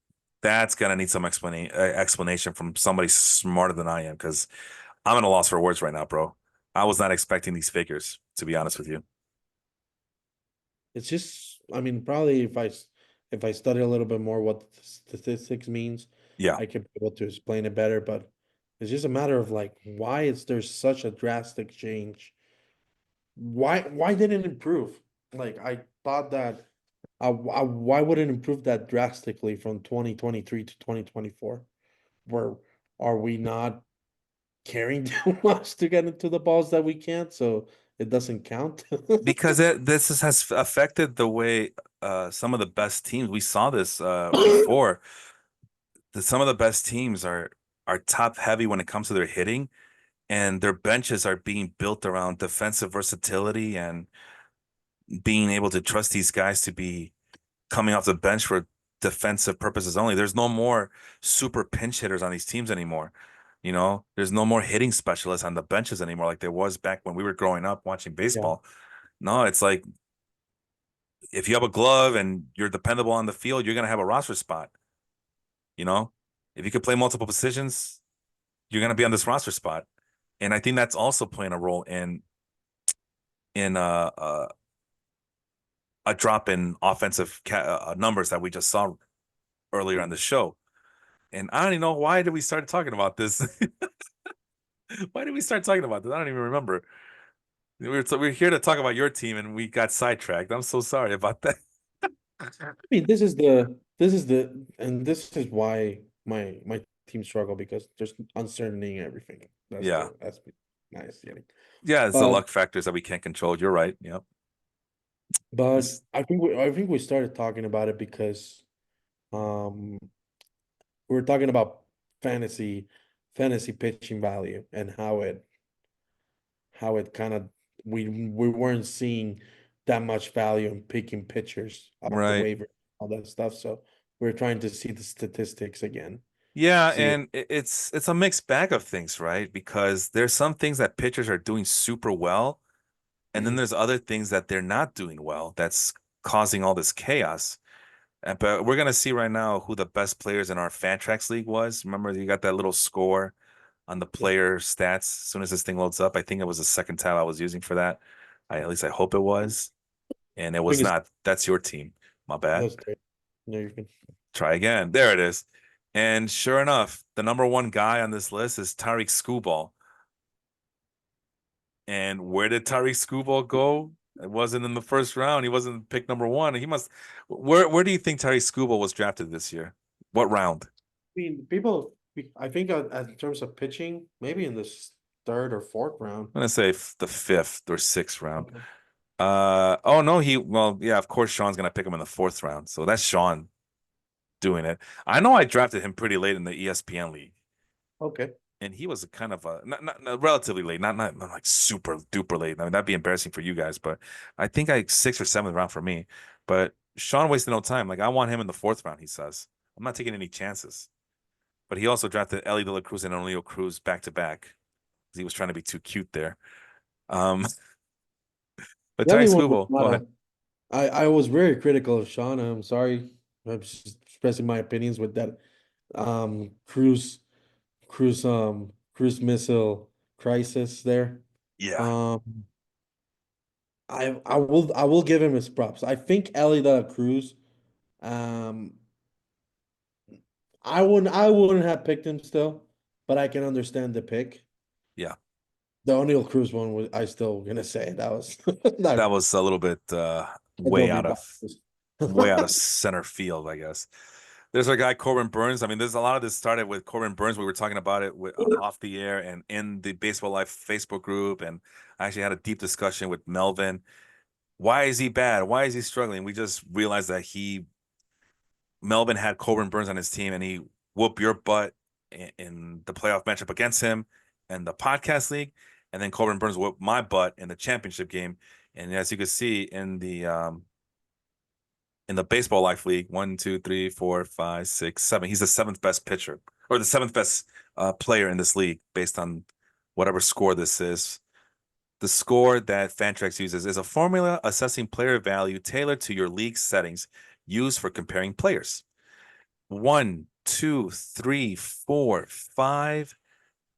[SPEAKER 1] that's gonna need some explanation from somebody smarter than I am, because I'm at a loss for words right now, bro. I was not expecting these figures, to be honest with you.
[SPEAKER 2] It's just, I mean, probably if I study a little bit more what the statistics means,
[SPEAKER 1] Yeah,
[SPEAKER 2] I could be able to explain it better. But it's just a matter of like, why is there such a drastic change? Why didn't it improve? Like I thought that why would it improve that drastically from 2023 to 2024? Where are we not caring too much to get into the balls that we can't, so it doesn't count?
[SPEAKER 1] because has affected the way some of the best teams. We saw this before. Some of the best teams are top heavy when it comes to their hitting, and their benches are being built around defensive versatility and being able to trust these guys to be coming off the bench for defensive purposes only. There's no more super pinch hitters on these teams anymore. There's no more hitting specialists on the benches anymore like there was back when we were growing up watching
[SPEAKER 2] Yeah.
[SPEAKER 1] baseball. No, it's like if you have a glove and you're dependable on the field, you're gonna have a roster spot. You know, if you could play multiple positions, you're gonna be on this roster spot. And I think that's also playing a role in a drop in offensive numbers that we just saw earlier on the show. And I don't even know why did we start talking about this. Why did we start talking about this? I don't even remember. We're here to talk about your team, and we got sidetracked. I'm so sorry about that.
[SPEAKER 2] I mean, and this is why my team struggle because there's uncertainty in everything.
[SPEAKER 1] Yeah,
[SPEAKER 2] That's nice, yeah.
[SPEAKER 1] yeah. It's the
[SPEAKER 2] But
[SPEAKER 1] luck factors that we can't control. You're right. Yep.
[SPEAKER 2] but
[SPEAKER 1] This
[SPEAKER 2] I think we started talking about it because um we were talking about fantasy pitching value and how it kind of we weren't seeing that much value in picking pitchers off the
[SPEAKER 1] right.
[SPEAKER 2] waiver, all that stuff. So we're trying to see the statistics again.
[SPEAKER 1] Yeah,
[SPEAKER 2] See,
[SPEAKER 1] and it's a mixed bag of things, right? Because there's some things that pitchers are doing super well, and then there's other things that they're not doing well that's causing all this chaos. But we're gonna see right now who the best players in our Fantrax league was. Remember, you got that little score on the
[SPEAKER 2] yeah,
[SPEAKER 1] player stats as soon as this thing loads up. I think it was the second tab I was using for that. At least I hope it was. And it
[SPEAKER 2] I think
[SPEAKER 1] was
[SPEAKER 2] it's
[SPEAKER 1] not. That's your team. My bad.
[SPEAKER 2] that's great. No, you can.
[SPEAKER 1] Try again. There it is. And sure enough, the number one guy on this list is Tariq Skubal. And where did Tariq Skubal go? It wasn't in the first round. He wasn't pick number one. He must. Where do you think Tyree Skubal was drafted this year? What round?
[SPEAKER 2] mean, I think in terms of pitching, maybe in this third or fourth round.
[SPEAKER 1] I'm gonna say the fifth or sixth round.
[SPEAKER 2] Okay.
[SPEAKER 1] Oh no, well, yeah, of course Sean's gonna pick him in the fourth round. So that's Sean doing it. I know I drafted him pretty late in the ESPN league,
[SPEAKER 2] Okay.
[SPEAKER 1] and he was a kind of a not relatively late, not like super duper late. I mean, that'd be embarrassing for you guys, but I think like sixth or seventh round for me. But Sean wasted no time. Like I want him in the fourth round, he says. I'm not taking any chances. But he also drafted Ellie De La Cruz and O'Neill Cruz back to back. He was trying to be too cute there. Um, but
[SPEAKER 2] The
[SPEAKER 1] Ty
[SPEAKER 2] other one was
[SPEAKER 1] Skubal, go
[SPEAKER 2] not
[SPEAKER 1] ahead.
[SPEAKER 2] a. I was very critical of Sean. I'm sorry. I'm just expressing my opinions with that cruise cruise missile crisis there.
[SPEAKER 1] Yeah,
[SPEAKER 2] Um I will give him his props. I think Ellie De La Cruz, um I wouldn't have picked him still, but I can understand the pick.
[SPEAKER 1] yeah.
[SPEAKER 2] The O'Neill Cruz one was I still gonna say that was
[SPEAKER 1] That
[SPEAKER 2] not
[SPEAKER 1] was a little bit
[SPEAKER 2] don't be biased.
[SPEAKER 1] way out of center field, I guess. There's our guy Corbin Burns. I mean, there's a lot of this started with Corbin Burns. We were talking about it off the air and in the Baseball Life Facebook group, and I actually had a deep discussion with Melvin. Why is he bad? Why is he struggling? We just realized that Melvin had Corbin Burns on his team, and he whooped your butt in the playoff matchup against him and the podcast league, and then Corbin Burns whooped my butt in the championship game. And as you can see in the baseball life league, 1, 2, 3, 4, 5, 6, 7. He's the seventh best pitcher or the seventh best player in this league based on whatever score this is. The score that Fantrax uses is a formula assessing player value tailored to your league settings used for comparing players. 1, 2, 3, 4, 5,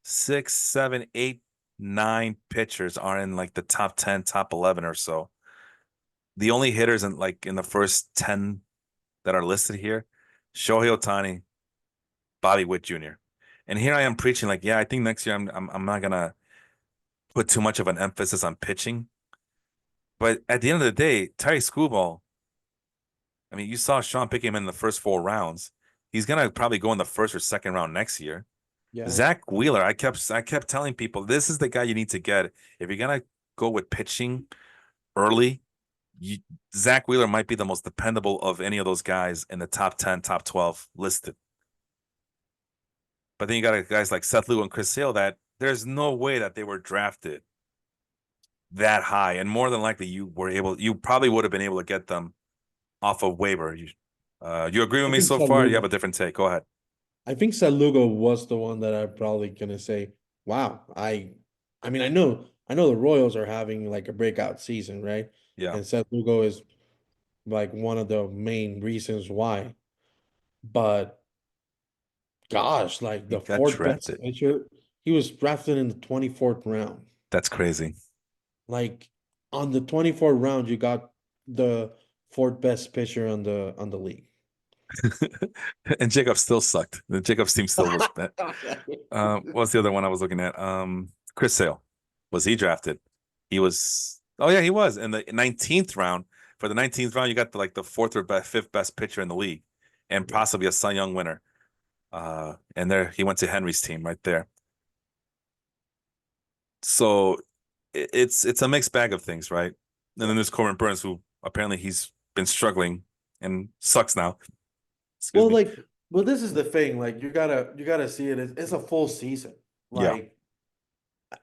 [SPEAKER 1] 6, 7, 8, 9 pitchers are in like the top 10, top 11 or so. The only hitters in the first 10 that are listed here, Shohei Ohtani, Bobby Witt Jr. And here I am preaching like, yeah, I think next year I'm not gonna put too much of an emphasis on pitching. But at the end of the day, Tyree Skubal, I mean, you saw Sean pick him in the first four rounds. He's gonna probably go in the first or second round next year.
[SPEAKER 2] Yeah.
[SPEAKER 1] Zach Wheeler, I kept telling people this is the guy you need to get if you're gonna go with pitching early. You, Zach Wheeler might be the most dependable of any of those guys in the top 10, top 12 listed. But then you got guys like Seth Lugo and Chris Sale that there's no way that they were drafted that high, and more than likely you probably would have been able to get them off of waiver. You agree with
[SPEAKER 2] I
[SPEAKER 1] me
[SPEAKER 2] think
[SPEAKER 1] so far? You have
[SPEAKER 2] Salugo.
[SPEAKER 1] a different take. Go ahead.
[SPEAKER 2] I think Salugo was the one that I'm probably gonna say, wow, I mean I know the Royals are having like a breakout season, right?
[SPEAKER 1] Yeah,
[SPEAKER 2] And Seth Lugo is like one of the main reasons why. But gosh, like
[SPEAKER 1] he
[SPEAKER 2] the
[SPEAKER 1] got
[SPEAKER 2] fourth best
[SPEAKER 1] drafted.
[SPEAKER 2] pitcher, he was drafted in the 24th round.
[SPEAKER 1] That's crazy.
[SPEAKER 2] Like on the 24th round, you got the fourth best pitcher on the league.
[SPEAKER 1] And Jacob still sucked. The Jacob's team still was bad. What's the other one I was looking at? Chris Sale. Was he drafted? He was. Oh yeah, he was in the 19th round. For the 19th round, you got the fourth or fifth best pitcher in the league, and
[SPEAKER 2] Yeah.
[SPEAKER 1] possibly a Cy Young winner. And there he went to Henry's team right there. So it's a mixed bag of things, right? And then
[SPEAKER 2] Yeah.
[SPEAKER 1] there's Corbin Burns, who apparently he's been struggling and sucks now. Excuse
[SPEAKER 2] Well,
[SPEAKER 1] me.
[SPEAKER 2] like, well, this is the thing. Like, you gotta see it. It's a full season.
[SPEAKER 1] Yeah,
[SPEAKER 2] Like,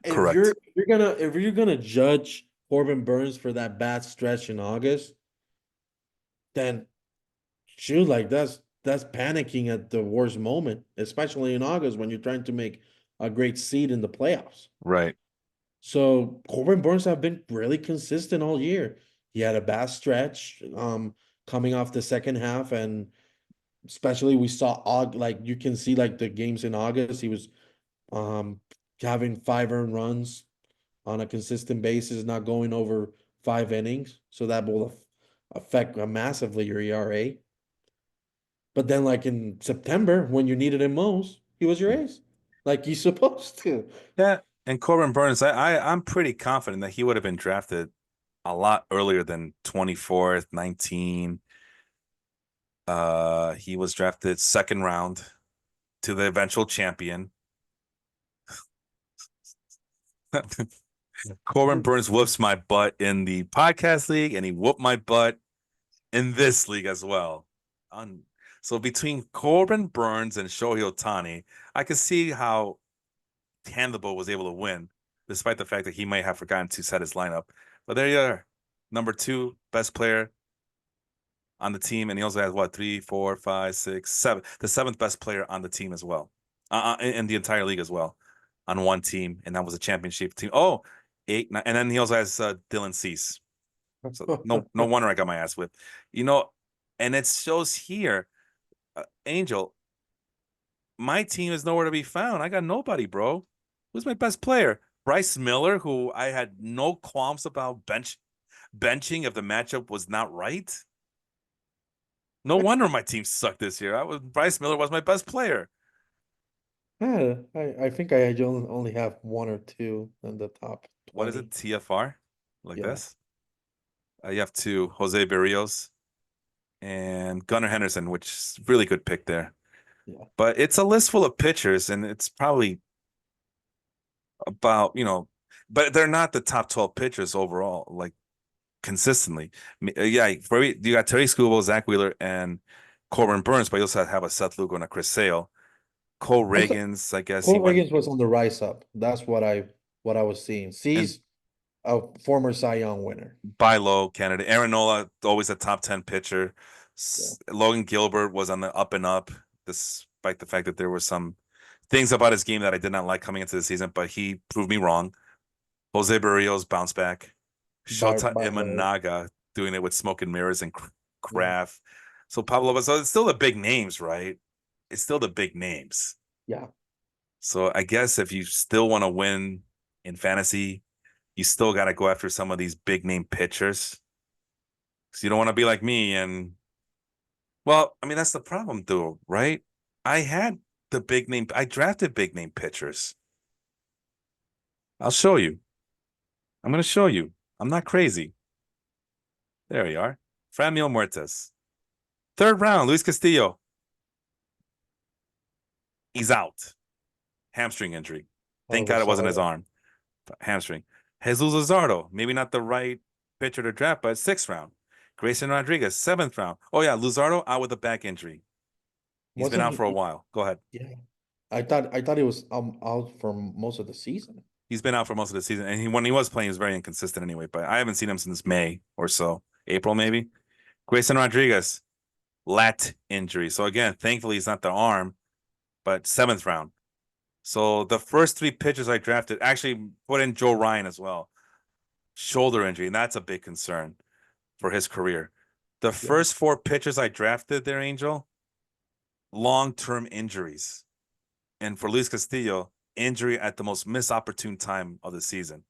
[SPEAKER 1] correct.
[SPEAKER 2] if you're gonna judge Corbin Burns for that bad stretch in August, then shoot, like that's panicking at the worst moment, especially in August when you're trying to make a great seed in the playoffs.
[SPEAKER 1] Right.
[SPEAKER 2] So Corbin Burns have been really consistent all year. He had a bad stretch, coming off the second half, and especially we saw like you can see like the games in August, he was um having 5 earned runs on a consistent basis, not going over 5 innings. So that will affect massively your ERA. But then, like in September, when you needed him most, he was your ace, like he's supposed to.
[SPEAKER 1] Yeah. And Corbin Burns, I'm pretty confident that he would have been drafted a lot earlier than 24th, 19. He was drafted second round to the eventual champion. Corbin Burns whoops my butt in the podcast league, and he whooped my butt in this league as well. On So between Corbin Burns and Shohei Ohtani, I could see how Handleable was able to win, despite the fact that he might have forgotten to set his lineup. But there you are, number two best player on the team, and he also has what, three, four, five, six, seven, the seventh best player on the team as well, in the entire league as well, on one team, and that was a championship team. Oh, eight, nine, and then he also has Dylan Cease. So no wonder I got my ass whipped, you know. And it shows here, Angel. My team is nowhere to be found. I got nobody, bro. Who's my best player? Bryce Miller, who I had no qualms about benching if the matchup was not right. No wonder my team sucked this year. Bryce Miller was my best player.
[SPEAKER 2] Yeah, I think I only have one or two in the top
[SPEAKER 1] What is it?
[SPEAKER 2] 20.
[SPEAKER 1] TFR? Like
[SPEAKER 2] Yeah,
[SPEAKER 1] this? You have two, Jose Barrios and Gunnar Henderson, which is really good pick there.
[SPEAKER 2] yeah.
[SPEAKER 1] But it's a list full of pitchers, and it's probably about, but they're not the top 12 pitchers overall, like consistently. Yeah, you got Terry Scooble, Zach Wheeler, and Corbin Burns, but you also have a Seth Lugo and a Chris Sale. Cole
[SPEAKER 2] I saw
[SPEAKER 1] Reagans, I guess he
[SPEAKER 2] Cole
[SPEAKER 1] went,
[SPEAKER 2] Reagans was on the rise up. That's what I was seeing.
[SPEAKER 1] and
[SPEAKER 2] C's a former Cy Young winner.
[SPEAKER 1] buy low candidate. Aaron Nola, always a top 10 pitcher.
[SPEAKER 2] Yeah.
[SPEAKER 1] Logan Gilbert was on the up and up, despite the fact that there were some things about his game that I did not like coming into the season, but he proved me wrong. Jose Barrios bounced back. Shota
[SPEAKER 2] By low.
[SPEAKER 1] Imanaga doing it with Smoke and Mirrors and
[SPEAKER 2] Yeah.
[SPEAKER 1] Kraft. So Pablo, so it's still the big names, right? It's still the big names.
[SPEAKER 2] Yeah.
[SPEAKER 1] So I guess if you still want to win in fantasy, you still got to go after some of these big name pitchers. Because you don't want to be like me. And well, I mean, that's the problem, though, right? I had I drafted big name pitchers. I'll show you. I'm going to show you. I'm not crazy. There we are. Framil Muertes. Third round, Luis Castillo. He's out. Hamstring injury.
[SPEAKER 2] Oh,
[SPEAKER 1] Thank God it wasn't his
[SPEAKER 2] Rosario.
[SPEAKER 1] arm. Hamstring. Jesus Luzardo, maybe not the right pitcher to draft, but sixth round. Grayson Rodriguez, seventh round. Oh yeah, Luzardo out with a back injury. He's been
[SPEAKER 2] Wasn't
[SPEAKER 1] out for a
[SPEAKER 2] he?
[SPEAKER 1] while. Go ahead.
[SPEAKER 2] Yeah. I thought he was out for most of the season.
[SPEAKER 1] He's been out for most of the season, and when he was playing, he was very inconsistent anyway. But I haven't seen him since May or so, April maybe. Grayson Rodriguez, lat injury. So again, thankfully he's not the arm, but seventh round. So the first three pitchers I drafted actually put in Joe Ryan as well. Shoulder injury, and that's a big concern for his career. The
[SPEAKER 2] Yeah.
[SPEAKER 1] first four pitchers I drafted there, Angel, long-term injuries. And for Luis Castillo, injury at the most misopportune time of the season.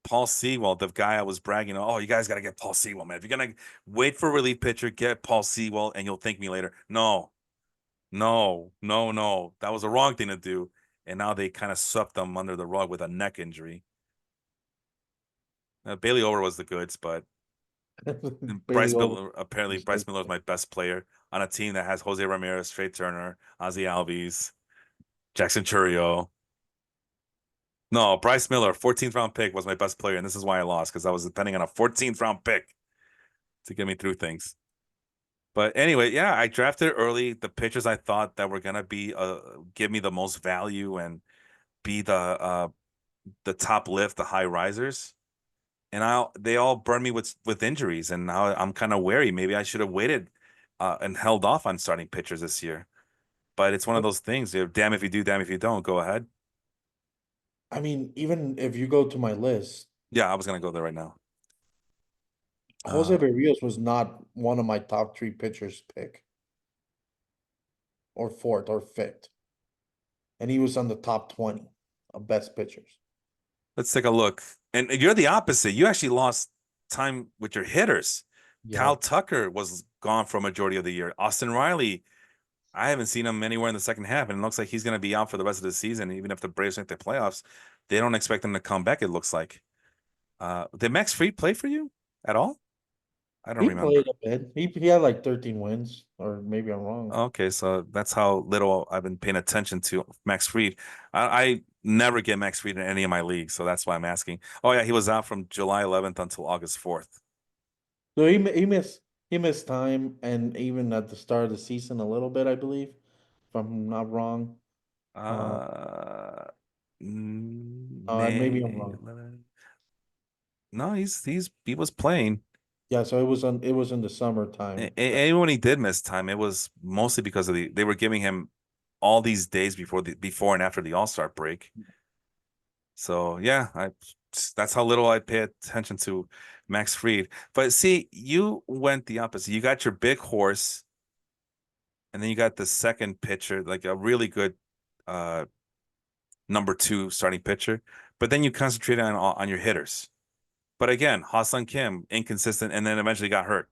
[SPEAKER 1] Paul Sewell, the guy I was bragging, oh, you guys got to get Paul Sewell, man. If you're going to wait for a relief pitcher, get Paul Sewell and you'll thank me later. No, no, no, no. That was the wrong thing to do. And now they kind of swept them under the rug with a neck injury. Bailey Over was the goods, but
[SPEAKER 2] Bailey over.
[SPEAKER 1] Bryce Miller is my best player on a team that has Jose Ramirez, Trey Turner, Ozzy Albies, Jackson Churio. No, Bryce Miller, 14th round pick, was my best player, and this is why I lost, because I was depending on a 14th round pick to get me through things. But anyway, yeah, I drafted early the pitchers I thought that were gonna be give me the most value and be the top lift, the high risers. And they all burned me with injuries, and now I'm kind of wary. Maybe I should have waited and held off on starting pitchers this year. But it's one of those things. Damn if you do, damn if you don't. Go ahead.
[SPEAKER 2] I mean, even if you go to my list,
[SPEAKER 1] Yeah, I was gonna go there right now.
[SPEAKER 2] Jose
[SPEAKER 1] Uh,
[SPEAKER 2] Berrios was not one of my top three pitchers pick, or fourth or fifth. And he was on the top 20 of best pitchers.
[SPEAKER 1] let's take a look. And you're the opposite. You actually lost time with your hitters.
[SPEAKER 2] Yeah.
[SPEAKER 1] Kyle Tucker was gone for a majority of the year. Austin Riley, I haven't seen him anywhere in the second half, and it looks like he's going to be out for the rest of the season. Even if the Braves make the playoffs, they don't expect him to come back, it looks like. Did Max Fried play for you at all? I don't
[SPEAKER 2] He played
[SPEAKER 1] remember.
[SPEAKER 2] a bit. He had like 13 wins, or maybe I'm wrong.
[SPEAKER 1] Okay, so that's how little I've been paying attention to Max Fried. I never get Max Fried in any of my leagues, so that's why I'm asking. Oh yeah, he was out from July 11th until August 4th.
[SPEAKER 2] So he missed time, and even at the start of the season a little bit, I believe, if I'm not wrong. Uh,
[SPEAKER 1] Uh,
[SPEAKER 2] maybe I'm
[SPEAKER 1] May.
[SPEAKER 2] wrong.
[SPEAKER 1] No, he was playing.
[SPEAKER 2] Yeah, so it was in the summertime.
[SPEAKER 1] And when he did miss time, it was mostly because of they were giving him all these days before and after the All-Star break. So yeah, I that's how little I pay attention to Max Fried. But see, you went the opposite. You got your big horse, and then you got the second pitcher, like a really good uh number two starting pitcher. But then you concentrated on your hitters. But again, Ha-Seong Kim, inconsistent, and then eventually got hurt.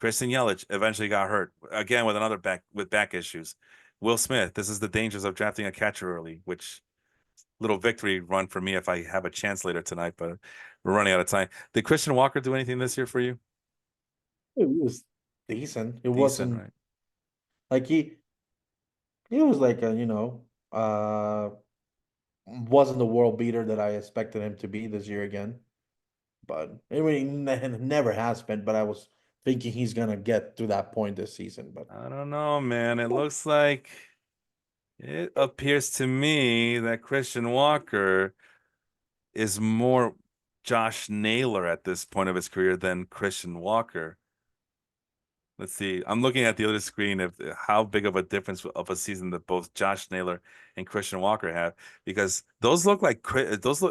[SPEAKER 1] Christian Yelich eventually got hurt again with another back issues. Will Smith, this is the dangers of drafting a catcher early, which little victory run for me if I have a chance later tonight, but we're running out of time. Did Christian Walker do anything this year for you?
[SPEAKER 2] It was decent. It
[SPEAKER 1] Decent,
[SPEAKER 2] wasn't
[SPEAKER 1] right?
[SPEAKER 2] like he was like a, wasn't the world beater that I expected him to be this year again. But I mean, never has been. But I was thinking he's gonna get to that point this season. But
[SPEAKER 1] I don't know, man. It looks like it appears to me that Christian Walker is more Josh Naylor at this point of his career than Christian Walker. Let's see. I'm looking at the other screen of how big of a difference of a season that both Josh Naylor and Christian Walker have, because those look like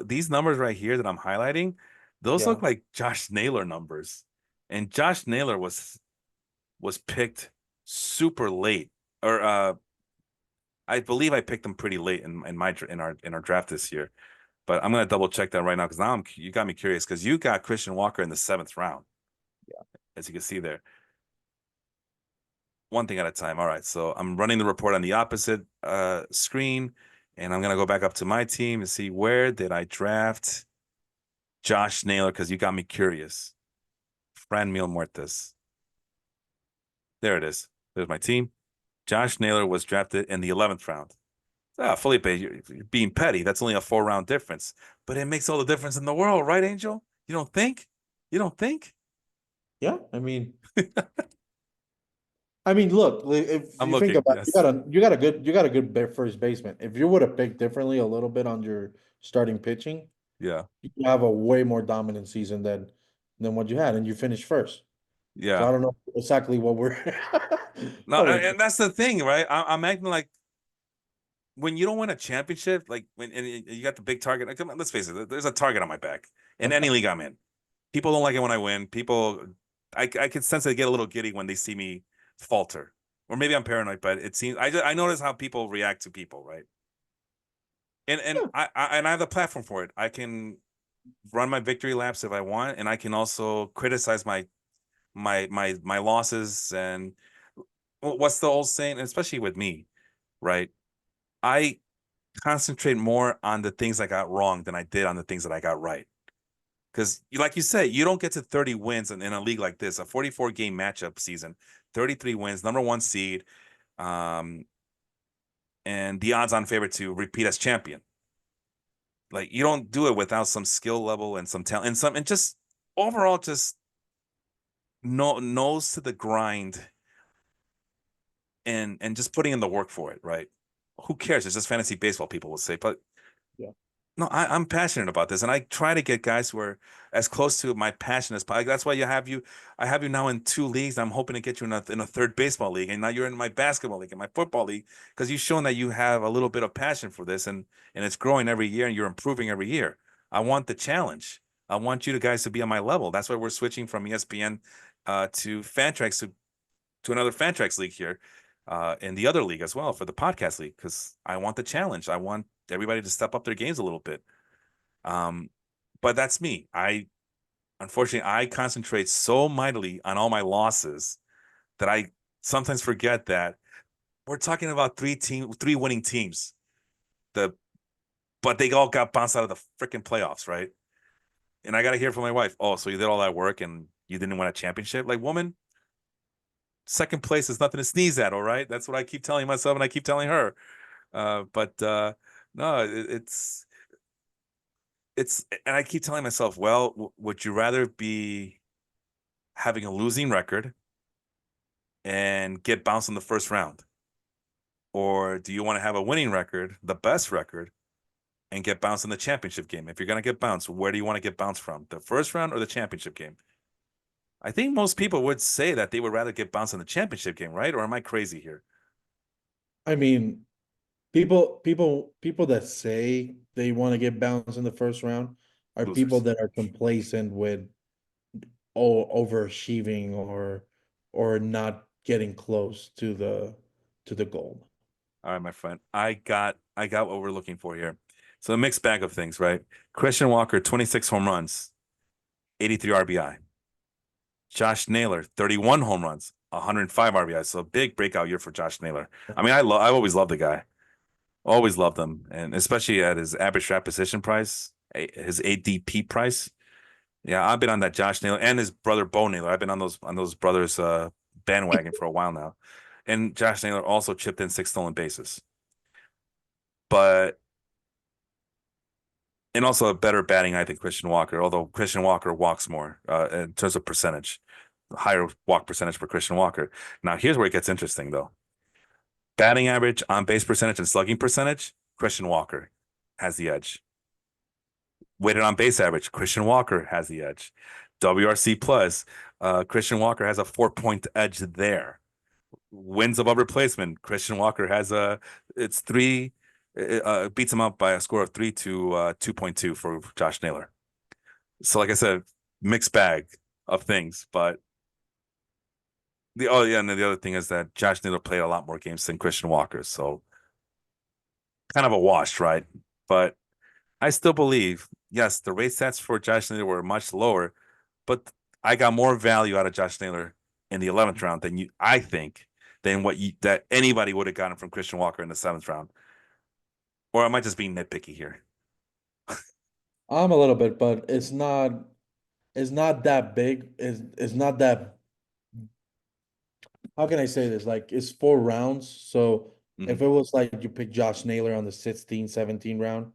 [SPEAKER 1] these numbers right here that I'm highlighting, those
[SPEAKER 2] yeah,
[SPEAKER 1] look like Josh Naylor numbers, and Josh Naylor was picked super late, or I believe I picked him pretty late in our draft this year. But I'm gonna double check that right now because now you got me curious because you got Christian Walker in the seventh round, as you can see there. One thing at a time. All right. So I'm running the report on the opposite screen, and I'm gonna go back up to my team and see where did I draft Josh Naylor because you got me curious. Fran Mil Muertes. There it is. There's my team. Josh Naylor was drafted in the 11th round. Ah, Felipe, you're being petty. That's only a 4 round difference, but it makes all the difference in the world, right, Angel? You don't think? You don't think?
[SPEAKER 2] yeah. I mean, look, if
[SPEAKER 1] I'm
[SPEAKER 2] you think
[SPEAKER 1] looking.
[SPEAKER 2] about it,
[SPEAKER 1] Yes.
[SPEAKER 2] you got a good first baseman. If you would have picked differently a little bit on your starting pitching,
[SPEAKER 1] Yeah.
[SPEAKER 2] you have a way more dominant season than what you had, and you finished first. So
[SPEAKER 1] Yeah.
[SPEAKER 2] I don't know exactly what we're
[SPEAKER 1] No,
[SPEAKER 2] what
[SPEAKER 1] and that's the thing, right? I'm acting like when you don't win a championship, like when and you got the big target. Like, come on, let's face it, there's a target on my back in any league I'm in. People don't like it when I win. I can sense they get a little giddy when they see me falter, or maybe I'm paranoid, but it seems I notice how people react to people, right? And
[SPEAKER 2] yeah,
[SPEAKER 1] I have the platform for it. I can run my victory laps if I want, and I can also criticize my losses. And what's the old saying, especially with me, right? I concentrate more on the things I got wrong than I did on the things that I got right. Because, like you say, you don't get to 30 wins in a league like this, a 44 game matchup season, 33 wins, number one seed, um, and the odds on favorite to repeat as champion. Like, you don't do it without some skill level and some talent and just overall, just nose to the grind and just putting in the work for it, right? Who cares? It's just fantasy baseball, people will say. But
[SPEAKER 2] yeah,
[SPEAKER 1] no, I'm passionate about this, and I try to get guys who are as close to my passion as possible. That's why I have you now in two leagues. I'm hoping to get you in a third baseball league, and now you're in my basketball league and my football league because you've shown that you have a little bit of passion for this, and it's growing every year, and you're improving every year. I want the challenge. I want you guys to be on my level. That's why we're switching from ESPN to Fantrax to another Fantrax league here, in the other league as well for the podcast league because I want the challenge. I want everybody to step up their games a little bit. Um, but that's me. Unfortunately I concentrate so mightily on all my losses that I sometimes forget that we're talking about three winning teams. The but they all got bounced out of the freaking playoffs, right? And I got to hear from my wife, oh, so you did all that work and you didn't win a championship? Like, woman, second place is nothing to sneeze at, all right? That's what I keep telling myself and I keep telling her. But no, and I keep telling myself, well, would you rather be having a losing record and get bounced in the first round? Or do you want to have a winning record, the best record, and get bounced in the championship game? If you're going to get bounced, where do you want to get bounced from? The first round or the championship game? I think most people would say that they would rather get bounced in the championship game, right? Or am I crazy here?
[SPEAKER 2] I mean, people that say they want to get bounced in the first round are people
[SPEAKER 1] Losers.
[SPEAKER 2] that are complacent with overachieving or not getting close to the goal.
[SPEAKER 1] All right, my friend. I got what we're looking for here. So a mixed bag of things, right? Christian Walker, 26 home runs, 83 RBI. Josh Naylor, 31 home runs, 105 RBI. So a big breakout year for Josh Naylor. I mean, I always loved the guy. Always loved him. And especially at his average draft position price, his ADP price. Yeah, I've been on that Josh Naylor and his brother Bo Naylor. I've been on those brothers bandwagon for a while now. And Josh Naylor also chipped in 6 stolen bases. But and also a better batting eye than Christian Walker, although Christian Walker walks more in terms of percentage, higher walk percentage for Christian Walker. Now, here's where it gets interesting, though. Batting average, on base percentage, and slugging percentage, Christian Walker has the edge. Weighted on base average, Christian Walker has the edge. WRC plus, Christian Walker has a 4 point edge there. Wins above replacement, Christian Walker has it's three, beats him up by a score of 3 to 2.2 for Josh Naylor. So, like I said, mixed bag of things. But and the other thing is that Josh Naylor played a lot more games than Christian Walker, so kind of a wash, right? But I still believe, yes, the rate stats for Josh Naylor were much lower, but I got more value out of Josh Naylor in the 11th round than I think, than that anybody would have gotten from Christian Walker in the 7th round. Or am I just being nitpicky here?
[SPEAKER 2] I'm a little bit, but it's not that big. It's not that, how can I say this? Like it's 4 rounds. So if
[SPEAKER 1] Mhm.
[SPEAKER 2] it was like you pick Josh Naylor on the 16, 17 round,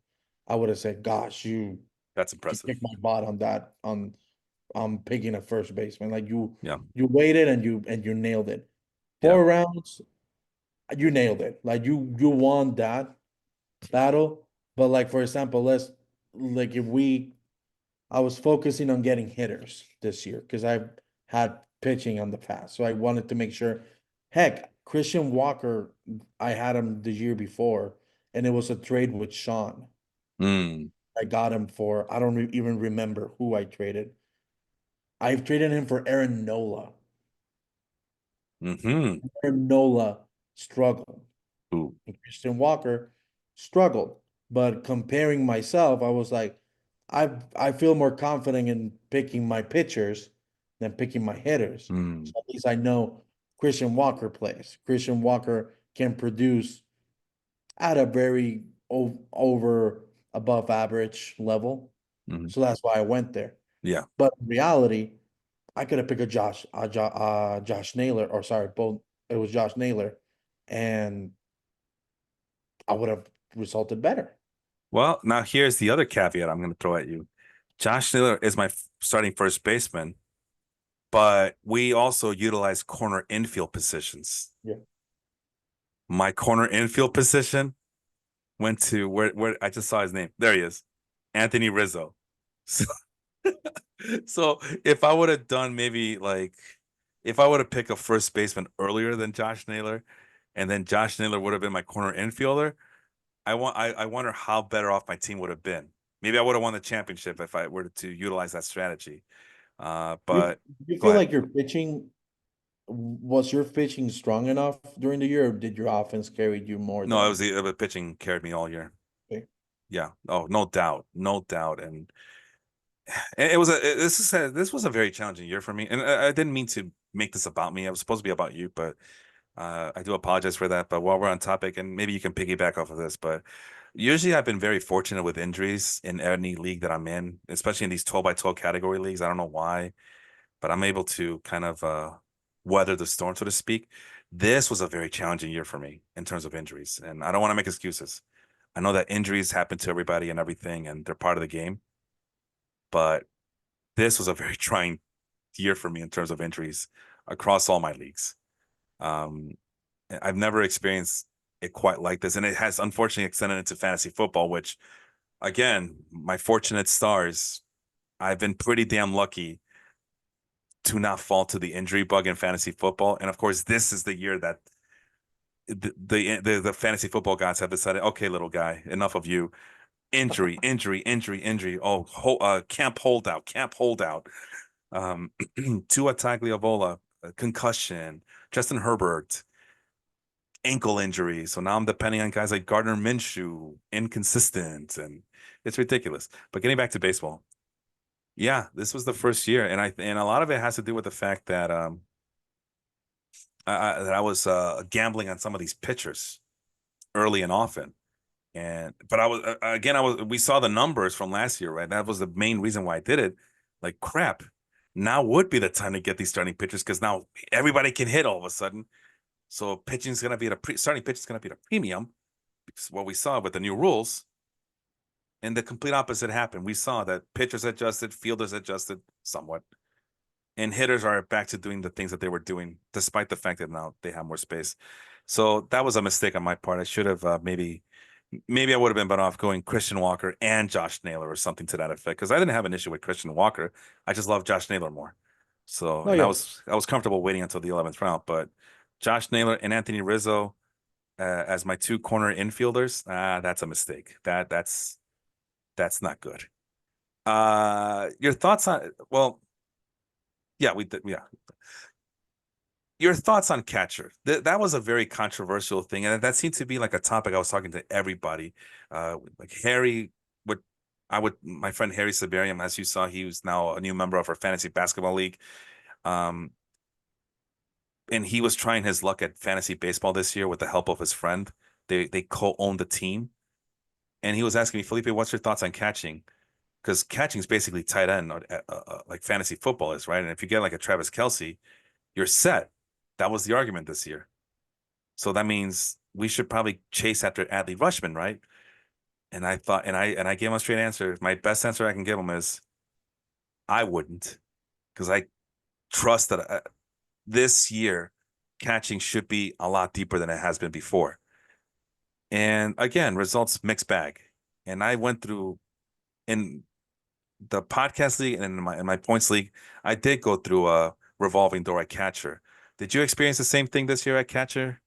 [SPEAKER 2] I would have said, gosh,
[SPEAKER 1] That's
[SPEAKER 2] you
[SPEAKER 1] impressive.
[SPEAKER 2] kicked my butt on that on picking a first baseman. Like
[SPEAKER 1] Yeah.
[SPEAKER 2] you waited and you nailed it.
[SPEAKER 1] Yeah.
[SPEAKER 2] 4 rounds, you nailed it. Like you won that battle. But like for example, let's like if we I was focusing on getting hitters this year because I've had pitching on the past. So I wanted to make sure. Heck, Christian Walker, I had him the year before, and it was a trade with Sean.
[SPEAKER 1] Mm.
[SPEAKER 2] I got him for, I don't even remember who I traded. I've traded him for Aaron Nola.
[SPEAKER 1] Hmm.
[SPEAKER 2] Aaron Nola struggled.
[SPEAKER 1] Ooh.
[SPEAKER 2] And Christian Walker struggled. But comparing myself, I was like, I feel more confident in picking my pitchers than picking my hitters.
[SPEAKER 1] Mm.
[SPEAKER 2] So at least I know Christian Walker plays. Christian Walker can produce at a very over above average level.
[SPEAKER 1] Hmm.
[SPEAKER 2] So that's why I went there.
[SPEAKER 1] Yeah.
[SPEAKER 2] But in reality, I could have picked Josh Naylor, or sorry, both it was Josh Naylor, and I would have resulted better.
[SPEAKER 1] Well, now here's the other caveat I'm going to throw at you. Josh Naylor is my starting first baseman, but we also utilize corner infield positions.
[SPEAKER 2] Yeah.
[SPEAKER 1] My corner infield position went to where I just saw his name. There he is, Anthony Rizzo. So, so if I would have done maybe like if I would have picked a first baseman earlier than Josh Naylor, and then Josh Naylor would have been my corner infielder, I wonder how better off my team would have been. Maybe I would have won the championship if I were to utilize that strategy.
[SPEAKER 2] You
[SPEAKER 1] But
[SPEAKER 2] you
[SPEAKER 1] go
[SPEAKER 2] feel
[SPEAKER 1] ahead.
[SPEAKER 2] like your pitching was your pitching strong enough during the year, or did your offense carry you more
[SPEAKER 1] No,
[SPEAKER 2] than
[SPEAKER 1] the pitching carried me all year.
[SPEAKER 2] okay.
[SPEAKER 1] Yeah. Oh, no doubt, no doubt. And it was this was a very challenging year for me. And I didn't mean to make this about me. I was supposed to be about you, but I do apologize for that. But while we're on topic, and maybe you can piggyback off of this, but Usually, I've been very fortunate with injuries in any league that I'm in, especially in these 12 by 12 category leagues. I don't know why, but I'm able to kind of weather the storm, so to speak. This was a very challenging year for me in terms of injuries, and I don't want to make excuses. I know that injuries happen to everybody and everything, and they're part of the game, but this was a very trying year for me in terms of injuries across all my leagues. Um, I've never experienced it quite like this, and it has unfortunately extended into fantasy football, which, again, my fortunate stars, I've been pretty damn lucky to not fall to the injury bug in fantasy football. And of course, this is the year that the fantasy football gods have decided, okay, little guy, enough of you. Injury, injury, injury, injury. Oh, camp holdout, camp holdout. Tua Tagliavola, concussion. Justin Herbert, ankle injury. So now I'm depending on guys like Gardner Minshew, inconsistent, and it's ridiculous. But getting back to baseball, yeah, this was the first year, and a lot of it has to do with the fact that that I was gambling on some of these pitchers early and often. And but I was again, I was we saw the numbers from last year, right? That was the main reason why I did it. Like crap. Now would be the time to get these starting pitchers because now everybody can hit all of a sudden. So pitching's gonna be at starting pitch is gonna be at a premium because what we saw with the new rules and the complete opposite happened. We saw that pitchers adjusted, fielders adjusted somewhat, and hitters are back to doing the things that they were doing, despite the fact that now they have more space. So that was a mistake on my part. I should have maybe I would have been better off going Christian Walker and Josh Naylor or something to that effect because I didn't have an issue with Christian Walker. I just love Josh Naylor more. So,
[SPEAKER 2] Oh
[SPEAKER 1] and
[SPEAKER 2] yeah.
[SPEAKER 1] I was comfortable waiting until the 11th round, but Josh Naylor and Anthony Rizzo as my two corner infielders, that's a mistake. That's not good. Your thoughts on yeah, we did, yeah. Your thoughts on catcher. That was a very controversial thing, and that seemed to be like a topic I was talking to everybody. Like Harry would, my friend Harry Siberium, as you saw, he was now a new member of our fantasy basketball league. Um, and he was trying his luck at fantasy baseball this year with the help of his friend. They co-owned the team, and he was asking me, Felipe, what's your thoughts on catching? Because catching is basically tight end, like fantasy football is, right? And if you get like a Travis Kelsey, you're set. That was the argument this year. So that means we should probably chase after Adley Rushman, right? And I thought, and I gave him a straight answer. My best answer I can give him is I wouldn't, because I trust that this year catching should be a lot deeper than it has been before. And again, results mixed bag. And I went through in the podcast league and in my points league, I did go through a revolving door at catcher. Did you experience the same thing this year at catcher?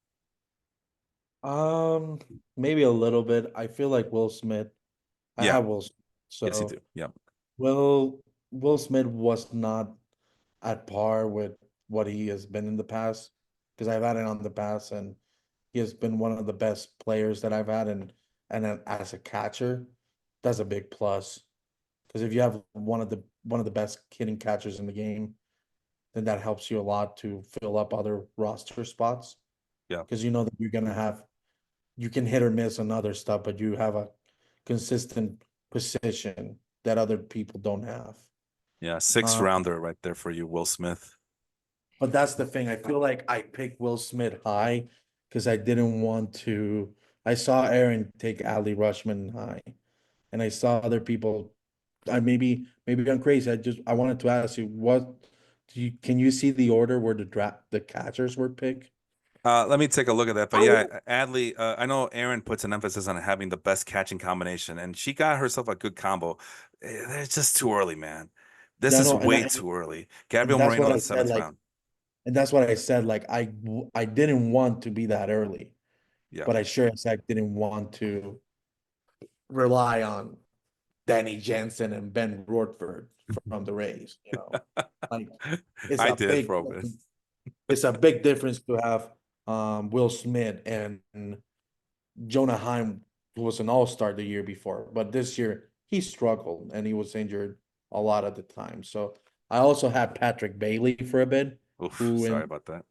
[SPEAKER 2] Um, Maybe a little bit. I feel like Will Smith. I
[SPEAKER 1] Yeah.
[SPEAKER 2] have Will Smith.
[SPEAKER 1] Yes, you do.
[SPEAKER 2] So
[SPEAKER 1] Yeah.
[SPEAKER 2] Will Smith was not at par with what he has been in the past because I've had it on the past and he has been one of the best players that I've had and then as a catcher, that's a big plus. Because if you have one of the best hitting catchers in the game, then that helps you a lot to fill up other roster spots.
[SPEAKER 1] Yeah.
[SPEAKER 2] Because you know that you're gonna have you can hit or miss on other stuff, but you have a consistent position that other people don't have.
[SPEAKER 1] Yeah. Six
[SPEAKER 2] Um,
[SPEAKER 1] rounder right there for you, Will Smith.
[SPEAKER 2] but that's the thing. I feel like I picked Will Smith high because I didn't want to. I saw Aaron take Ali Rushman high, and I saw other people. I maybe I'm crazy. I wanted to ask you what do you can you see the order where the catchers were picked?
[SPEAKER 1] Let me take a look at that. But yeah, Adley, I know Aaron puts an emphasis on having the best catching combination, and she got herself a good combo. It's just too early, man. This
[SPEAKER 2] Yeah,
[SPEAKER 1] is
[SPEAKER 2] no,
[SPEAKER 1] way too early.
[SPEAKER 2] and
[SPEAKER 1] Gabriel
[SPEAKER 2] that's
[SPEAKER 1] Moreno
[SPEAKER 2] what
[SPEAKER 1] in
[SPEAKER 2] I
[SPEAKER 1] the
[SPEAKER 2] said.
[SPEAKER 1] seventh
[SPEAKER 2] Like,
[SPEAKER 1] round.
[SPEAKER 2] and that's what I said. Like, I didn't want to be that early,
[SPEAKER 1] Yeah,
[SPEAKER 2] but I sure as heck didn't want to rely on Danny Jansen and Ben Rortford from the Rays. Like it's
[SPEAKER 1] I
[SPEAKER 2] a
[SPEAKER 1] did
[SPEAKER 2] big
[SPEAKER 1] for a bit.
[SPEAKER 2] it's a big difference to have Will Smith and Jonah Heim, who was an all-star the year before, but this year he struggled and he was injured a lot of the time. So I also had Patrick Bailey for a bit,
[SPEAKER 1] Oof,
[SPEAKER 2] who
[SPEAKER 1] sorry
[SPEAKER 2] in
[SPEAKER 1] about that.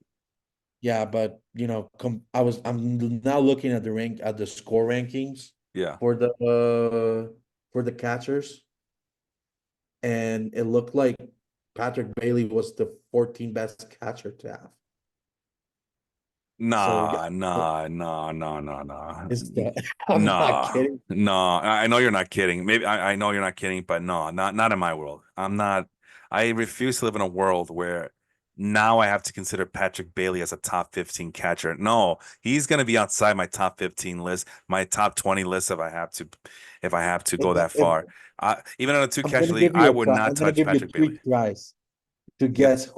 [SPEAKER 2] yeah, but I'm now looking at the score rankings,
[SPEAKER 1] Yeah.
[SPEAKER 2] for the catchers, and it looked like Patrick Bailey was the 14th best catcher to have. So yeah,
[SPEAKER 1] Nah, nah, nah, nah, nah, nah.
[SPEAKER 2] it's the I'm not
[SPEAKER 1] Nah,
[SPEAKER 2] kidding.
[SPEAKER 1] nah. I know you're not kidding. Maybe I know you're not kidding, but no, not in my world. I'm not. I refuse to live in a world where now I have to consider Patrick Bailey as a top 15 catcher. No, he's gonna be outside my top 15 list, my top 20 list if I have to go that far. Even on a two
[SPEAKER 2] I'm
[SPEAKER 1] catcher
[SPEAKER 2] gonna
[SPEAKER 1] league,
[SPEAKER 2] give
[SPEAKER 1] I
[SPEAKER 2] you
[SPEAKER 1] would not
[SPEAKER 2] I'm gonna
[SPEAKER 1] touch
[SPEAKER 2] give you
[SPEAKER 1] Patrick
[SPEAKER 2] three
[SPEAKER 1] Bailey.
[SPEAKER 2] tries to
[SPEAKER 1] You got
[SPEAKER 2] guess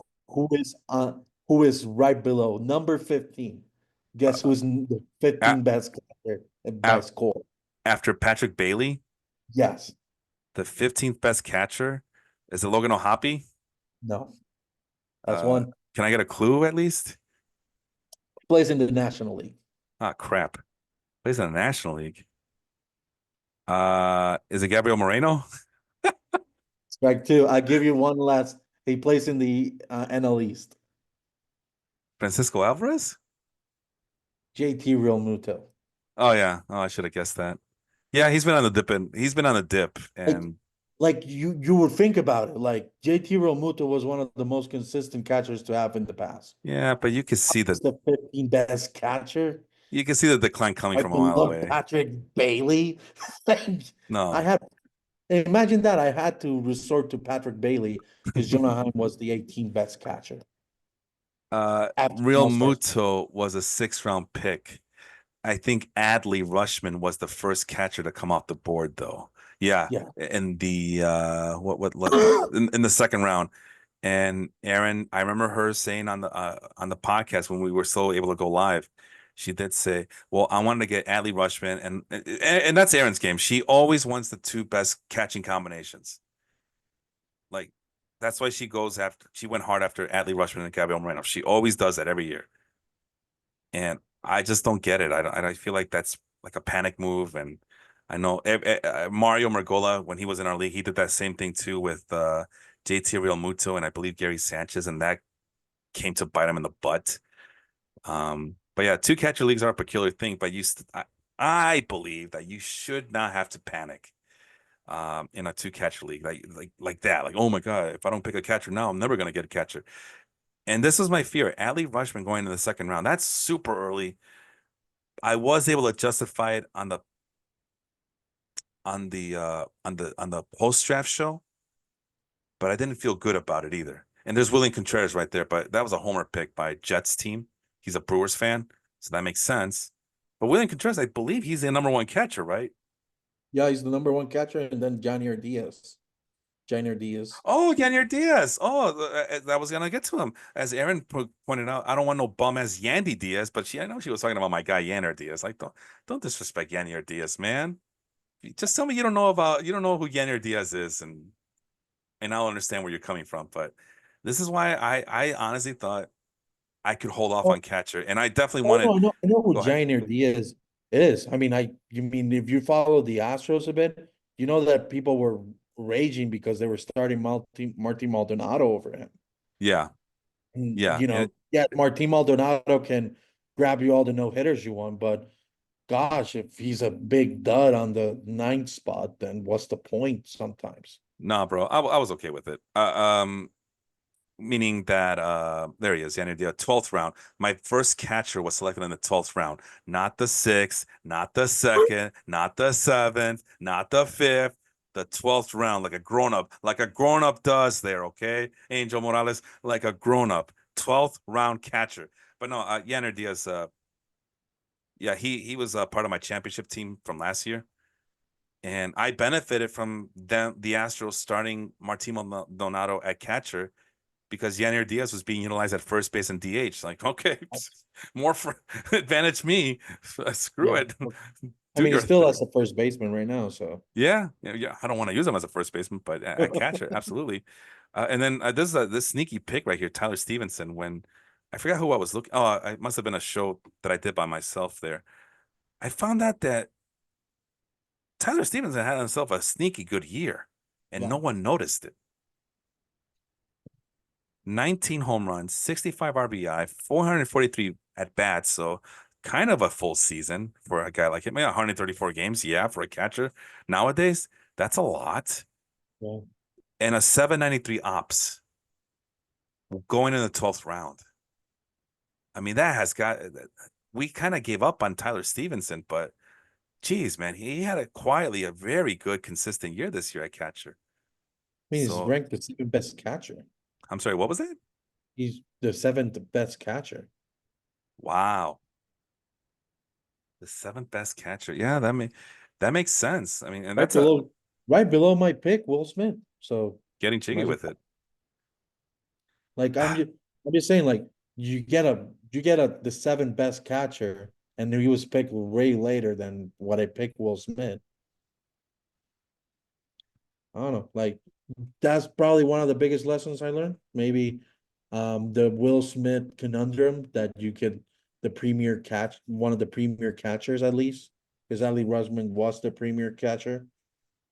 [SPEAKER 2] who is right below number 15. Guess
[SPEAKER 1] uh,
[SPEAKER 2] who's the
[SPEAKER 1] a-
[SPEAKER 2] 15 best catcher by
[SPEAKER 1] a-
[SPEAKER 2] score?
[SPEAKER 1] after Patrick Bailey,
[SPEAKER 2] Yes.
[SPEAKER 1] the 15th best catcher is it Logan O'Hoppe?
[SPEAKER 2] No. That's
[SPEAKER 1] Uh,
[SPEAKER 2] one.
[SPEAKER 1] can I get a clue at least?
[SPEAKER 2] Plays in the National League.
[SPEAKER 1] Ah, crap. Plays in the National League. Is it Gabriel Moreno?
[SPEAKER 2] Strike two. I give you one last. He plays in the NL East.
[SPEAKER 1] Francisco Alvarez?
[SPEAKER 2] JT Realmuto.
[SPEAKER 1] Oh yeah. Oh, I should have guessed that. Yeah, he's been on the dip and he's been on the dip
[SPEAKER 2] Like,
[SPEAKER 1] and
[SPEAKER 2] you would think about it. Like JT Realmuto was one of the most consistent catchers to have in the past.
[SPEAKER 1] yeah, but
[SPEAKER 2] He's the 15th best catcher.
[SPEAKER 1] you can see the decline coming
[SPEAKER 2] Right
[SPEAKER 1] from a mile
[SPEAKER 2] below
[SPEAKER 1] away.
[SPEAKER 2] Patrick Bailey. Like, I
[SPEAKER 1] No.
[SPEAKER 2] had imagine that I had to resort to Patrick Bailey because Jonah Heim was the 18th best catcher after an
[SPEAKER 1] Real
[SPEAKER 2] All-Star.
[SPEAKER 1] Muto was a 6th round pick. I think Adley Rushman was the first catcher to come off the board, though. Yeah,
[SPEAKER 2] Yeah.
[SPEAKER 1] in the in the second round. And Aaron, I remember her saying on the podcast when we were so able to go live, she did say, "Well, I wanted to get Adley Rushman, and that's Aaron's game. She always wants the two best catching combinations. Like that's why she goes after. She went hard after Adley Rushman and Gabriel Moreno. She always does that every year." And I just don't get it. I feel like that's like a panic move. And I know Mario Mergola, when he was in our league, he did that same thing too with JT Realmuto and I believe Gary Sanchez, and that came to bite him in the butt. But yeah, two catcher leagues are a peculiar thing, but I believe that you should not have to panic in a two catcher league like that. Like, oh my God, if I don't pick a catcher now, I'm never gonna get a catcher. And this is my fear. Adley Rushman going to the second round. That's super early. I was able to justify it on the post draft show, but I didn't feel good about it either. And there's William Contreras right there, but that was a homer pick by Jets team. He's a Brewers fan, so that makes sense. But William Contreras, I believe he's the number one catcher, right?
[SPEAKER 2] Yeah, he's the number one catcher, and then Janier Diaz. Janier Diaz.
[SPEAKER 1] Oh, Yanyer Diaz. Oh, that was gonna get to him. As Aaron pointed out, I don't want no bum as Yandy Diaz, but I know she was talking about my guy Yanner Diaz. Like, don't disrespect Yanyer Diaz, man. Just tell me you don't know who Yanyer Diaz is, and I'll understand where you're coming from. But this is why I honestly thought I could hold off
[SPEAKER 2] Oh,
[SPEAKER 1] on catcher, and I definitely
[SPEAKER 2] oh no,
[SPEAKER 1] wanted.
[SPEAKER 2] I know who
[SPEAKER 1] Go ahead.
[SPEAKER 2] Janier Diaz is. I mean, you mean if you follow the Astros a bit, you know that people were raging because they were starting Martin Maldonado over him.
[SPEAKER 1] Yeah,
[SPEAKER 2] And,
[SPEAKER 1] yeah,
[SPEAKER 2] yeah, Martin Maldonado can grab you all the no hitters you want, but gosh, if he's a big dud on the ninth spot, then what's the point sometimes?
[SPEAKER 1] nah, bro, I was okay with it. Meaning that there he is, Yandy Diaz, 12th round. My first catcher was selected in the 12th round, not the sixth, not the second, not the seventh, not the fifth. The 12th round, like a grown up does there, okay? Angel Morales, like a grown up, 12th round catcher. But no, Yanner Diaz, yeah, he was part of my championship team from last year, and I benefited from the Astros starting Martin Maldonado at catcher because Yanir Diaz was being utilized at first base and DH. Like, okay, more for advantage me. Screw
[SPEAKER 2] Yeah.
[SPEAKER 1] it.
[SPEAKER 2] I
[SPEAKER 1] Do
[SPEAKER 2] mean, he's
[SPEAKER 1] your
[SPEAKER 2] still
[SPEAKER 1] thing.
[SPEAKER 2] as a first baseman right now, so.
[SPEAKER 1] Yeah. I don't want to use him as a first baseman, but at catcher, absolutely. And then this sneaky pick right here, Tyler Stevenson. When I forgot who I was looking. Oh, it must have been a show that I did by myself there. I found out that Tyler Stevenson had himself a sneaky good year, and
[SPEAKER 2] Yeah.
[SPEAKER 1] no one noticed it. 19 home runs, 65 RBI, 443 at bats. So kind of a full season for a guy like him. Yeah, 134 games, yeah, for a catcher. Nowadays, that's a lot.
[SPEAKER 2] Yeah.
[SPEAKER 1] And a 793 ops going in the 12th round. I mean, that has got we kind of gave up on Tyler Stevenson, but geez, man, he had a quietly a very good, consistent year this year at catcher.
[SPEAKER 2] I mean, he's
[SPEAKER 1] So
[SPEAKER 2] ranked the second best catcher.
[SPEAKER 1] I'm sorry, what was that?
[SPEAKER 2] He's the seventh best catcher.
[SPEAKER 1] Wow, the seventh best catcher. Yeah, that makes sense. I mean, and
[SPEAKER 2] Right
[SPEAKER 1] that's a
[SPEAKER 2] below, right below my pick, Will Smith. So
[SPEAKER 1] getting jiggy
[SPEAKER 2] might as
[SPEAKER 1] with
[SPEAKER 2] well.
[SPEAKER 1] it.
[SPEAKER 2] Like I'm just saying, like you get a the seventh best catcher, and he was picked way later than what I picked Will Smith. I don't know. Like that's probably one of the biggest lessons I learned. Maybe the Will Smith conundrum that you could the premier catch one of the premier catchers at least, because Ali Rusman was the premier catcher,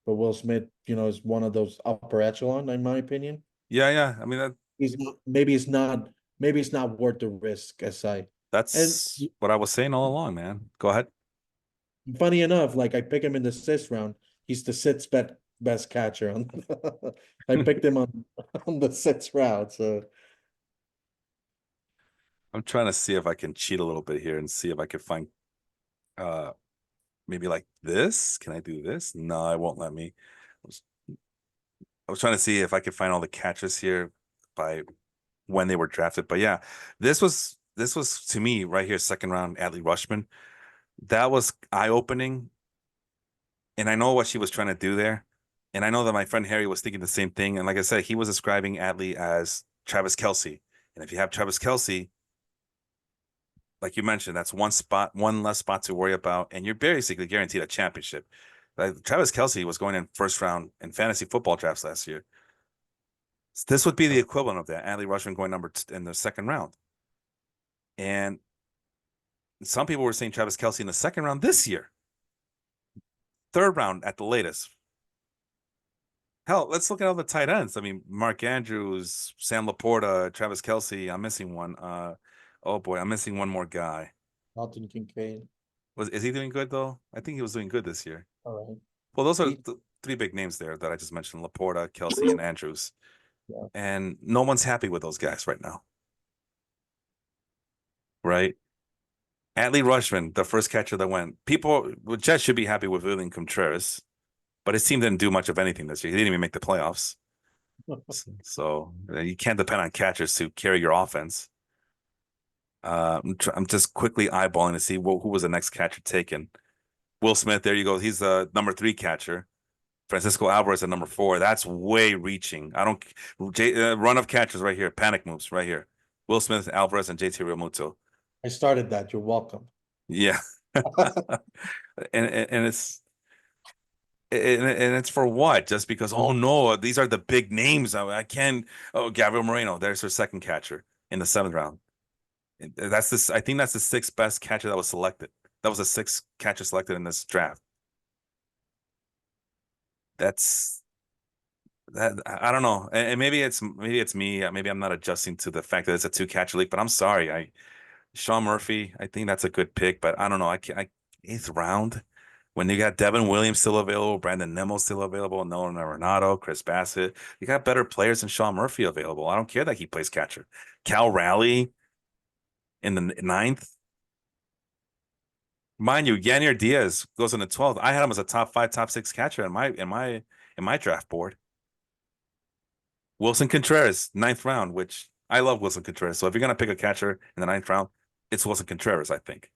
[SPEAKER 2] but Will Smith, is one of those upper echelon, in my opinion.
[SPEAKER 1] Yeah, yeah. I mean,
[SPEAKER 2] He's not maybe it's not worth the risk as I and
[SPEAKER 1] that's what I was saying all along, man. Go ahead.
[SPEAKER 2] funny enough, like I pick him in the sixth round. He's the sixth best catcher on I picked him on the sixth round. So
[SPEAKER 1] I'm trying to see if I can cheat a little bit here and see if I can find uh maybe like this. Can I do this? No, I won't let me. I was trying to see if I could find all the catches here by when they were drafted. But yeah, this was to me right here, second round, Adley Rushman. That was eye-opening. And I know what she was trying to do there. And I know that my friend Harry was thinking the same thing. And like I said, he was describing Adley as Travis Kelsey. And if you have Travis Kelsey, like you mentioned, that's one spot, one less spot to worry about, and you're basically guaranteed a championship. Like Travis Kelsey was going in first round in fantasy football drafts last year. This would be the equivalent of that. Adley Rushman going in the second round, and some people were saying Travis Kelsey in the second round this year, third round at the latest. Hell, let's look at all the tight ends. I mean, Mark Andrews, Sam Laporta, Travis Kelsey. I'm missing one. Oh boy, I'm missing one more guy.
[SPEAKER 2] Dalton Kincaid.
[SPEAKER 1] Is he doing good though? I think he was doing good this year.
[SPEAKER 2] All right.
[SPEAKER 1] Well, those are
[SPEAKER 2] He,
[SPEAKER 1] the three big names there that I just mentioned: Laporta, Kelsey, and Andrews.
[SPEAKER 2] yeah.
[SPEAKER 1] And no one's happy with those guys right now, right? Adley Rushman, the first catcher that went. People, well, Jets should be happy with William Contreras, but his team didn't do much of anything this year. He didn't even make the playoffs. So you can't depend on catchers to carry your offense. I'm just quickly eyeballing to see who was the next catcher taken. Will Smith, there you go. He's the number 3 catcher. Francisco Alvarez at number 4. That's way reaching. I don't run of catchers right here. Panic moves right here. Will Smith, Alvarez, and JT Realmuto.
[SPEAKER 2] I started that. You're welcome.
[SPEAKER 1] Yeah, and it's for what? Just because? Oh no, these are the big names. I can't. Oh, Gabriel Moreno. There's her second catcher in the 7th round. That's this. I think that's the 6th best catcher that was selected. That was the 6th catcher selected in this draft. That's that. I don't know. And maybe it's me. Maybe I'm not adjusting to the fact that it's a 2 catcher league. But I'm sorry. Sean Murphy. I think that's a good pick. But I don't know. I can't. 8th round when you got Devin Williams still available, Brandon Nimmo still available, Nolan Arenado, Chris Bassett. You got better players than Sean Murphy available. I don't care that he plays catcher. Cal Raleigh in the 9th. Mind you, Yanier Diaz goes in the 12th. I had him as a top 5, top 6 catcher in my draft board. Wilson Contreras, 9th round, which I love Wilson Contreras. So if you're gonna pick a catcher in the 9th round, it's Wilson Contreras, I think.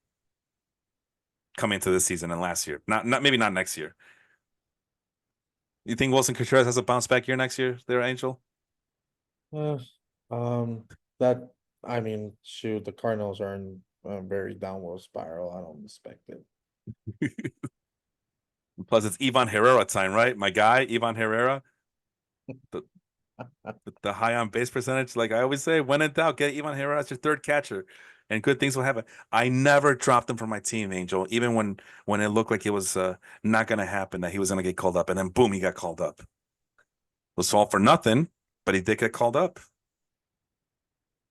[SPEAKER 1] Coming into this season and last year. Not maybe not next year. You think Wilson Contreras has a bounce back year next year, there, Angel?
[SPEAKER 2] Uh, um, that I mean, shoot, the Cardinals are in a very downward spiral. I don't expect it.
[SPEAKER 1] Plus, it's Ivan Herrera time, right? My guy, Ivan Herrera, the, the high on base percentage. Like I always say, when in doubt, get Ivan Herrera as your 3rd catcher, and good things will happen. I never dropped him from my team, Angel, even when it looked like it was not going to happen, that he was going to get called up, and then boom, he got called up. It was all for nothing, but he did get called up,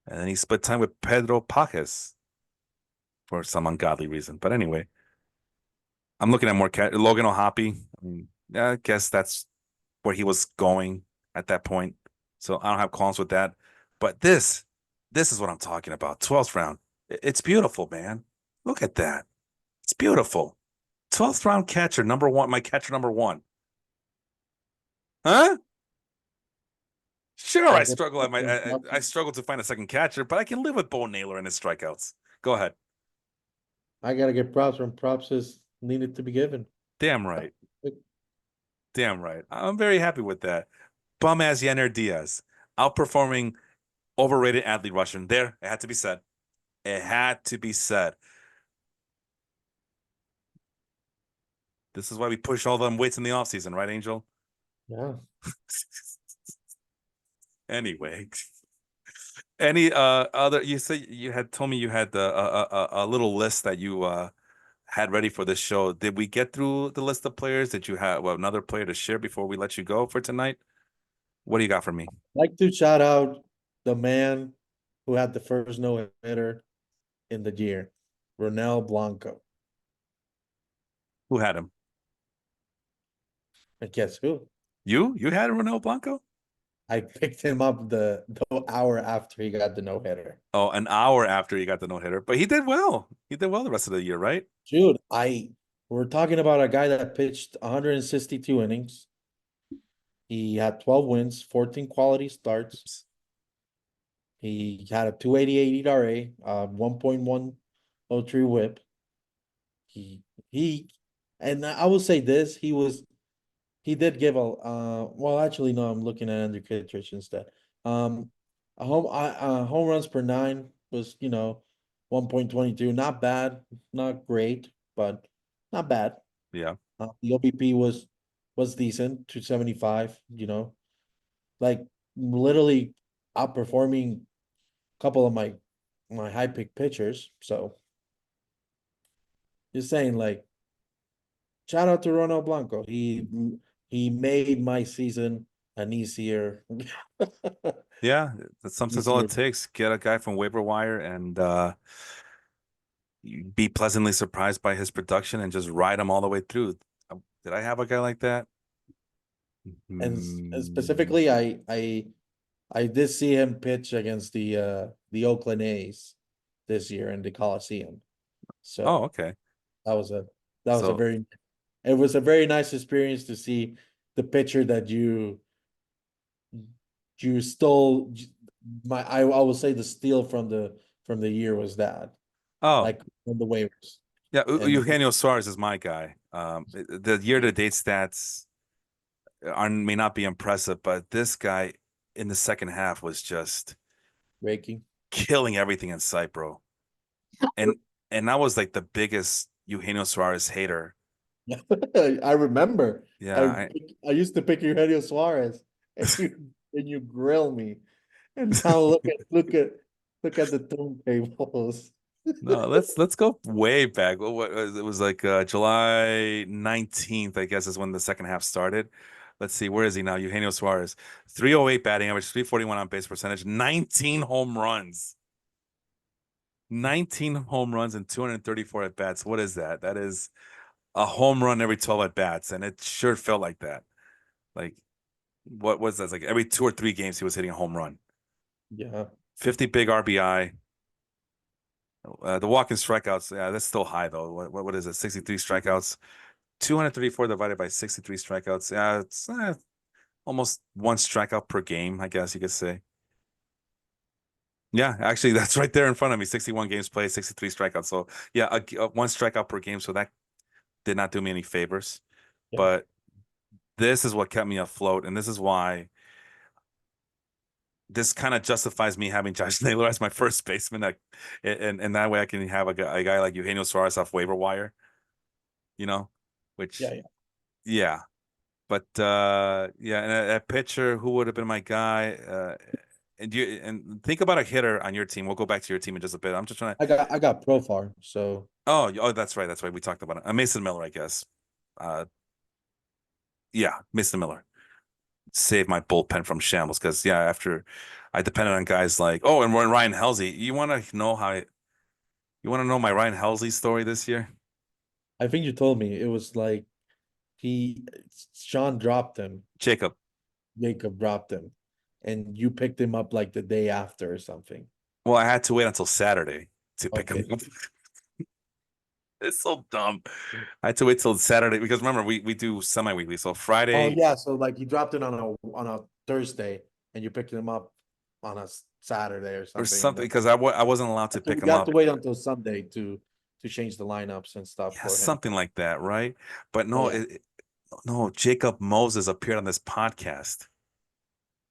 [SPEAKER 1] and then he split time with Pedro Pajes. for some ungodly reason. But anyway, I'm looking at more Logan O'Hoppe. I mean, yeah, I guess that's where he was going at that point. So I don't have qualms with that. But this is what I'm talking about. 12th round. It's beautiful, man. Look at that. It's beautiful. 12th round catcher, number one, my catcher number one. Huh? Sure, I
[SPEAKER 2] Gotta get
[SPEAKER 1] struggle at
[SPEAKER 2] some
[SPEAKER 1] I struggle to find a second catcher, but I can live with Bo Naylor and his strikeouts. Go ahead.
[SPEAKER 2] I gotta get props when props is needed to be given.
[SPEAKER 1] Damn right. Damn right. I'm very happy with that. Bum ass Yanner Diaz outperforming overrated Adley Russian. There, it had to be said. It had to be said. This is why we push all them weights in the offseason, right, Angel?
[SPEAKER 2] Yeah.
[SPEAKER 1] Anyway, any other? You said you had told me you had a little list that you had ready for this show. Did we get through the list of players? Did you have another player to share before we let you go for tonight? What do you got for me?
[SPEAKER 2] Like to shout out the man who had the first no hitter in the year, Ronel Blanco.
[SPEAKER 1] Who had him?
[SPEAKER 2] And guess who?
[SPEAKER 1] You had Ronel Blanco?
[SPEAKER 2] I picked him up the hour after he got the no hitter.
[SPEAKER 1] Oh, an hour after he got the no hitter, but he did well. He did well the rest of the year, right?
[SPEAKER 2] Dude, we're talking about a guy that pitched 162 innings. He had 12 wins, 14 quality starts.
[SPEAKER 1] Oops.
[SPEAKER 2] He had a 288 ERA, 1.103 whip. He he and I will say this, he did give well actually no, I'm looking at Andrew Kittredge instead. Um home runs per nine was, 1.22. Not bad, not great, but not bad.
[SPEAKER 1] Yeah.
[SPEAKER 2] The OBP was decent, 275, like literally outperforming a couple of my high pick pitchers. So just saying, like, shout out to Ronald Blanco. He made my season an
[SPEAKER 1] Yeah, that's sometimes all it
[SPEAKER 2] easier.
[SPEAKER 1] takes. Get a guy from waiver wire and be pleasantly surprised by his production and just ride him all the way through. Did I have a guy like that?
[SPEAKER 2] And
[SPEAKER 1] Mm.
[SPEAKER 2] specifically, I did see him pitch against the Oakland A's this year in the Coliseum.
[SPEAKER 1] Oh,
[SPEAKER 2] So
[SPEAKER 1] okay.
[SPEAKER 2] that was a that was a
[SPEAKER 1] So,
[SPEAKER 2] very it was a very nice experience to see the pitcher that you stole. I will say the steal from the year was that,
[SPEAKER 1] oh,
[SPEAKER 2] like, on the waivers.
[SPEAKER 1] yeah,
[SPEAKER 2] And
[SPEAKER 1] Eugenio Suarez is my guy. The year-to-date stats are may not be impressive, but this guy in the second half was just
[SPEAKER 2] raking.
[SPEAKER 1] killing everything in sight, bro. And and I was like the biggest Eugenio Suarez hater.
[SPEAKER 2] I remember.
[SPEAKER 1] Yeah,
[SPEAKER 2] I used to pick Eugenio Suarez, and you grill me. And now look at the turntables.
[SPEAKER 1] no, let's go way back. It was like July 19th, I guess, is when the second half started. Let's see, where is he now? Eugenio Suarez, 308 batting average, 341 on base percentage, 19 home runs. 19 home runs and 234 at bats. What is that? That is a home run every 12 at bats, and it sure felt like that. Like, what was that? Like every 2 or 3 games, he was hitting a home run.
[SPEAKER 2] Yeah,
[SPEAKER 1] 50 big RBI. The walk-in strikeouts, yeah, that's still high though. What is it? 63 strikeouts, 234 divided by 63 strikeouts. Yeah, it's almost one strikeout per game, I guess you could say. Yeah, actually, that's right there in front of me. 61 games played, 63 strikeouts. So yeah, one strikeout per game. So that did not do me any favors.
[SPEAKER 2] yeah,
[SPEAKER 1] But this is what kept me afloat, and this is why this kind of justifies me having Josh Naylor as my first baseman. And that way I can have a guy like Eugenio Suarez off waiver wire, you know, which,
[SPEAKER 2] yeah, yeah.
[SPEAKER 1] yeah. But yeah, and a pitcher who would have been my guy. And think about a hitter on your team. We'll go back to your team in just a bit. I'm just trying to.
[SPEAKER 2] I got Profar, so
[SPEAKER 1] Oh, that's right. That's right. We talked about it. Mason Miller, I guess. Uh, yeah, Mason Miller. Save my bullpen from shambles because yeah, after I depended on guys like and Ryan Halsey. You want to know how You want to know my Ryan Helsley story this year?
[SPEAKER 2] I think you told me it was like he Sean dropped him,
[SPEAKER 1] Jacob.
[SPEAKER 2] Jacob dropped him, and you picked him up like the day after or something.
[SPEAKER 1] Well, I had to wait until Saturday to pick him
[SPEAKER 2] Okay.
[SPEAKER 1] up. It's so dumb. I had to wait till Saturday because remember we do semi-weekly. So
[SPEAKER 2] Oh
[SPEAKER 1] Friday
[SPEAKER 2] yeah, so like you dropped it on a Thursday and you picked him up on a Saturday or
[SPEAKER 1] or
[SPEAKER 2] something, and
[SPEAKER 1] something
[SPEAKER 2] then
[SPEAKER 1] because I wasn't allowed to
[SPEAKER 2] so
[SPEAKER 1] pick
[SPEAKER 2] you
[SPEAKER 1] him
[SPEAKER 2] have to
[SPEAKER 1] up.
[SPEAKER 2] wait until Sunday to change the lineups and stuff
[SPEAKER 1] Yeah,
[SPEAKER 2] for him.
[SPEAKER 1] something like that, right? But
[SPEAKER 2] Oh
[SPEAKER 1] no,
[SPEAKER 2] yeah.
[SPEAKER 1] no, Jacob Moses appeared on this podcast,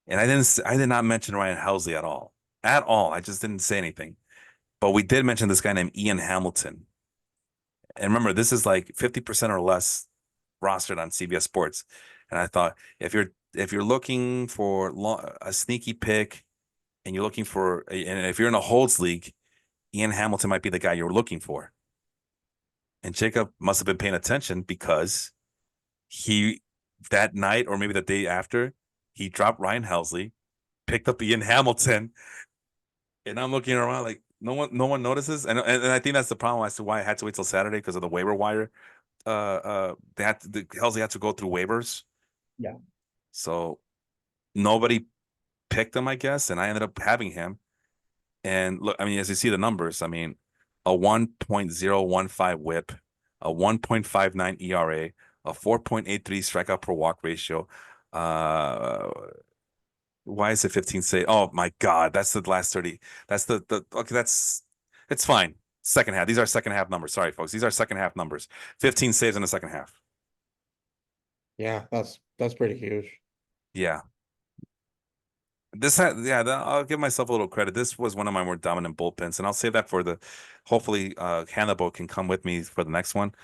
[SPEAKER 1] and I did not mention Ryan Helsley at all. I just didn't say anything. But we did mention this guy named Ian Hamilton, and remember, this is like 50% or less rostered on CBS Sports. And I thought if you're looking for a sneaky pick, and you're looking for, and if you're in a holds league, Ian Hamilton might be the guy you're looking for. And Jacob must have been paying attention because he that night or maybe the day after he dropped Ryan Helsley, picked up Ian Hamilton, and I'm looking around like no one notices, and I think that's the problem as to why I had to wait till Saturday because of the waiver wire. Helsley had to go through waivers,
[SPEAKER 2] Yeah.
[SPEAKER 1] so nobody picked him, I guess, and I ended up having him. And look, I mean, as you see the numbers, I mean, a 1.015 whip, a 1.59 ERA, a 4.83 strikeout per walk ratio. Uh, why is it 15 say? Oh my God, that's the last 30. That's the okay, it's fine. Second half. These are second half numbers. Sorry, folks. These are second half numbers. 15 saves in the second half.
[SPEAKER 2] Yeah, that's pretty huge.
[SPEAKER 1] Yeah. This had, yeah, I'll give myself a little credit. This was one of my more dominant bullpens, and I'll say that for the hopefully Hannibal can come with me for the next one,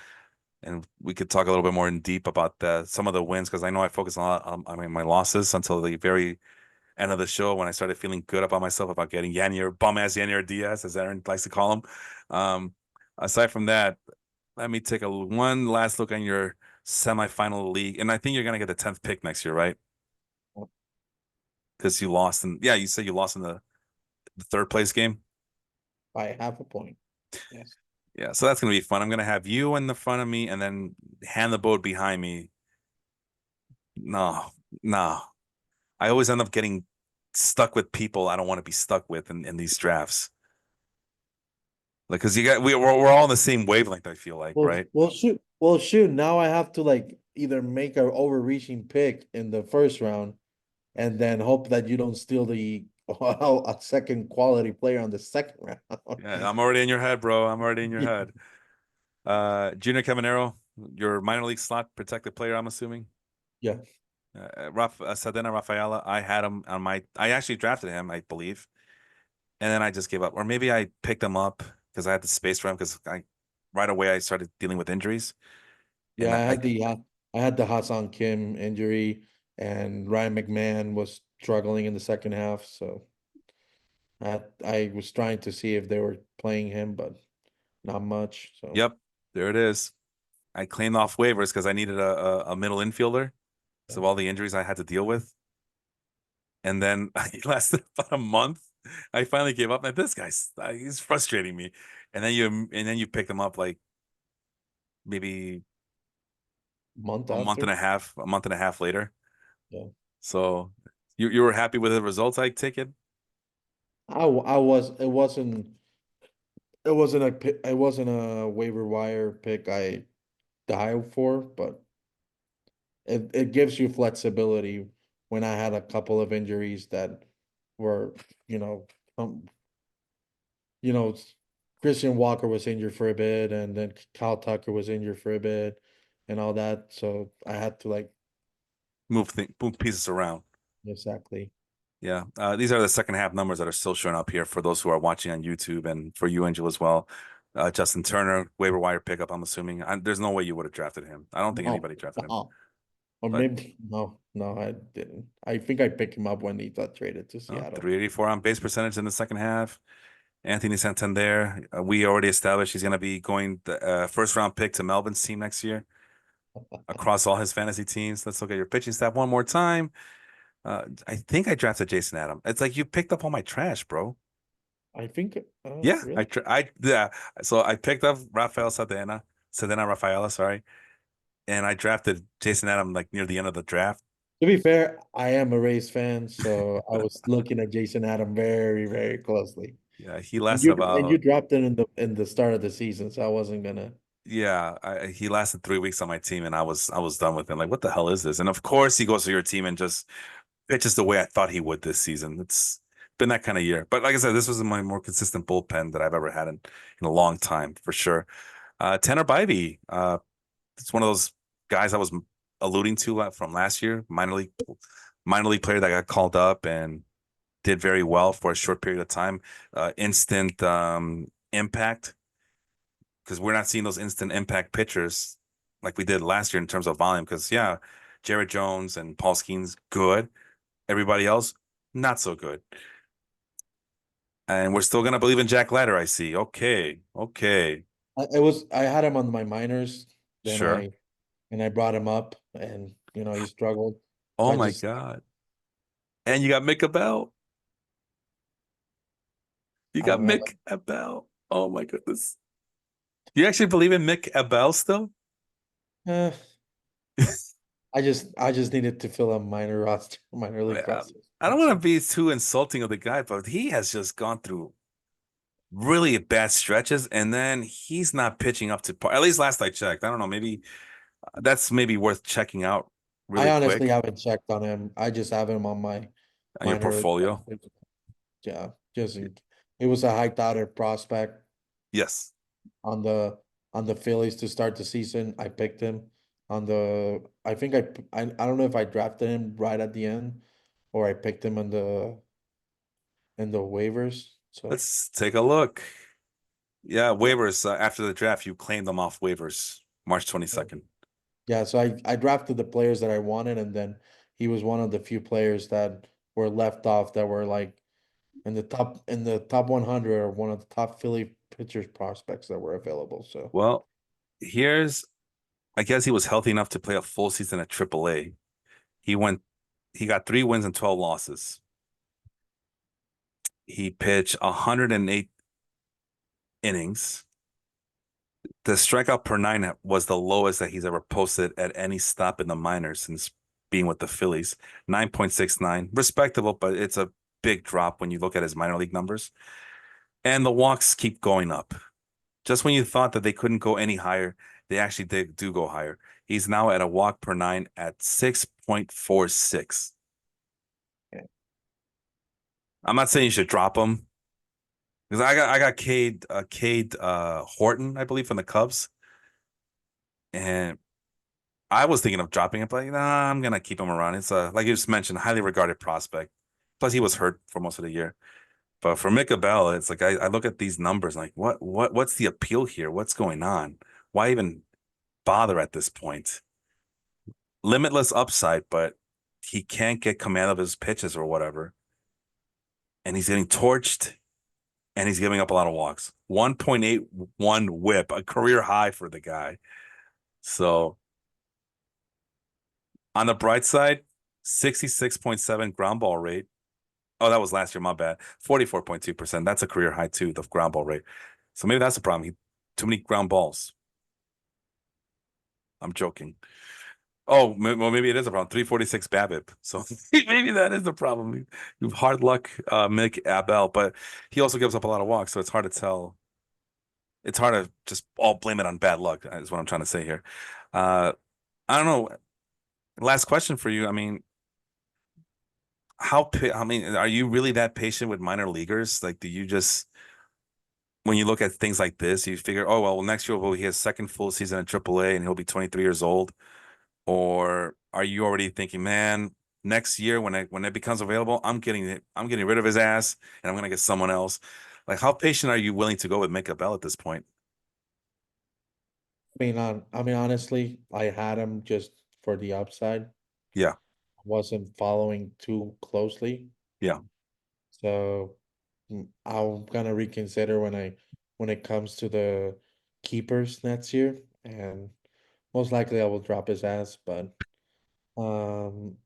[SPEAKER 1] and we could talk a little bit more in deep about some of the wins because I know I focused a lot on I mean my losses until the very end of the show when I started feeling good about myself about getting Yanier bum ass Yanier Diaz as Aaron likes to call him. Um, aside from that, let me take a one last look on your semifinal league, and I think you're gonna get the 10th pick next year, right? Because you lost, and yeah, you said you lost in the third place game.
[SPEAKER 2] By half a point. Yes.
[SPEAKER 1] Yeah, so that's gonna be fun. I'm gonna have you in the front of me, and then hand the boat behind me. No, no. I always end up getting stuck with people I don't want to be stuck with in these drafts. Like, because we're all on the same wavelength. I feel like,
[SPEAKER 2] Well,
[SPEAKER 1] right?
[SPEAKER 2] shoot. Well, shoot. Now I have to like either make an overreaching pick in the first round and then hope that you don't steal the a second quality player on the second round.
[SPEAKER 1] Yeah, I'm already in your head, bro. I'm already in your head. Junior Caminero, your minor league slot protected player, I'm assuming.
[SPEAKER 2] Yeah.
[SPEAKER 1] Sadena Rafaela, I had him on my. I actually drafted him, I believe, and then I just gave up, or maybe I picked him up because I had the space for him because I right away I started dealing with injuries, and
[SPEAKER 2] Yeah, I had the Hassan Kim injury and Ryan McMahon was struggling in the second half, so I was trying to see if they were playing him, but not much. So
[SPEAKER 1] yep, there it is. I claimed off waivers because I needed a middle infielder.
[SPEAKER 2] yeah.
[SPEAKER 1] So all the injuries I had to deal with, and then it lasted about a month. I finally gave up. Like this guy's he's frustrating me, and then you picked him up like maybe
[SPEAKER 2] Month after.
[SPEAKER 1] a month and a half later.
[SPEAKER 2] Yeah.
[SPEAKER 1] So you were happy with the results, I take it?
[SPEAKER 2] I was it wasn't a waiver wire pick I dialed for, but it gives you flexibility when I had a couple of injuries that were, you know, um, you know, Christian Walker was injured for a bit, and then Kyle Tucker was injured for a bit, and all that. So I had to like
[SPEAKER 1] Move pieces around.
[SPEAKER 2] exactly.
[SPEAKER 1] Yeah, these are the second half numbers that are still showing up here for those who are watching on YouTube and for you, Angel, as well. Justin Turner, waiver wire pickup. I'm assuming. There's no way you would have drafted him. I don't think
[SPEAKER 2] No,
[SPEAKER 1] anybody drafted him.
[SPEAKER 2] no. Or
[SPEAKER 1] But
[SPEAKER 2] maybe no, I didn't. I think I picked him up when he got traded to
[SPEAKER 1] oh,
[SPEAKER 2] Seattle.
[SPEAKER 1] 384 on base percentage in the second half. Anthony Santander, we already established he's going to be going the first round pick to Melbourne's team next year across all his fantasy teams. Let's look at your pitching staff one more time. I think I drafted Jason Adam. It's like you picked up all my trash, bro.
[SPEAKER 2] I think,
[SPEAKER 1] Yeah,
[SPEAKER 2] really?
[SPEAKER 1] yeah. So I picked up Sedena Rafaela, sorry, and I drafted Jason Adam like near the end of the draft.
[SPEAKER 2] To be fair, I am a Rays fan, so I was looking at Jason Adam very, very closely.
[SPEAKER 1] Yeah, he
[SPEAKER 2] And
[SPEAKER 1] lasted
[SPEAKER 2] you
[SPEAKER 1] about
[SPEAKER 2] dropped it in the start of the season, so I wasn't gonna.
[SPEAKER 1] yeah, he lasted 3 weeks on my team, and I was done with him. Like, what the hell is this? And of course, he goes to your team and just pitches the way I thought he would this season. It's been that kind of year. But like I said, this was my more consistent bullpen that I've ever had in a long time, for sure. Tanner Bybee, it's one of those guys I was alluding to from last year, minor league player that got called up and did very well for a short period of time. Instant impact because we're not seeing those instant impact pitchers like we did last year in terms of volume. Because yeah, Jared Jones and Paul Skeens good. Everybody else not so good. And we're still gonna believe in Jack Ladder. I see. Okay, okay,
[SPEAKER 2] I had him on my minors, then
[SPEAKER 1] sure.
[SPEAKER 2] I brought him up, and he struggled. So
[SPEAKER 1] Oh
[SPEAKER 2] I
[SPEAKER 1] my
[SPEAKER 2] just
[SPEAKER 1] God. And you got Mick Abel. You
[SPEAKER 2] I
[SPEAKER 1] got
[SPEAKER 2] don't know.
[SPEAKER 1] Mick Abel. Oh my goodness. You actually believe in Mick Abel still?
[SPEAKER 2] Eh, I just needed to fill a minor roster, minor league roster.
[SPEAKER 1] I don't
[SPEAKER 2] That's
[SPEAKER 1] want to
[SPEAKER 2] it.
[SPEAKER 1] be too insulting of the guy, but he has just gone through really bad stretches, and then he's not pitching up to par. At least last I checked. I don't know. Maybe that's maybe worth checking out
[SPEAKER 2] I
[SPEAKER 1] really
[SPEAKER 2] honestly
[SPEAKER 1] quick
[SPEAKER 2] haven't checked on him. I just have him on my
[SPEAKER 1] on your
[SPEAKER 2] minor league
[SPEAKER 1] portfolio.
[SPEAKER 2] roster. Yeah, it was a high touted prospect
[SPEAKER 1] Yes.
[SPEAKER 2] on the Phillies to start the season. I picked him I think I don't know if I drafted him right at the end or I picked him in the waivers. So
[SPEAKER 1] Let's take a look. Yeah,
[SPEAKER 2] yeah,
[SPEAKER 1] waivers after the draft, you claimed them off waivers March 22nd.
[SPEAKER 2] yeah. So I drafted the players that I wanted, and then he was one of the few players that were left off that were like in the top 100 or one of the top Philly pitchers prospects that were available. So
[SPEAKER 1] Well, here's I guess he was healthy enough to play a full season at AAA. He went he got 3 wins and 12 losses. He pitched 108 innings. The strikeout per nine was the lowest that he's ever posted at any stop in the minors since being with the Phillies. 9.69, respectable, but it's a big drop when you look at his minor league numbers. And the walks keep going up. Just when you thought that they couldn't go any higher, they actually do go higher. He's now at a walk per nine at 6.46.
[SPEAKER 2] yeah.
[SPEAKER 1] I'm not saying you should drop him because I got Cade Horton, I believe, from the Cubs. And I was thinking of dropping it, but nah, I'm gonna keep him around. It's a like you just mentioned, highly regarded prospect. Plus, he was hurt for most of the year. But for Mika Bell, it's like I look at these numbers, like what's the appeal here? What's going on? Why even bother at this point? Limitless upside, but he can't get command of his pitches or whatever. And he's getting torched and he's giving up a lot of walks. 1.81 whip, a career high for the guy. So on the bright side, 66.7 ground ball rate. Oh, that was last year, my bad. 44.2%. That's a career high too, the ground ball rate. So maybe that's the problem. Too many ground balls. I'm joking. Oh, well, maybe it is a problem. 346 BABIP. So maybe that is the problem. You've hard luck, Mick Abel, but he also gives up a lot of walks, so it's hard to tell. It's hard to just all blame it on bad luck, is what I'm trying to say here. Uh, I don't know. Last question for you. I mean, I mean, are you really that patient with minor leaguers? Like, do you just when you look at things like this, you figure, oh well, next year will be his second full season at AAA and he'll be 23 years old? Or are you already thinking, man, next year when it becomes available, I'm getting rid of his ass and I'm gonna get someone else. Like, how patient are you willing to go with Mika Bell at this point?
[SPEAKER 2] I mean, honestly, I had him just for the upside.
[SPEAKER 1] Yeah,
[SPEAKER 2] Wasn't following too closely.
[SPEAKER 1] yeah.
[SPEAKER 2] So I'm gonna reconsider when it comes to the keepers next year, and most likely I will drop his ass. But um,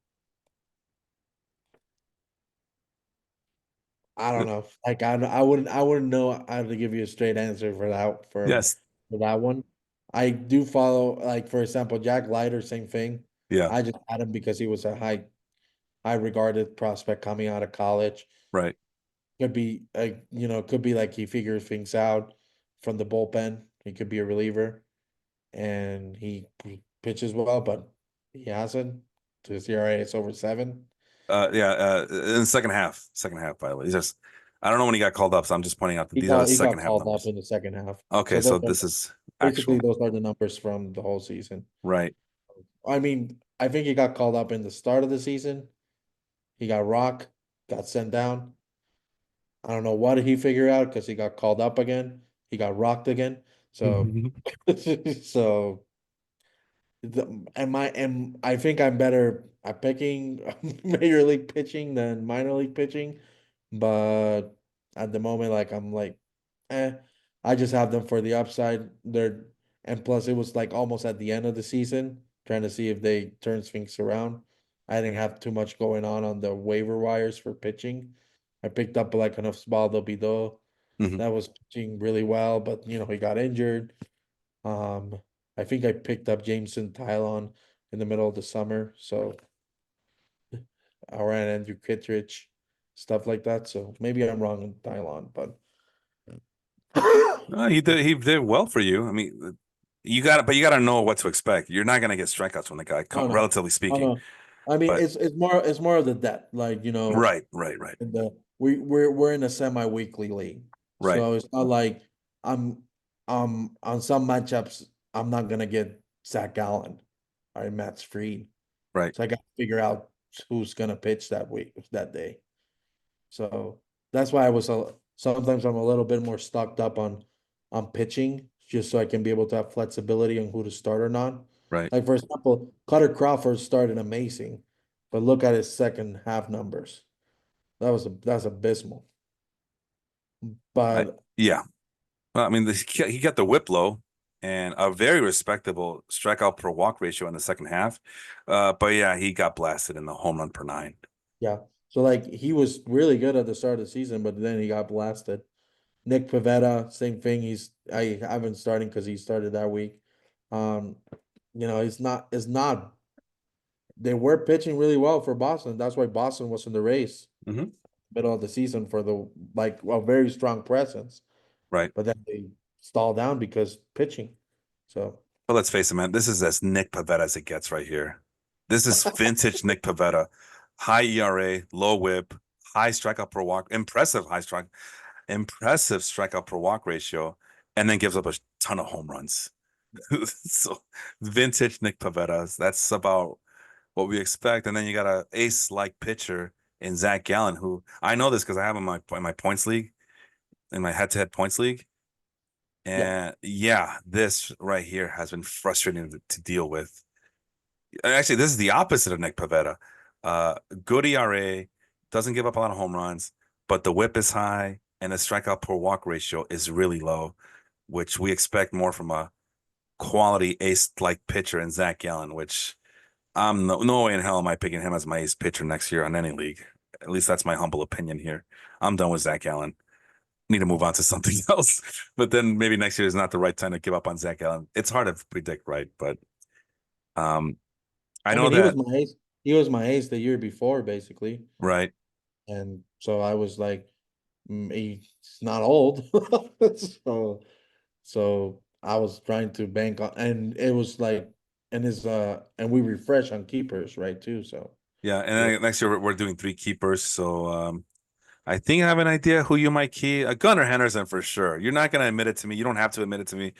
[SPEAKER 2] I don't know. Like I wouldn't know how to give you a straight answer for that
[SPEAKER 1] Yes.
[SPEAKER 2] for that one. I do follow, like, for example, Jack Leiter, same thing.
[SPEAKER 1] Yeah.
[SPEAKER 2] I just had him because he was a high regarded prospect coming out of college.
[SPEAKER 1] Right.
[SPEAKER 2] Could be could be like he figures things out from the bullpen. He could be a reliever and he pitches well, but he hasn't. To his ERA, it's over 7.
[SPEAKER 1] Yeah. In the second half, by the way. He's just, I don't know when he got called up, so I'm just pointing out that
[SPEAKER 2] He
[SPEAKER 1] these are the
[SPEAKER 2] got he
[SPEAKER 1] second
[SPEAKER 2] got
[SPEAKER 1] half
[SPEAKER 2] called up
[SPEAKER 1] numbers.
[SPEAKER 2] in the second half.
[SPEAKER 1] Okay.
[SPEAKER 2] So
[SPEAKER 1] So
[SPEAKER 2] those are
[SPEAKER 1] this is
[SPEAKER 2] basically
[SPEAKER 1] actual.
[SPEAKER 2] those are the numbers from the whole season.
[SPEAKER 1] Right.
[SPEAKER 2] I mean, I think he got called up in the start of the season. He got rocked, got sent down. I don't know what he figured out because he got called up again. He got rocked again. So, so and I think I'm better at picking major league pitching than minor league pitching, but at the moment, like I'm like, eh, I just have them for the upside. And plus it was like almost at the end of the season, trying to see if they turn things around. I didn't have too much going on the waiver wires for pitching. I picked up like enough Osvaldo Bido
[SPEAKER 1] Mhm.
[SPEAKER 2] that was pitching really well, but he got injured. Um, I think I picked up Jameson Tylon in the middle of the summer, so I ran Andrew Kittredge, stuff like that. So maybe I'm wrong on Tylon, but
[SPEAKER 1] He did well for you. I mean, but you got to know what to expect. You're not gonna get strikeouts from the guy,
[SPEAKER 2] oh no,
[SPEAKER 1] relatively
[SPEAKER 2] oh
[SPEAKER 1] speaking.
[SPEAKER 2] no. I mean,
[SPEAKER 1] But
[SPEAKER 2] it's more of the depth, like
[SPEAKER 1] right, right, right,
[SPEAKER 2] in the we're in a semi-weekly league,
[SPEAKER 1] right,
[SPEAKER 2] so it's not like I'm on some matchups I'm not gonna get Zach Gallen or Matt Fried.
[SPEAKER 1] right,
[SPEAKER 2] So I got to figure out who's gonna pitch that week, that day. So that's why sometimes I'm a little bit more stocked up on pitching, just so I can be able to have flexibility on who to start or not.
[SPEAKER 1] right.
[SPEAKER 2] Like for example, Cutter Crawford started amazing, but look at his second half numbers. That's abysmal.
[SPEAKER 1] I
[SPEAKER 2] But
[SPEAKER 1] Yeah. Well, I mean, he got the whip low and a very respectable strikeout per walk ratio in the second half. But yeah, he got blasted in the home run per nine.
[SPEAKER 2] yeah, so like he was really good at the start of the season, but then he got blasted. Nick Pivetta, same thing. I haven't starting because he started that week. Um, it's not they were pitching really well for Boston. That's why Boston was in the race
[SPEAKER 1] Hmm.
[SPEAKER 2] middle of the season for the like a very strong presence.
[SPEAKER 1] Right.
[SPEAKER 2] But then they stalled down because pitching. So
[SPEAKER 1] But let's face it, man, this is as Nick Pavetta as it gets right here. This is vintage Nick Pavetta. High ERA, low whip, high strikeout per walk, impressive strikeout per walk ratio, and then gives up a ton of home runs. So vintage Nick Pavetta. That's about what we expect. And then you got a ace like pitcher in Zach Gallen, who I know this because I have him in my points league, in my head to head points league.
[SPEAKER 2] yeah,
[SPEAKER 1] And yeah, this right here has been frustrating to deal with. Actually, this is the opposite of Nick Pavetta. Good ERA, doesn't give up a lot of home runs, but the whip is high and the strikeout per walk ratio is really low, which we expect more from a quality ace like pitcher in Zach Gallen, which I'm no way in hell am I picking him as my ace pitcher next year on any league. At least that's my humble opinion here. I'm done with Zach Gallen. Need to move on to something else. But then maybe next year is not the right time to give up on Zach Gallen. It's hard to predict, right? But um, I
[SPEAKER 2] I
[SPEAKER 1] know
[SPEAKER 2] mean he was
[SPEAKER 1] that,
[SPEAKER 2] my ace. He was my ace the year before, basically,
[SPEAKER 1] right?
[SPEAKER 2] and so I was like, he's not old, so I was trying to bank on, and it was like, and we refresh on keepers, right, too. So
[SPEAKER 1] Yeah, and
[SPEAKER 2] we're
[SPEAKER 1] then next year we're doing three keepers. So I think I have an idea who you might key. Gunnar Henderson for sure. You're not going to admit it to me. You don't have to admit it to me.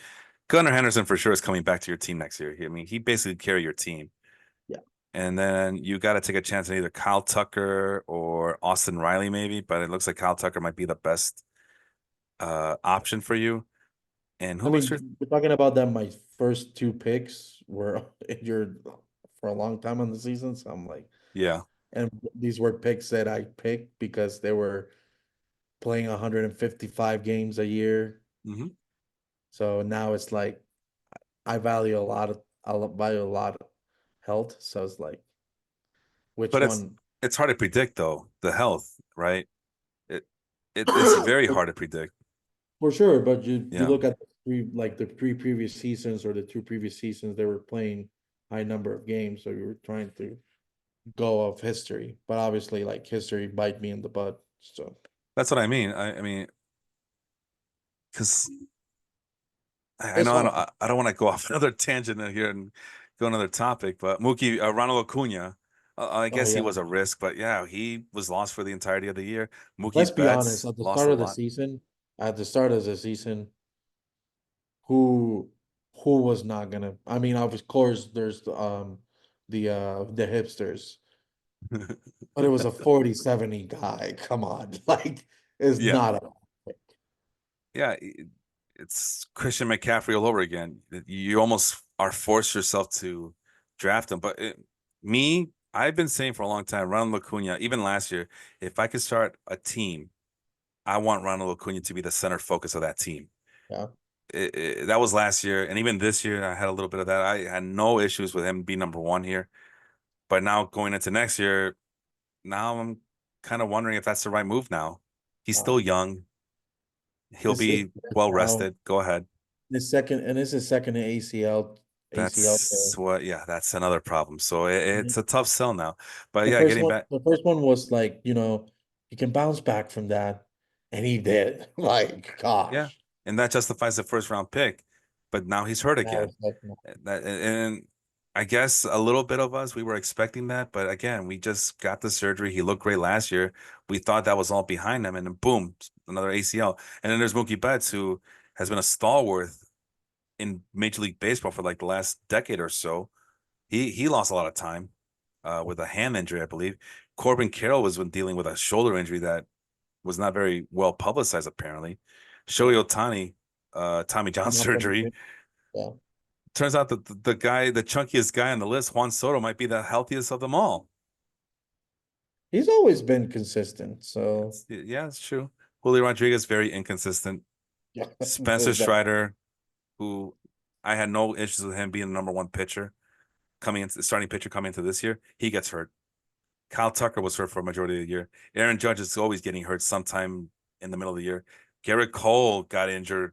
[SPEAKER 1] Gunnar Henderson for sure is coming back to your team next year. I mean, he basically carry your team.
[SPEAKER 2] yeah.
[SPEAKER 1] And then you got to take a chance on either Kyle Tucker or Austin Riley, maybe. But it looks like Kyle Tucker might be the best option for you. And
[SPEAKER 2] I
[SPEAKER 1] who was
[SPEAKER 2] mean,
[SPEAKER 1] your?
[SPEAKER 2] we're talking about that. My first two picks were injured for a long time on the season, so I'm like,
[SPEAKER 1] Yeah.
[SPEAKER 2] and these were picks that I picked because they were playing 155 games a year.
[SPEAKER 1] Hmm.
[SPEAKER 2] So now it's like I value a lot of health. So it's like, which
[SPEAKER 1] But
[SPEAKER 2] one?
[SPEAKER 1] it's hard to predict though the health, right? it's very hard to predict.
[SPEAKER 2] For sure, but you
[SPEAKER 1] Yeah,
[SPEAKER 2] look at the three previous seasons or the two previous seasons, they were playing high number of games, so you were trying to go off history. But obviously, like history bite me in the butt. So
[SPEAKER 1] that's what I mean. I mean, because I
[SPEAKER 2] it's
[SPEAKER 1] know
[SPEAKER 2] hard.
[SPEAKER 1] I don't want to go off another tangent in here and go another topic, but Mookie Ronald Acuna, I
[SPEAKER 2] Oh
[SPEAKER 1] guess he
[SPEAKER 2] yeah.
[SPEAKER 1] was a risk, but yeah, he was lost for the entirety of the year.
[SPEAKER 2] Let's
[SPEAKER 1] Mookie
[SPEAKER 2] be honest,
[SPEAKER 1] Betts
[SPEAKER 2] at the
[SPEAKER 1] lost
[SPEAKER 2] start
[SPEAKER 1] a
[SPEAKER 2] of the
[SPEAKER 1] lot.
[SPEAKER 2] season, at the start of the season, who who was not gonna I mean, of course there's the hipsters, but it was a 40-70 guy. Come on. Like it's
[SPEAKER 1] Yeah,
[SPEAKER 2] not a
[SPEAKER 1] yeah, it's Christian McCaffrey all over again. You almost are forced yourself to draft him. But me, I've been saying for a long time, Ronald Acuna, even last year, if I could start a team, I want Ronald Acuna to be the center focus of that team.
[SPEAKER 2] yeah.
[SPEAKER 1] That was last year, and even this year, I had a little bit of that. I had no issues with him being number one here, but now going into next year, now I'm kind of wondering if that's the right move. Now he's still
[SPEAKER 2] Uh,
[SPEAKER 1] young; he'll
[SPEAKER 2] it's
[SPEAKER 1] be well
[SPEAKER 2] now
[SPEAKER 1] rested. Go ahead.
[SPEAKER 2] his second and it's his second ACL
[SPEAKER 1] That's
[SPEAKER 2] tear.
[SPEAKER 1] what, yeah, that's another problem. So it's a tough sell now. But
[SPEAKER 2] The
[SPEAKER 1] yeah,
[SPEAKER 2] first
[SPEAKER 1] getting
[SPEAKER 2] one,
[SPEAKER 1] back,
[SPEAKER 2] the first one was like, you can bounce back from that. And he did. Like,
[SPEAKER 1] yeah,
[SPEAKER 2] gosh.
[SPEAKER 1] and that justifies the first round pick. But now he's hurt
[SPEAKER 2] Now
[SPEAKER 1] again.
[SPEAKER 2] it's like, no.
[SPEAKER 1] And I guess a little bit of us we were expecting that, but again, we just got the surgery. He looked great last year. We thought that was all behind him, and then boom, another ACL. And then there's Mookie Betts, who has been a stalwart in Major League Baseball for like the last decade or so. He lost a lot of time with a hand injury, I believe. Corbin Carroll was been dealing with a shoulder injury that was not very well publicized, apparently.
[SPEAKER 2] Yeah.
[SPEAKER 1] Shohei Ohtani, Tommy John
[SPEAKER 2] Not gonna
[SPEAKER 1] surgery.
[SPEAKER 2] be- Yeah.
[SPEAKER 1] Turns out that the guy, the chunkiest guy on the list, Juan Soto, might be the healthiest of them all.
[SPEAKER 2] He's always been consistent. So
[SPEAKER 1] Yeah, it's true. Julio Rodriguez, very inconsistent.
[SPEAKER 2] yeah,
[SPEAKER 1] Spencer
[SPEAKER 2] there's that.
[SPEAKER 1] Strider, who I had no issues with him being the number one pitcher coming into starting pitcher coming into this year. He gets hurt. Kyle Tucker was hurt for a majority of the year. Aaron Judge is always getting hurt sometime in the middle of the year. Garrett Cole got injured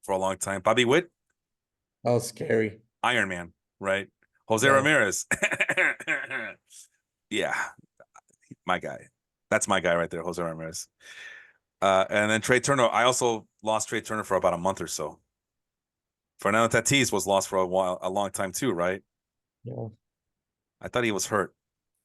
[SPEAKER 1] for a long time. Bobby Witt,
[SPEAKER 2] That was scary.
[SPEAKER 1] Iron Man, right? Jose
[SPEAKER 2] Yeah.
[SPEAKER 1] Ramirez. Yeah, my guy. That's my guy right there, Jose Ramirez. And then Trey Turner. I also lost Trey Turner for about a month or so. Fernando Tatis was lost for a while, a long time too, right?
[SPEAKER 2] Yeah.
[SPEAKER 1] I thought he was hurt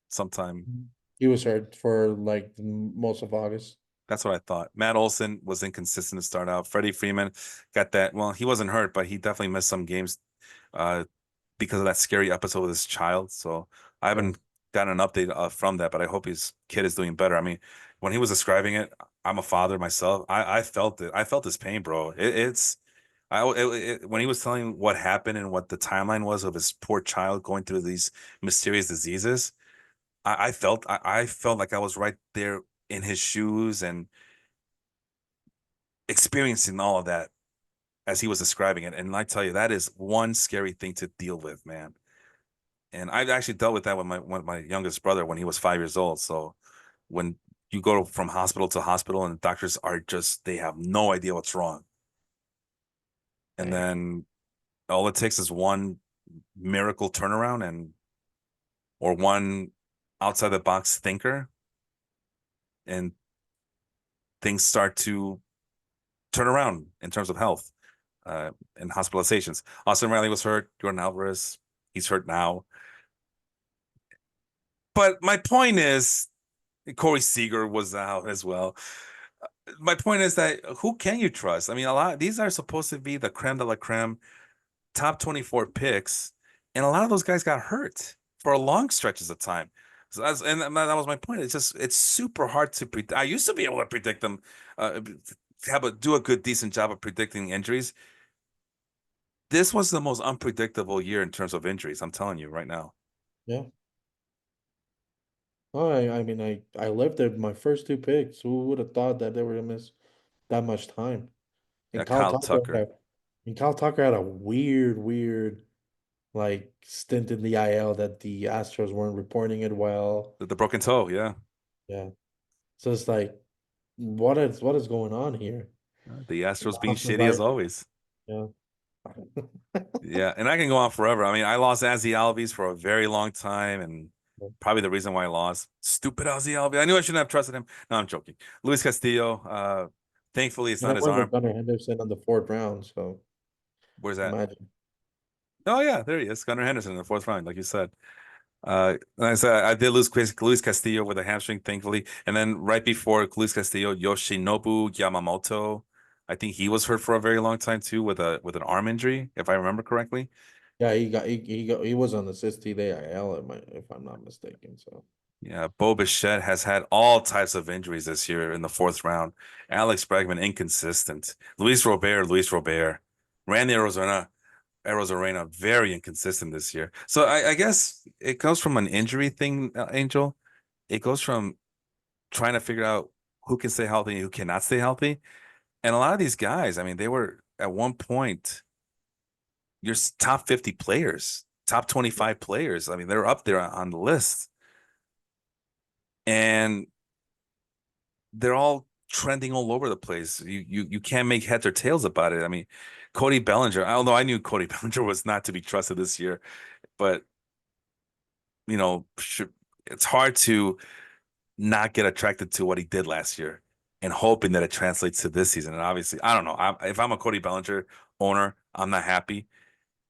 [SPEAKER 1] sometime.
[SPEAKER 2] He was hurt for like most of August.
[SPEAKER 1] That's what I thought. Matt Olson was inconsistent to start out. Freddie Freeman got that. Well, he wasn't hurt, but he definitely missed some games uh, because of that scary episode with his child. So I
[SPEAKER 2] Yeah.
[SPEAKER 1] haven't gotten an update from that, but I hope his kid is doing better. I mean, when he was describing it, I'm a father myself. I felt it. I felt his pain, bro. When he was telling what happened and what the timeline was of his poor child going through these mysterious diseases, I felt like I was right there in his shoes and experiencing all of that as he was describing it. And I tell you, that is one scary thing to deal with, man. And I've actually dealt with that with my youngest brother when he was 5 years old. So when you go from hospital to hospital and doctors are just they have no idea what's wrong. And
[SPEAKER 2] Dang.
[SPEAKER 1] then all it takes is one miracle turnaround and or one outside the box thinker and things start to turn around in terms of health and hospitalizations. Austin Riley was hurt. Jordan Alvarez, he's hurt now. But my point is, Corey Seager was out as well. My point is that who can you trust? I mean, a lot these are supposed to be the creme de la creme, top 24 picks, and a lot of those guys got hurt for long stretches of time. So and that was my point. It's super hard to predict. I used to be able to predict them, uh, do a good decent job of predicting injuries. This was the most unpredictable year in terms of injuries. I'm telling you right now.
[SPEAKER 2] Yeah. I mean, I lived it my first two picks. Who would have thought that they were gonna miss that much time?
[SPEAKER 1] Yeah,
[SPEAKER 2] And Kyle
[SPEAKER 1] Kyle
[SPEAKER 2] Tucker
[SPEAKER 1] Tucker.
[SPEAKER 2] had, and Kyle Tucker had a weird like stint in the IL that the Astros weren't reporting it well.
[SPEAKER 1] The broken toe, yeah.
[SPEAKER 2] Yeah. So it's like what is going on here?
[SPEAKER 1] The Astros being
[SPEAKER 2] Boston
[SPEAKER 1] shitty as
[SPEAKER 2] right?
[SPEAKER 1] always.
[SPEAKER 2] Yeah.
[SPEAKER 1] Yeah, and I can go on forever. I mean, I lost Ozzy Albies for a very long time, and probably the reason why I lost. Stupid Ozzy Albies. I knew I shouldn't have trusted him. No, I'm joking. Luis Castillo. Thankfully, it's
[SPEAKER 2] And I
[SPEAKER 1] not his
[SPEAKER 2] went with
[SPEAKER 1] arm.
[SPEAKER 2] Gunnar Henderson on the fourth round, so
[SPEAKER 1] Where's that?
[SPEAKER 2] imagine.
[SPEAKER 1] Oh yeah, there he is. Gunnar Henderson in the fourth round, like you said. Like I said, I did lose Luis Castillo with a hamstring, thankfully, and then right before Luis Castillo, Yoshinobu Yamamoto. I think he was hurt for a very long time too with an arm injury, if I remember correctly.
[SPEAKER 2] Yeah, he was on the 60 day IL, if I'm not mistaken. So
[SPEAKER 1] Yeah, Bo Bichette has had all types of injuries this year in the fourth round. Alex Bregman, inconsistent. Luis Robert. Randy Arozarena, very inconsistent this year. So I guess it goes from an injury thing, Angel. It goes from trying to figure out who can stay healthy and who cannot stay healthy. And a lot of these guys, I mean, they were at one point your top 50 players, top 25 players. I mean, they're up there on the list. And they're all trending all over the place. You can't make heads or tails about it. I mean, Cody Bellinger, although I knew Cody Bellinger was not to be trusted this year, but you know, it's hard to not get attracted to what he did last year and hoping that it translates to this season. And obviously, I don't know. If I'm a Cody Bellinger owner, I'm not happy.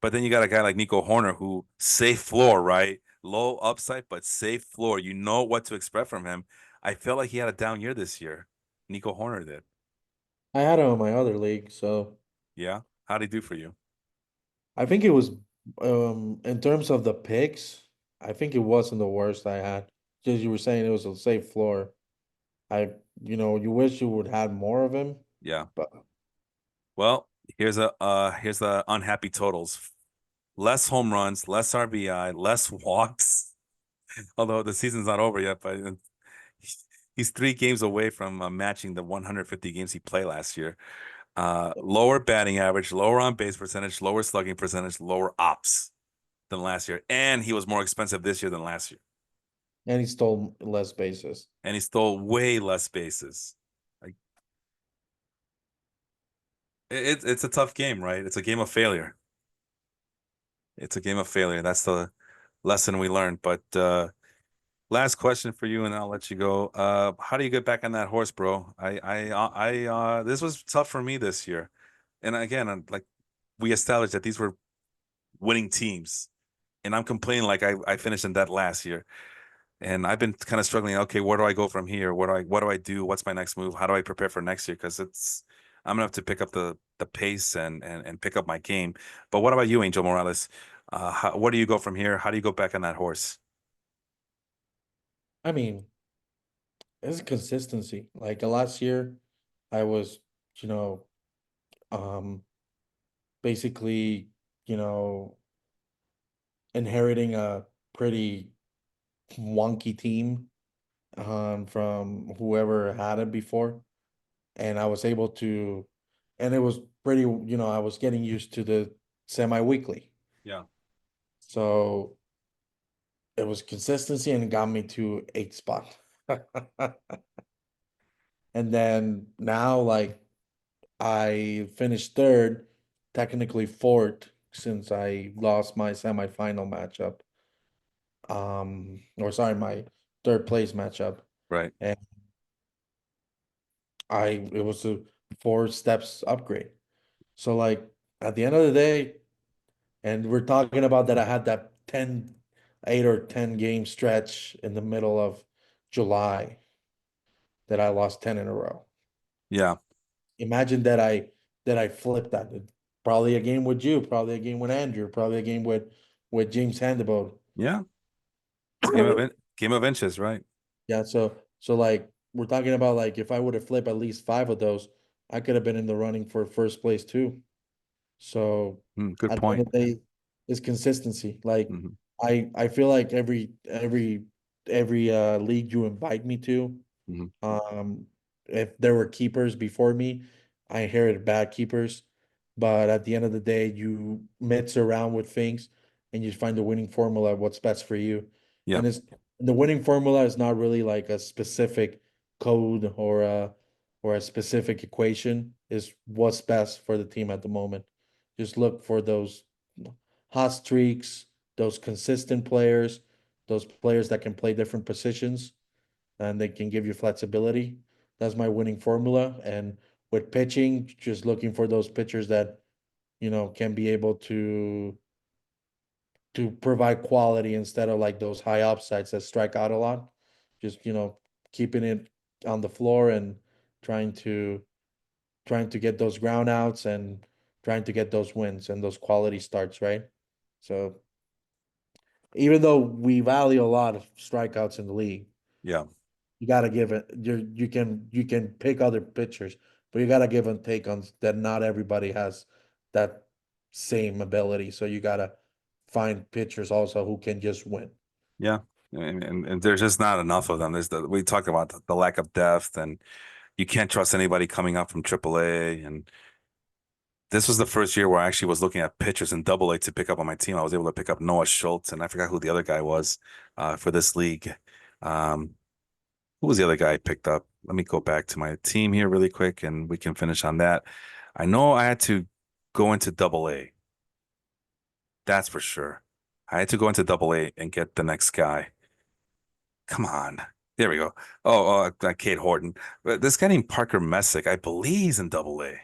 [SPEAKER 1] But then you got a guy like Nico Horner who safe floor, right? Low upside, but safe floor. You know what to expect from him. I felt like he had a down year this year. Nico Horner did.
[SPEAKER 2] I had him in my other league, so
[SPEAKER 1] Yeah. How'd he do for you?
[SPEAKER 2] I think it was in terms of the picks, I think it wasn't the worst I had. Because you were saying it was a safe floor. I you wish you would have more of him,
[SPEAKER 1] Yeah.
[SPEAKER 2] but
[SPEAKER 1] Well, here's the unhappy totals. Less home runs, less RBI, less walks. Although the season's not over yet, but he's 3 games away from matching the 150 games he played last year. Lower batting average, lower on base percentage, lower slugging percentage, lower ops than last year, and he was more expensive this year than last year,
[SPEAKER 2] and he stole less bases.
[SPEAKER 1] and he stole way less bases. Like it's a tough game, right? It's a game of failure. It's a game of failure. That's the lesson we learned. But last question for you, and I'll let you go. How do you get back on that horse, bro? This was tough for me this year, and again, like we established that these were winning teams, and I'm complaining like I finished in that last year. And I've been kind of struggling. Okay, where do I go from here? What do I do? What's my next move? How do I prepare for next year? Because I'm gonna have to pick up the pace and pick up my game. But what about you, Angel Morales? Where do you go from here? How do you go back on that horse?
[SPEAKER 2] I mean, it's consistency. Like last year, I was, you know, um, basically, you know, inheriting a pretty wonky team from whoever had it before, and I was able to, and it was pretty, I was getting used to the semi-weekly.
[SPEAKER 1] Yeah,
[SPEAKER 2] So it was consistency and it got me to eighth spot. And then now, like, I finished third, technically fourth, since I lost my semifinal matchup. Or sorry, my third place matchup.
[SPEAKER 1] right.
[SPEAKER 2] And it was a 4 steps upgrade. So like at the end of the day, and we're talking about that I had that 8 or 10 game stretch in the middle of July that I lost 10 in a row.
[SPEAKER 1] Yeah,
[SPEAKER 2] Imagine that I flipped that. Probably a game with you, probably a game with Andrew, probably a game with James Handeboat.
[SPEAKER 1] yeah. Game of inches, right?
[SPEAKER 2] Yeah, so like we're talking about like if I would have flipped at least 5 of those, I could have been in the running for first place too. So
[SPEAKER 1] Good
[SPEAKER 2] at the end
[SPEAKER 1] point.
[SPEAKER 2] of the day, it's consistency. Like
[SPEAKER 1] Hmm.
[SPEAKER 2] I feel like every league you invite me to,
[SPEAKER 1] Hmm.
[SPEAKER 2] um, if there were keepers before me, I inherited bad keepers. But at the end of the day, you mix around with things and you find the winning formula, what's best for you.
[SPEAKER 1] Yeah,
[SPEAKER 2] And the winning formula is not really like a specific code or or a specific equation is what's best for the team at the moment. Just look for those hot streaks, those consistent players, those players that can play different positions and they can give you flexibility. That's my winning formula. And with pitching, just looking for those pitchers that, can be able to provide quality instead of like those high upsides that strike out a lot. Just, keeping it on the floor and trying to trying to get those ground outs and trying to get those wins and those quality starts, right? So even though we value a lot of strikeouts in the league,
[SPEAKER 1] Yeah.
[SPEAKER 2] you gotta give it you can pick other pitchers, but you gotta give and take on that not everybody has that same ability. So you gotta find pitchers also who can just win.
[SPEAKER 1] Yeah. And there's just not enough of them. We talked about the lack of depth, and you can't trust anybody coming up from AAA. And this was the first year where I actually was looking at pitchers in Double A to pick up on my team. I was able to pick up Noah Schultz, and I forgot who the other guy was for this league. Um, who was the other guy I picked up? Let me go back to my team here really quick, and we can finish on that. I know I had to go into Double A. That's for sure. I had to go into Double A and get the next guy. Come on. There we go. Kate Horton. But this guy named Parker Messick, I believe he's in Double A.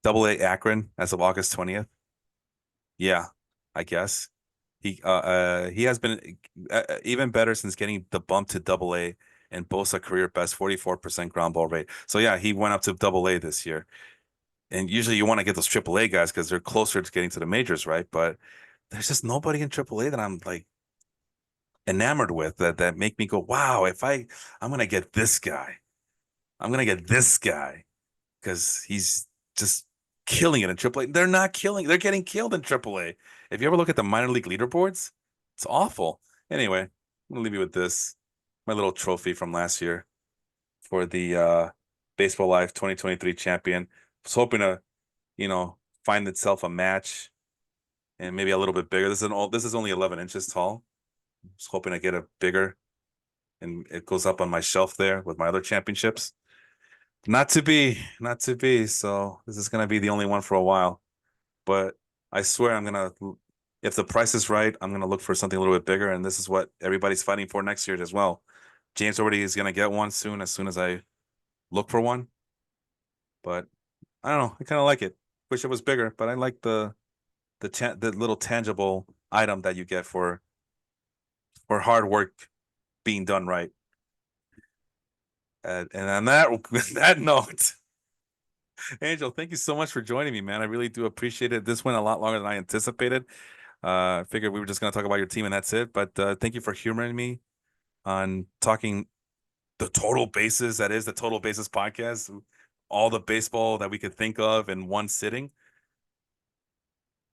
[SPEAKER 1] Double A Akron as of August 20th. Yeah, I guess. He has been even better since getting the bump to Double A and boasts a career best 44% ground ball rate. So yeah, he went up to Double A this year. And usually you want to get those Triple A guys because they're closer to getting to the majors, right? But there's just nobody in Triple A that I'm like enamored with that make me go, wow, I'm gonna get this guy. I'm gonna get this guy because he's just killing it in AAA. They're not killing, they're getting killed in AAA. If you ever look at the minor league leaderboards, it's awful. Anyway, I'm gonna leave you with this. My little trophy from last year for the Baseball Life 2023 champion. I was hoping to, find itself a match and maybe a little bit bigger. This is only 11 inches tall. I was hoping to get a bigger and it goes up on my shelf there with my other championships. Not to be, not to be. So this is gonna be the only one for a while. But I swear if the price is right, I'm gonna look for something a little bit bigger. And this is what everybody's fighting for next year as well. James already is gonna get one as soon as I look for one. But I don't know. I kind of like it. Wish it was bigger, but I like the little tangible item that you get for hard work being done right. And on that that note, Angel, thank you so much for joining me, man. I really do appreciate it. This went a lot longer than I anticipated. I figured we were just going to talk about your team and that's it. But thank you for humoring me on talking the total bases. That is the Total Bases podcast. All the baseball that we could think of in one sitting.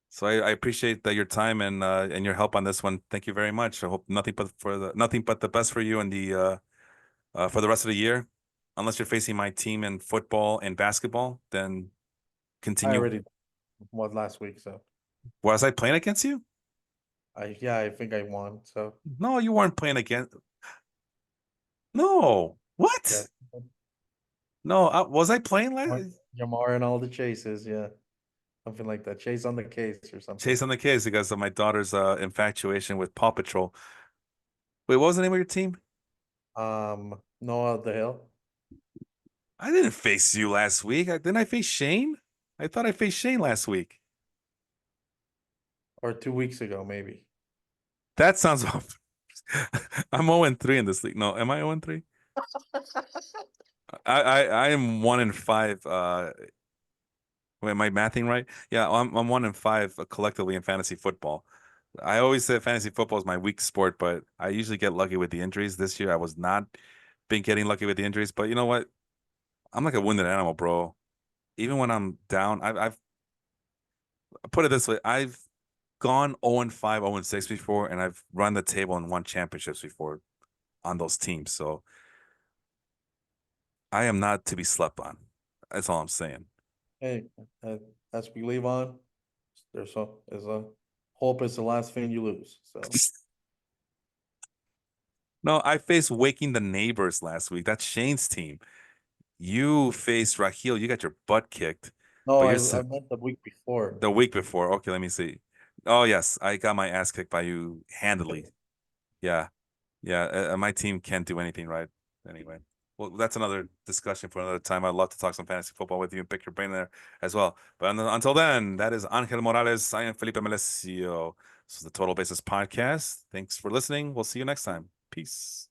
[SPEAKER 1] So I appreciate that your time and your help on this one. Thank you very much. I hope nothing but the best for you and the for the rest of the year. Unless you're facing my team in football and basketball, then
[SPEAKER 2] I
[SPEAKER 1] continue.
[SPEAKER 2] already won last week, so
[SPEAKER 1] Was I playing against you?
[SPEAKER 2] I think I won. So
[SPEAKER 1] No, you weren't playing against. No.
[SPEAKER 2] yeah,
[SPEAKER 1] What? No, was I playing last?
[SPEAKER 2] Yamar and all the chases, yeah, something like that. Chase on the case or something.
[SPEAKER 1] Chase on the case because of my daughter's infatuation with Paw Patrol. Wait, what was the name of your team?
[SPEAKER 2] Noah the Hill
[SPEAKER 1] I didn't face you last week. Didn't I face Shane? I thought I faced Shane last week.
[SPEAKER 2] or 2 weeks ago, maybe.
[SPEAKER 1] That sounds off. I'm 0-3 in this league. No, am I 0-3? I am 1-5. Wait, am I mathing right? Yeah, I'm 1-5 collectively in fantasy football. I always say fantasy football is my weak sport, but I usually get lucky with the injuries. This year, I was not been getting lucky with the injuries. But you know what? I'm like a wounded animal, bro. Even when I'm down, I've put it this way: I've gone 0-5, 0-6 before, and I've run the table and won championships before on those teams. So I am not to be slept on. That's all I'm saying.
[SPEAKER 2] Hey, uh, as we leave on, there's a hope is the last thing you lose. So
[SPEAKER 1] No, I faced Waking the Neighbors last week. That's Shane's team. You faced Raheel. You got your butt kicked,
[SPEAKER 2] No,
[SPEAKER 1] but
[SPEAKER 2] I meant the week before.
[SPEAKER 1] the week before. Okay, let me see. Oh yes, I got my ass kicked by you handily. Yeah, yeah. My team can't do anything right. Anyway, well, that's another discussion for another time. I'd love to talk some fantasy football with you and pick your brain there as well. But until then, that is Angel Morales. I am Felipe Melesio. This is the Total Basis Podcast. Thanks for listening. We'll see you next time. Peace.